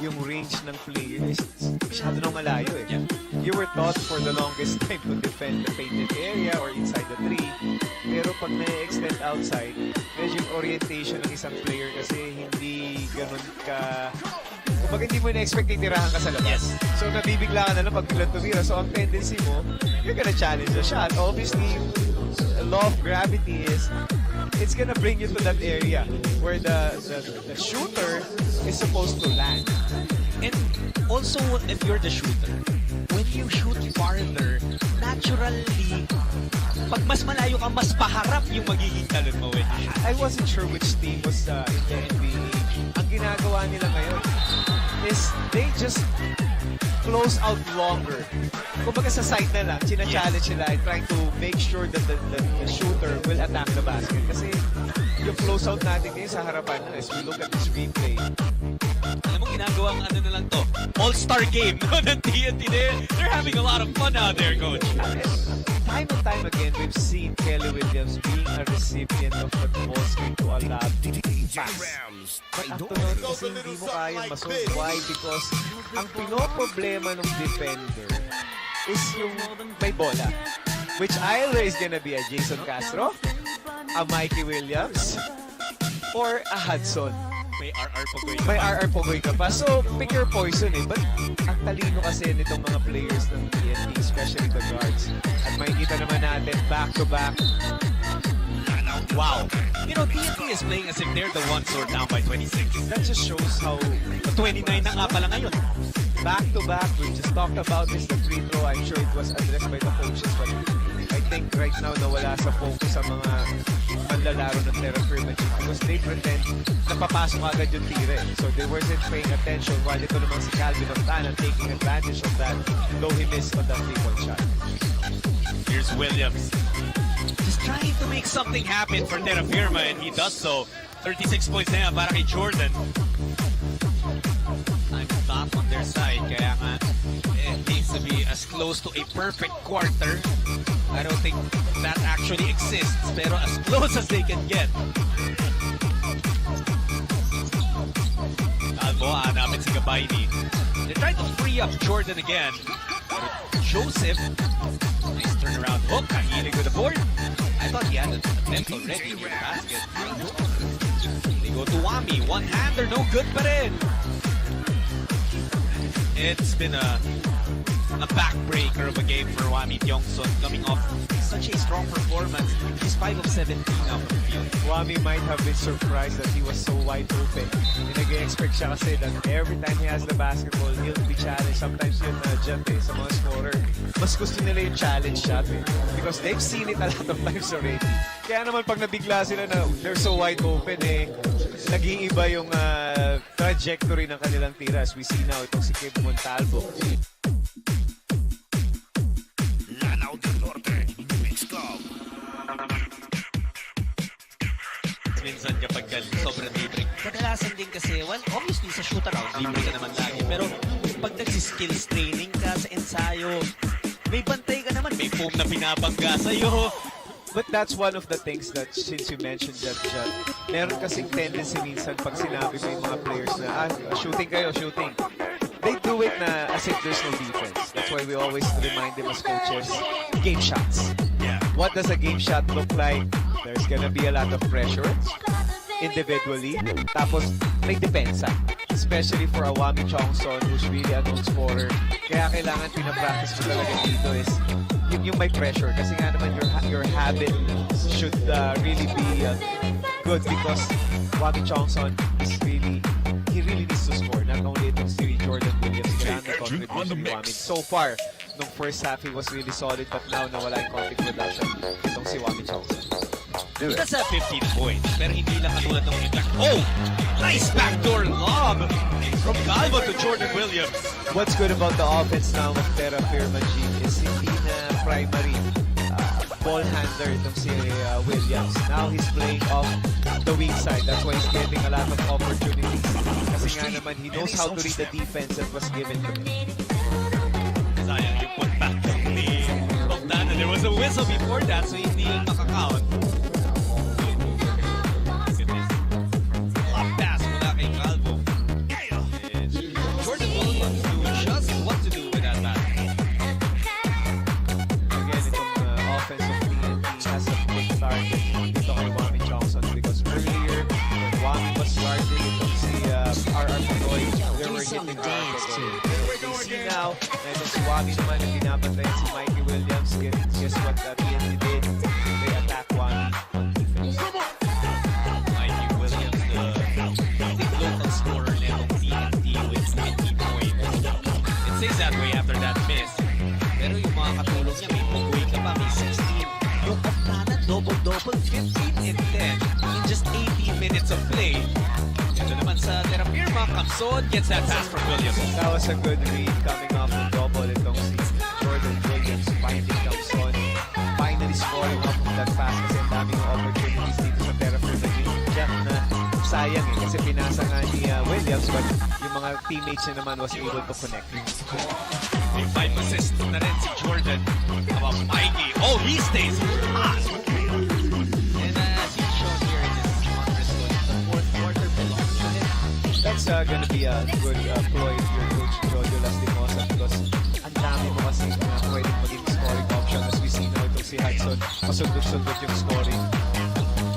yung range ng player is masyado nang malayo eh. Yeah. You were taught for the longest time to defend the painted area or inside the tree. Pero pag na-extend outside, medyo yung orientation ng isang player kasi hindi ganun ka... Kumbaga hindi mo na-expect titirahan ka sa labas. Yes. So nabibigla ka na lang pag biglang tumira. So ang tendency mo, you're gonna challenge the shot. Obviously, law of gravity is it's gonna bring you to that area where the shooter is supposed to land. And also, if you're the shooter, when you shoot farther, naturally, pag mas malayo ka, mas paharap yung magiging talon mo eh. I wasn't sure which team was in the NBA. Ang ginagawa nila ngayon is they just close out longer. Kumbaga sa side na lang, china-challenge sila and trying to make sure that the shooter will attack the basket. Kasi yung close out natin ngayon sa harapan na, as we look at this replay, Alam mo, ginagawang ano na lang to, all-star game ng TNT. They're having a lot of fun out there, coach. time and time again, we've seen Kelly Williams being a recipient of the ball screen to allow pass. But after that, kasi hindi mo kaya masolve. Why? Because ang pinoproblema ng defender is yung may bola. Which either is gonna be a Jason Castro, a Mikey Williams, or a Hudson. May RR Pogoy. May RR Pogoy ka pa. So, pick your poison eh. But ang talino kasi nitong mga players ng TNT, especially the guards. At makikita naman natin, back-to-back. Wow. You know, TNT is playing as if they're the ones who are down by 26. That just shows how 29 na nga pala ngayon. back-to-back, we just talked about this, the free throw. I'm sure it was addressed by the coaches, but I think right now nawala sa focus sa mga manlalaro ng Terrafirma Dyip because they pretend na papasok agad yung tira. So they weren't paying attention while ito naman si Calvin Octana taking advantage of that, though he missed on that three-point shot. Here's Williams. Just trying to make something happen for Terrafirma, and he does so. 36 points na yan para kay Jordan. I'm not on their side, kaya nga it needs to be as close to a perfect quarter. I don't think that actually exists, pero as close as they can get. Albo, hanapin si Gabayni. They try to free up Jordan again. Joseph, nice turnaround hook, kahilig with the board. I thought he had an attempt already with the basket. They go to Wami, one-hander, no good pa rin. It's been a backbreaker of a game for Wami Tiongson coming off such a strong performance. He's 5 of 17 out of the field. Wami might have been surprised that he was so wide open. Nag-expect siya kasi that every time he has the basketball, he'll be challenged. Sometimes yun dyan sa mga scorer. Mas gusto nila yung challenge shot because they've seen it a lot of times already. Kaya naman pag nabigla sila na they're so wide open nag-iiba yung trajectory ng kanilang tiras. We see now itong si Kib Montalvo. Lanao del Norte, Mix Club. Minsan kapag sobrang libre. Kadalasan din kasi, well, obviously sa shoot-around, libre ka naman lagi. Pero pag nagsiskills training ka sa ensayo, may bantay ka naman, may foam na pinabangga sa'yo. But that's one of the things that, since you mentioned that, meron kasing tendency minsan pag sinabi mo yung mga players na, shooting kayo, shooting. They do it na as if there's no defense. That's why we always remind them as coaches, game shots. Yeah. What does a game shot look like? There's gonna be a lot of pressure individually. Tapos may depensa. Especially for a Wami Chongson who's really a known scorer. Kaya kailangan pinapractice mo talaga dito is yung may pressure. Kasi nga naman your habit should really be good because Wami Chongson is really, he really needs to score. Not only itong si Jordan Williams, kailangan na contribution ni Wami. So far, nung first half, he was really solid, but now nawala yung contact production itong si Wami Chongson. He does have 15 points, pero hindi lang katulad ng impact. Oh! Nice backdoor lob from Calvo to Jordan Williams. What's good about the offense now of Terrafirma Dyip is hindi na primary ball handler itong si Williams. Now he's playing off the weak side. That's why he's getting a lot of opportunities. Kasi nga naman, he knows how to read the defense that was given to him. Sayang yung put back ni Bogdana. There was a whistle before that, so hindi yung makakount. Up pass mula kay Calvo. And Jordan Williams knew just what to do with that basket. Again, itong offensive TNT has a big target dito kay Wami Chongson because earlier, when Wami was guarding itong si RR Panoy, they were hitting targets. We see now, na itong si Wami naman ang binabantayan si Mikey Williams. Guess what TNT did? They attack Wami on defense. Mikey Williams, the local scorer netong TNT with 20 points. It says that way after that miss. Pero yung mga katulong niya, may pag-uwi ka pa, may 16. Yung Bogdana, double-double, 15 and 10 in just 18 minutes of play. Ito naman sa Terrafirma, Capson gets that pass from Williams. That was a good read coming off the double itong si Jordan Williams finding Capson, finally scoring off of that pass kasi ang daming opportunities dito sa Terrafirma Dyip na sayang kasi pinasa nga ni Williams but yung mga teammates niya naman was able to connect. May 5 assists na rin si Jordan. About Mikey. Oh, he stays hot. And as he's shown here in this conference, the fourth quarter belongs to him. That's gonna be a good ploy if you're coach Jojo Lastimosa because ang dami mo kasi na pwedeng maging scoring option as we see now itong si Hudson pasundot-sundot yung scoring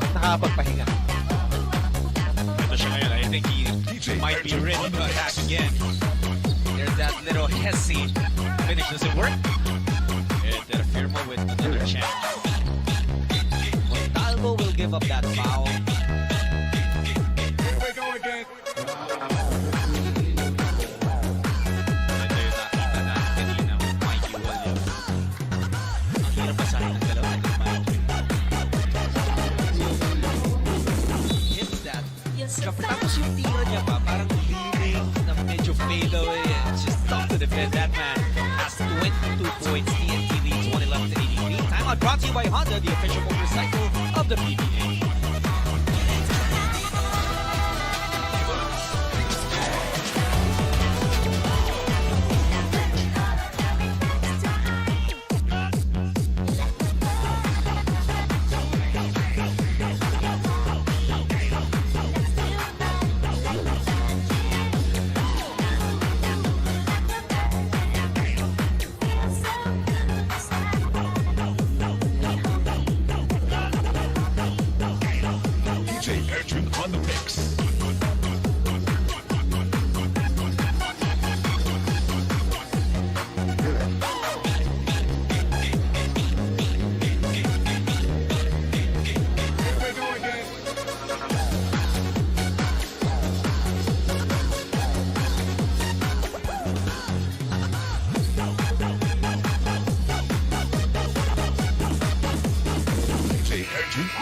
at nakapagpahinga. Ito siya ngayon. I think he might be ready to attack again. There's that little Hesse. Finish doesn't work. And Terrafirma with another chance. Montalvo will give up that foul. Here we go again. Ito yung nakita natin kanina with Mikey Williams. Ang hirap basahin ng dalawa. Hits that. Tapos yung tira niya pa, parang leaning na medyo fade away. It's just tough to defend. That man has 22 points. TNT leads 111-83. Timeout brought to you by Honda, the official motorcycle of the PBA.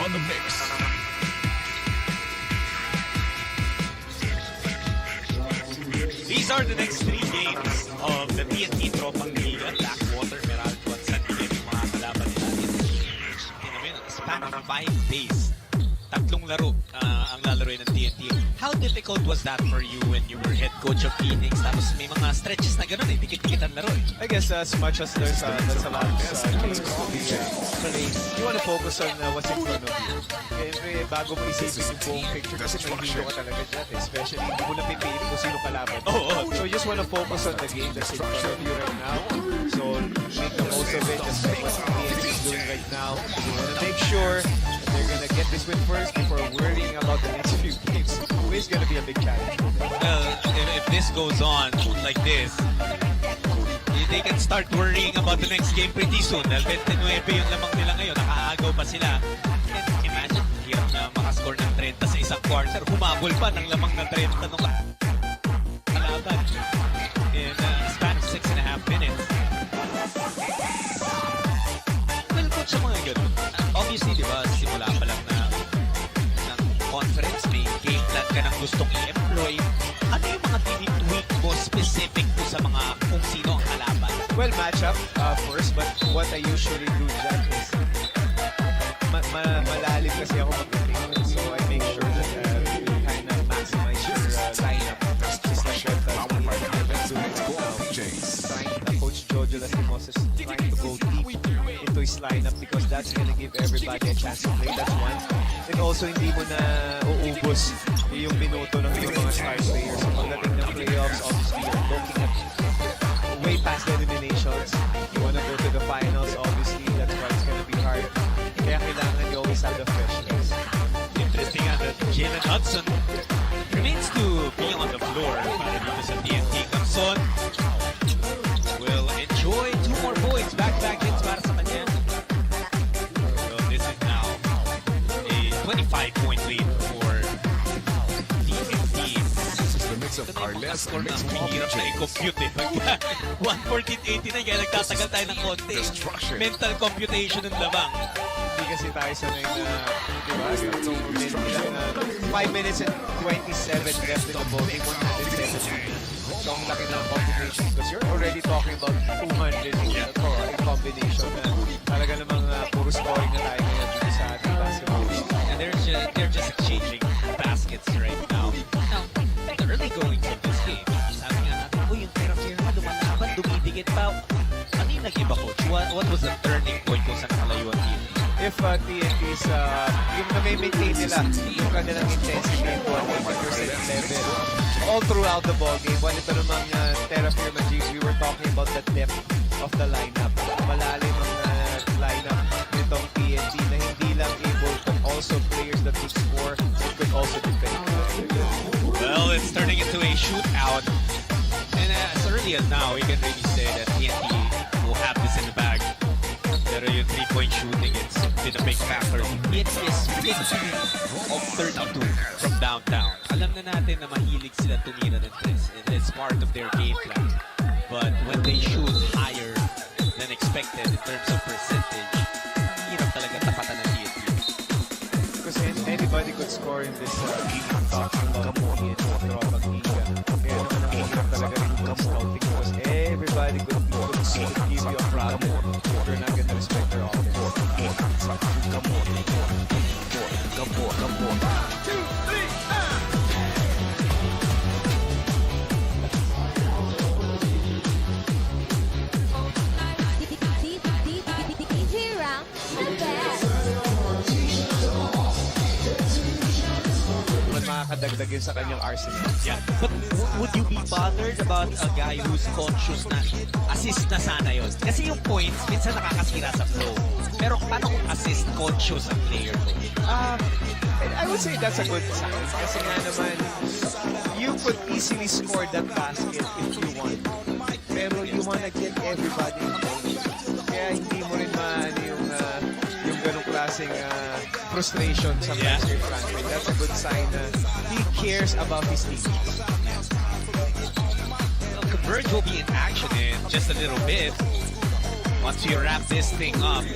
on the mix. These are the next 3 games of the TNT Tropang Giga. Blackwater, Meralco at San Miguel yung mga kalaban nila. In a span of 5 days. Tatlong laro ang lalaroin ng TNT. How difficult was that for you when you were head coach of Phoenix? Tapos may mga stretches na gano'n dikit-dikit ang laro I guess as much as there's a lot of games to be played, you want to focus on what's in front of you. Kaya bago mo isipin yung buong picture kasi may hilo ka talaga dyan. Especially hindi mo napipili kung sino kalaban. So you just want to focus on the game that's in front of you right now. So make the most of it just like what TNT is doing right now. You want to make sure they're gonna get this win first before worrying about the next few games. It's gonna be a big challenge. Well, if this goes on like this, they can start worrying about the next game pretty soon. Dahil 29 yung lamang nila ngayon, nakaagaw pa sila. And imagine, hirap na makascore ng 30 sa isang quarter. Humabol pa ng lamang na 30 nung kalaban. In a span of 6.5 minutes. Well, coach, sa mga ganun, obviously, di ba, simula pa lang ng conference, may game plan ka ng gustong i-employ. Ano yung mga tinitweak mo specific to sa mga kung sino ang kalaban? Well, matchup first, but what I usually do dyan is malalim kasi ako mag-think. So I make sure that you kind of maximize your lineup. Just like that. Coach Jojo Lastimos is trying to go deep into his lineup because that's gonna give everybody a chance to play. That's one. And also, hindi mo na uubos yung minuto ng yung mga star players. So pagdating ng playoffs, obviously, you're looking at way past the eliminations. You wanna go to the finals, obviously, that's why it's gonna be hard. Kaya kailangan you always have the freshness. Interesting that Jalen Hudson remains to be on the floor para dito sa TNT. Kamson will enjoy 2 more points. Back-to-back hits para sa kanya. So this is now a 25-point lead for TNT. This is the mix of Carles Score na mixed hirap na i-compute eh. Pagka 114.89 kaya nagtatagal tayo ng konti. Mental computation ng labang. Hindi kasi tayo sanay na, di ba, itong minute lang na 5 minutes and 27 left in the ball game, 170. So, ang laki ng combination because you're already talking about 200 in combination na talaga namang puro scoring na tayo ngayon dito sa ating basketball. And they're just exchanging baskets right now. Now, the early goings of this game, sabi nga natin, yung Terrafirma lumalaban, dumidikit pa. Ano yung nag-iba, coach? What was the turning point kung saan nakalayo ang team? If TNT is, yung na-maintain nila yung kanilang intensity to a 100% level all throughout the ball game. When ito namang Terrafirma Dyip, we were talking about the depth of the lineup. Malalim ang lineup nitong TNT na hindi lang able but also players that could score and could also defend. Well, it's turning into a shootout. And as early as now, we can really say that TNT will have this in the bag. Pero yung 3-point shooting, it's been a big factor. It is 50 of 32 from downtown. Alam na natin na mahilig sila tumira ng tres. It's part of their game plan. But when they shoot higher than expected in terms of percentage, hirap talaga tapatan ng TNT. Because anybody could score in this game. Talking about TNT Tropang Giga. Kaya naman hirap talaga rin yung scouting because everybody could give you a problem if you're not gonna respect their offense. Makakadagdag yun sa kanyang arsenal. Yeah. But would you be bothered about a guy who's conscious na assist na sana yun? Kasi yung points, minsan nakakasira sa flow. Pero paano kung assist conscious ang player ko? I would say that's a good sign. Kasi nga naman, you could easily score that basket if you want. Pero you wanna get everybody involved. Kaya hindi mo rin maano yung ganong klaseng frustration sa basket franchise. That's a good sign na he cares about his team. Well, Converge will be in action in just a little bit. Once we wrap this thing up,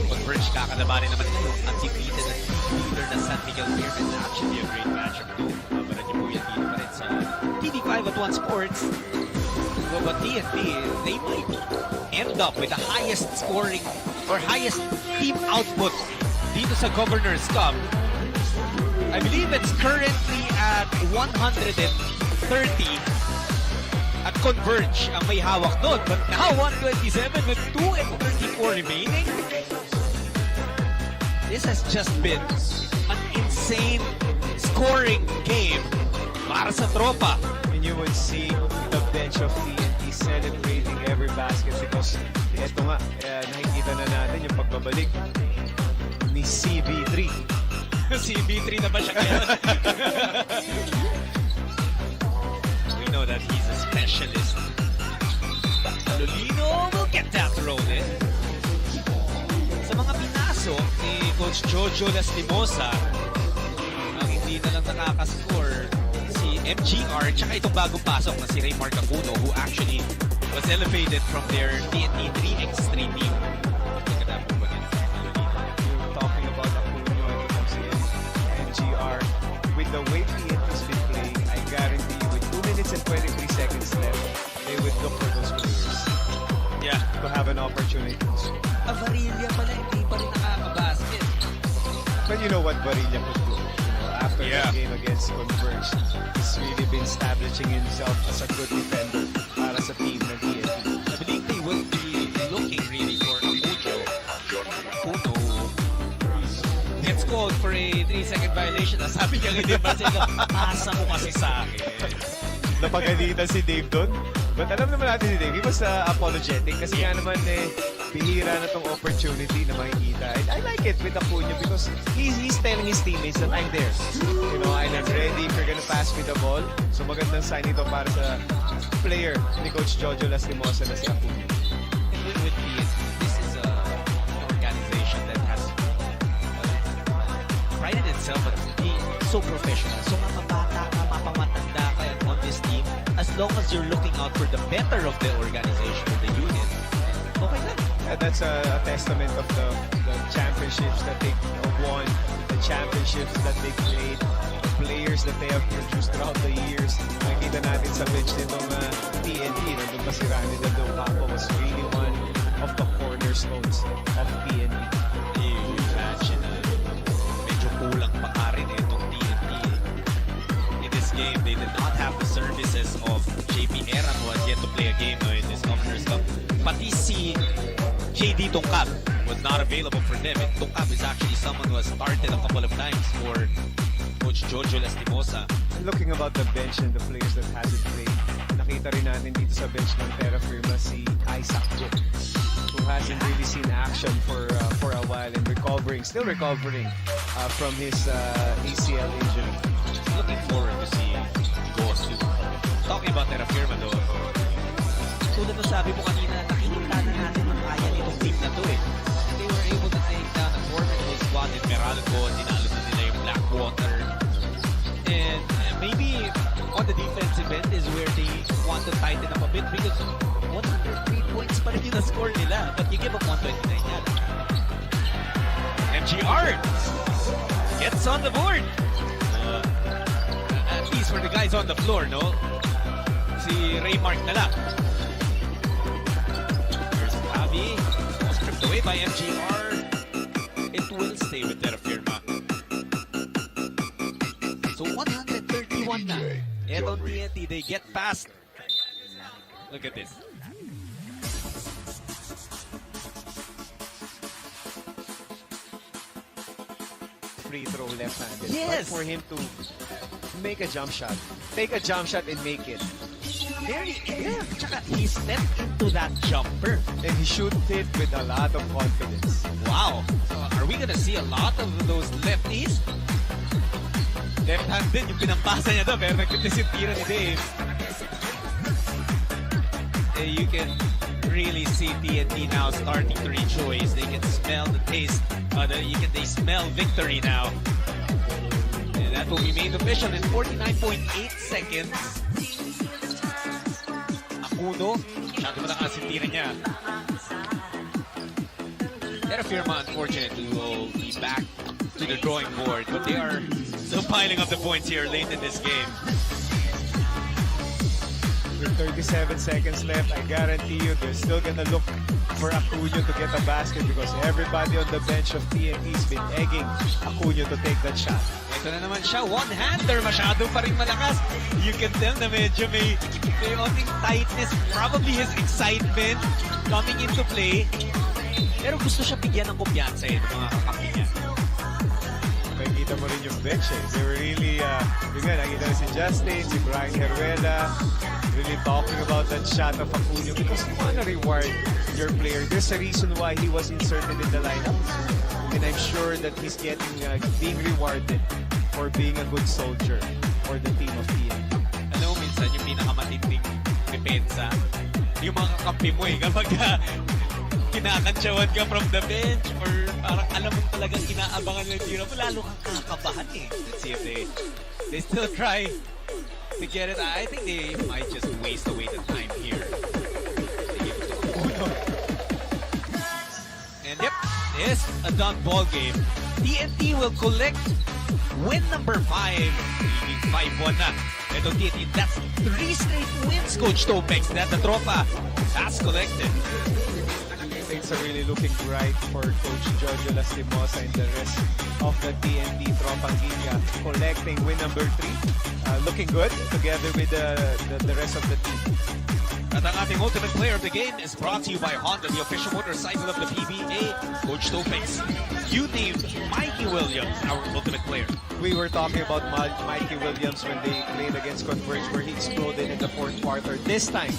Converge Converge, kakalabanin naman nila yung undefeated at leader na San Miguel Bears. That should be a great matchup too. Mabaran niyo po yan dito pa rin sa TV5 at 1 Sports. But TNT, they might end up with the highest scoring or highest team output dito sa Governor's Cup. I believe it's currently at 130 at Converge ang may hawak doon. But now 127 with 2 and 34 remaining. This has just been an insane scoring game para sa tropa. And you would see the bench of TNT celebrating every basket because eto nga, nakikita na natin yung pagbabalik ni CB3. CB3 na ba siya ngayon? We know that he's a specialist. Lolino will get that rolling. Sa mga pinasok ni Coach Jojo Lastimosa, ang hindi na lang nakakascore si MGR tsaka itong bagong pasok na si Raymar Capuno who actually was elevated from their TNT 3x3 team. Talking about Acuna and si MGR, with the way TNT's been playing, I guarantee you with 2 minutes and 23 seconds left, they would look for those players. Yeah. To have an opportunity. Varilla pala, hindi pa rin nakakabasket. But you know what Varilla could do? After Yeah. the game against Converge, he's really been establishing himself as a good defender para sa team ng TNT. I believe they will be looking really for a Mujo. Puno gets called for a 3-second violation. Sabi niya hindi ba sila, pasa mo kasi sa akin. Napagalitan si Dave doon. But alam naman natin si Dave, he was apologetic kasi nga naman bihira na tong opportunity na makikita. And I like it with Acuna because he's telling his teammates that I'm there. You know, I'm ready if you're gonna pass me the ball. So magandang sign ito para sa player ni Coach Jojo Lastimosa na si Acuna. And with this is an organization that has prided itself at being so professional. So mapabata ka, mapamatanda ka on this team, as long as you're looking out for the better of the organization, of the unit, okay na. That's a testament of the championships that they won, the championships that they played, the players that they have produced throughout the years. Nakikita natin sa bench nitong TNT, nandun pa si Rani Dado Campo was really one of the cornerstones of TNT. Imagine, medyo kulang pa ka rin itong TNT. In this game, they did not have the services of JP Eran who had yet to play a game in this Governor's Cup. Pati si JD Tongkab was not available for them. And Tongkab is actually someone who has started a couple of times for Coach Jojo Lastimosa. Looking about the bench and the players that hasn't played, nakita rin natin dito sa bench ng Terrafirma si Isaac Cook, who hasn't really seen action for a while and still recovering from his ACL injury. Looking forward to see Ghost too. Talking about Terrafirma though, tulad na sabi mo kanina, nakikita na natin ang kaya nitong team na to eh. They were able to take down a formidable squad in Meralco, dinalo na nila yung Blackwater. And maybe on the defensive end is where they want to tighten up a bit because 103 points pa rin yung na-score nila. But you give up 129 yan. MGR gets on the board. At least for the guys on the floor, no? Si Raymark na lang. Stripped away by MGR. It will stay with Terrafirma. So 131 na. And on TNT, they get past. Look at this. Free throw left-handed. Yes. But for him to make a jump shot, take a jump shot and make it. Tsaka he stepped into that jumper. And he shoot it with a lot of confidence. Wow. So are we gonna see a lot of those lefties? Left-handed yung pinampasa niya doon pero nagkitis yung tira ni Dave. You can really see TNT now starting to rejoice. They can smell the taste. They smell victory now. And that will be made official in 49.8 seconds. Akuno, masyado malakas yung tira niya. Terrafirma, unfortunately, will be back to the drawing board, but they are still piling up the points here late in this game. With 37 seconds left, I guarantee you they're still gonna look for Acunio to get a basket because everybody on the bench of TNT's been egging Acunio to take that shot. Ito na naman siya, one-hander, masyado pa rin malakas. You can tell na medyo may onting tightness, probably his excitement coming into play. Pero gusto siya bigyan ng kumpiyansa ng mga kakampi niya. Nakikita mo rin yung bench eh. They were really, yun nga, nakita mo si Justin, si Brian Heruela, really talking about that shot of Acunio because you wanna reward your player. There's a reason why he was inserted in the lineup. And I'm sure that he's being rewarded for being a good soldier for the team of TNT. Ano, minsan yung pinakamatinding depensa, yung mga kakampi mo kapag kinakantsawan ka from the bench or parang alam mo talagang inaabangan ng tira mo, lalo kang kakabahan Let's see if they still try to get it. I think they might just waste away the time here. They give it to Uno. And yep, it's a done ball game. TNT will collect win number 5. Leading 5-1 na. Ito TNT, that's 3 straight wins, Coach Topex, that the Tropa has collected. Things are really looking bright for Coach Jojo Lastimosa and the rest of the TNT Tropang Giga, collecting win number 3. Looking good together with the rest of the team. At ang ating ultimate player of the game is brought to you by Honda, the official motorcycle of the PBA. Coach Topex, you named Mikey Williams our ultimate player. We were talking about Mikey Williams when they played against Converge where he exploded in the fourth quarter. This time,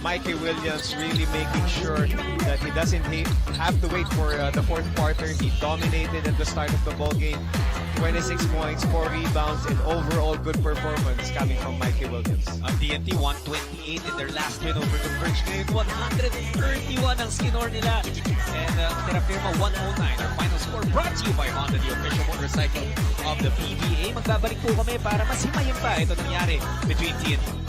Mikey Williams really making sure that he doesn't have to wait for the fourth quarter. He dominated at the start of the ball game. 26 points, 4 rebounds, and overall good performance coming from Mikey Williams. TNT 128 in their last win over Converge. Ngayon 131 ang skinor nila. And Terrafirma 109, our final score brought to you by Honda, the official motorcycle of the PBA. Magbabalik po kami para mas himayin pa ito nangyari between TNT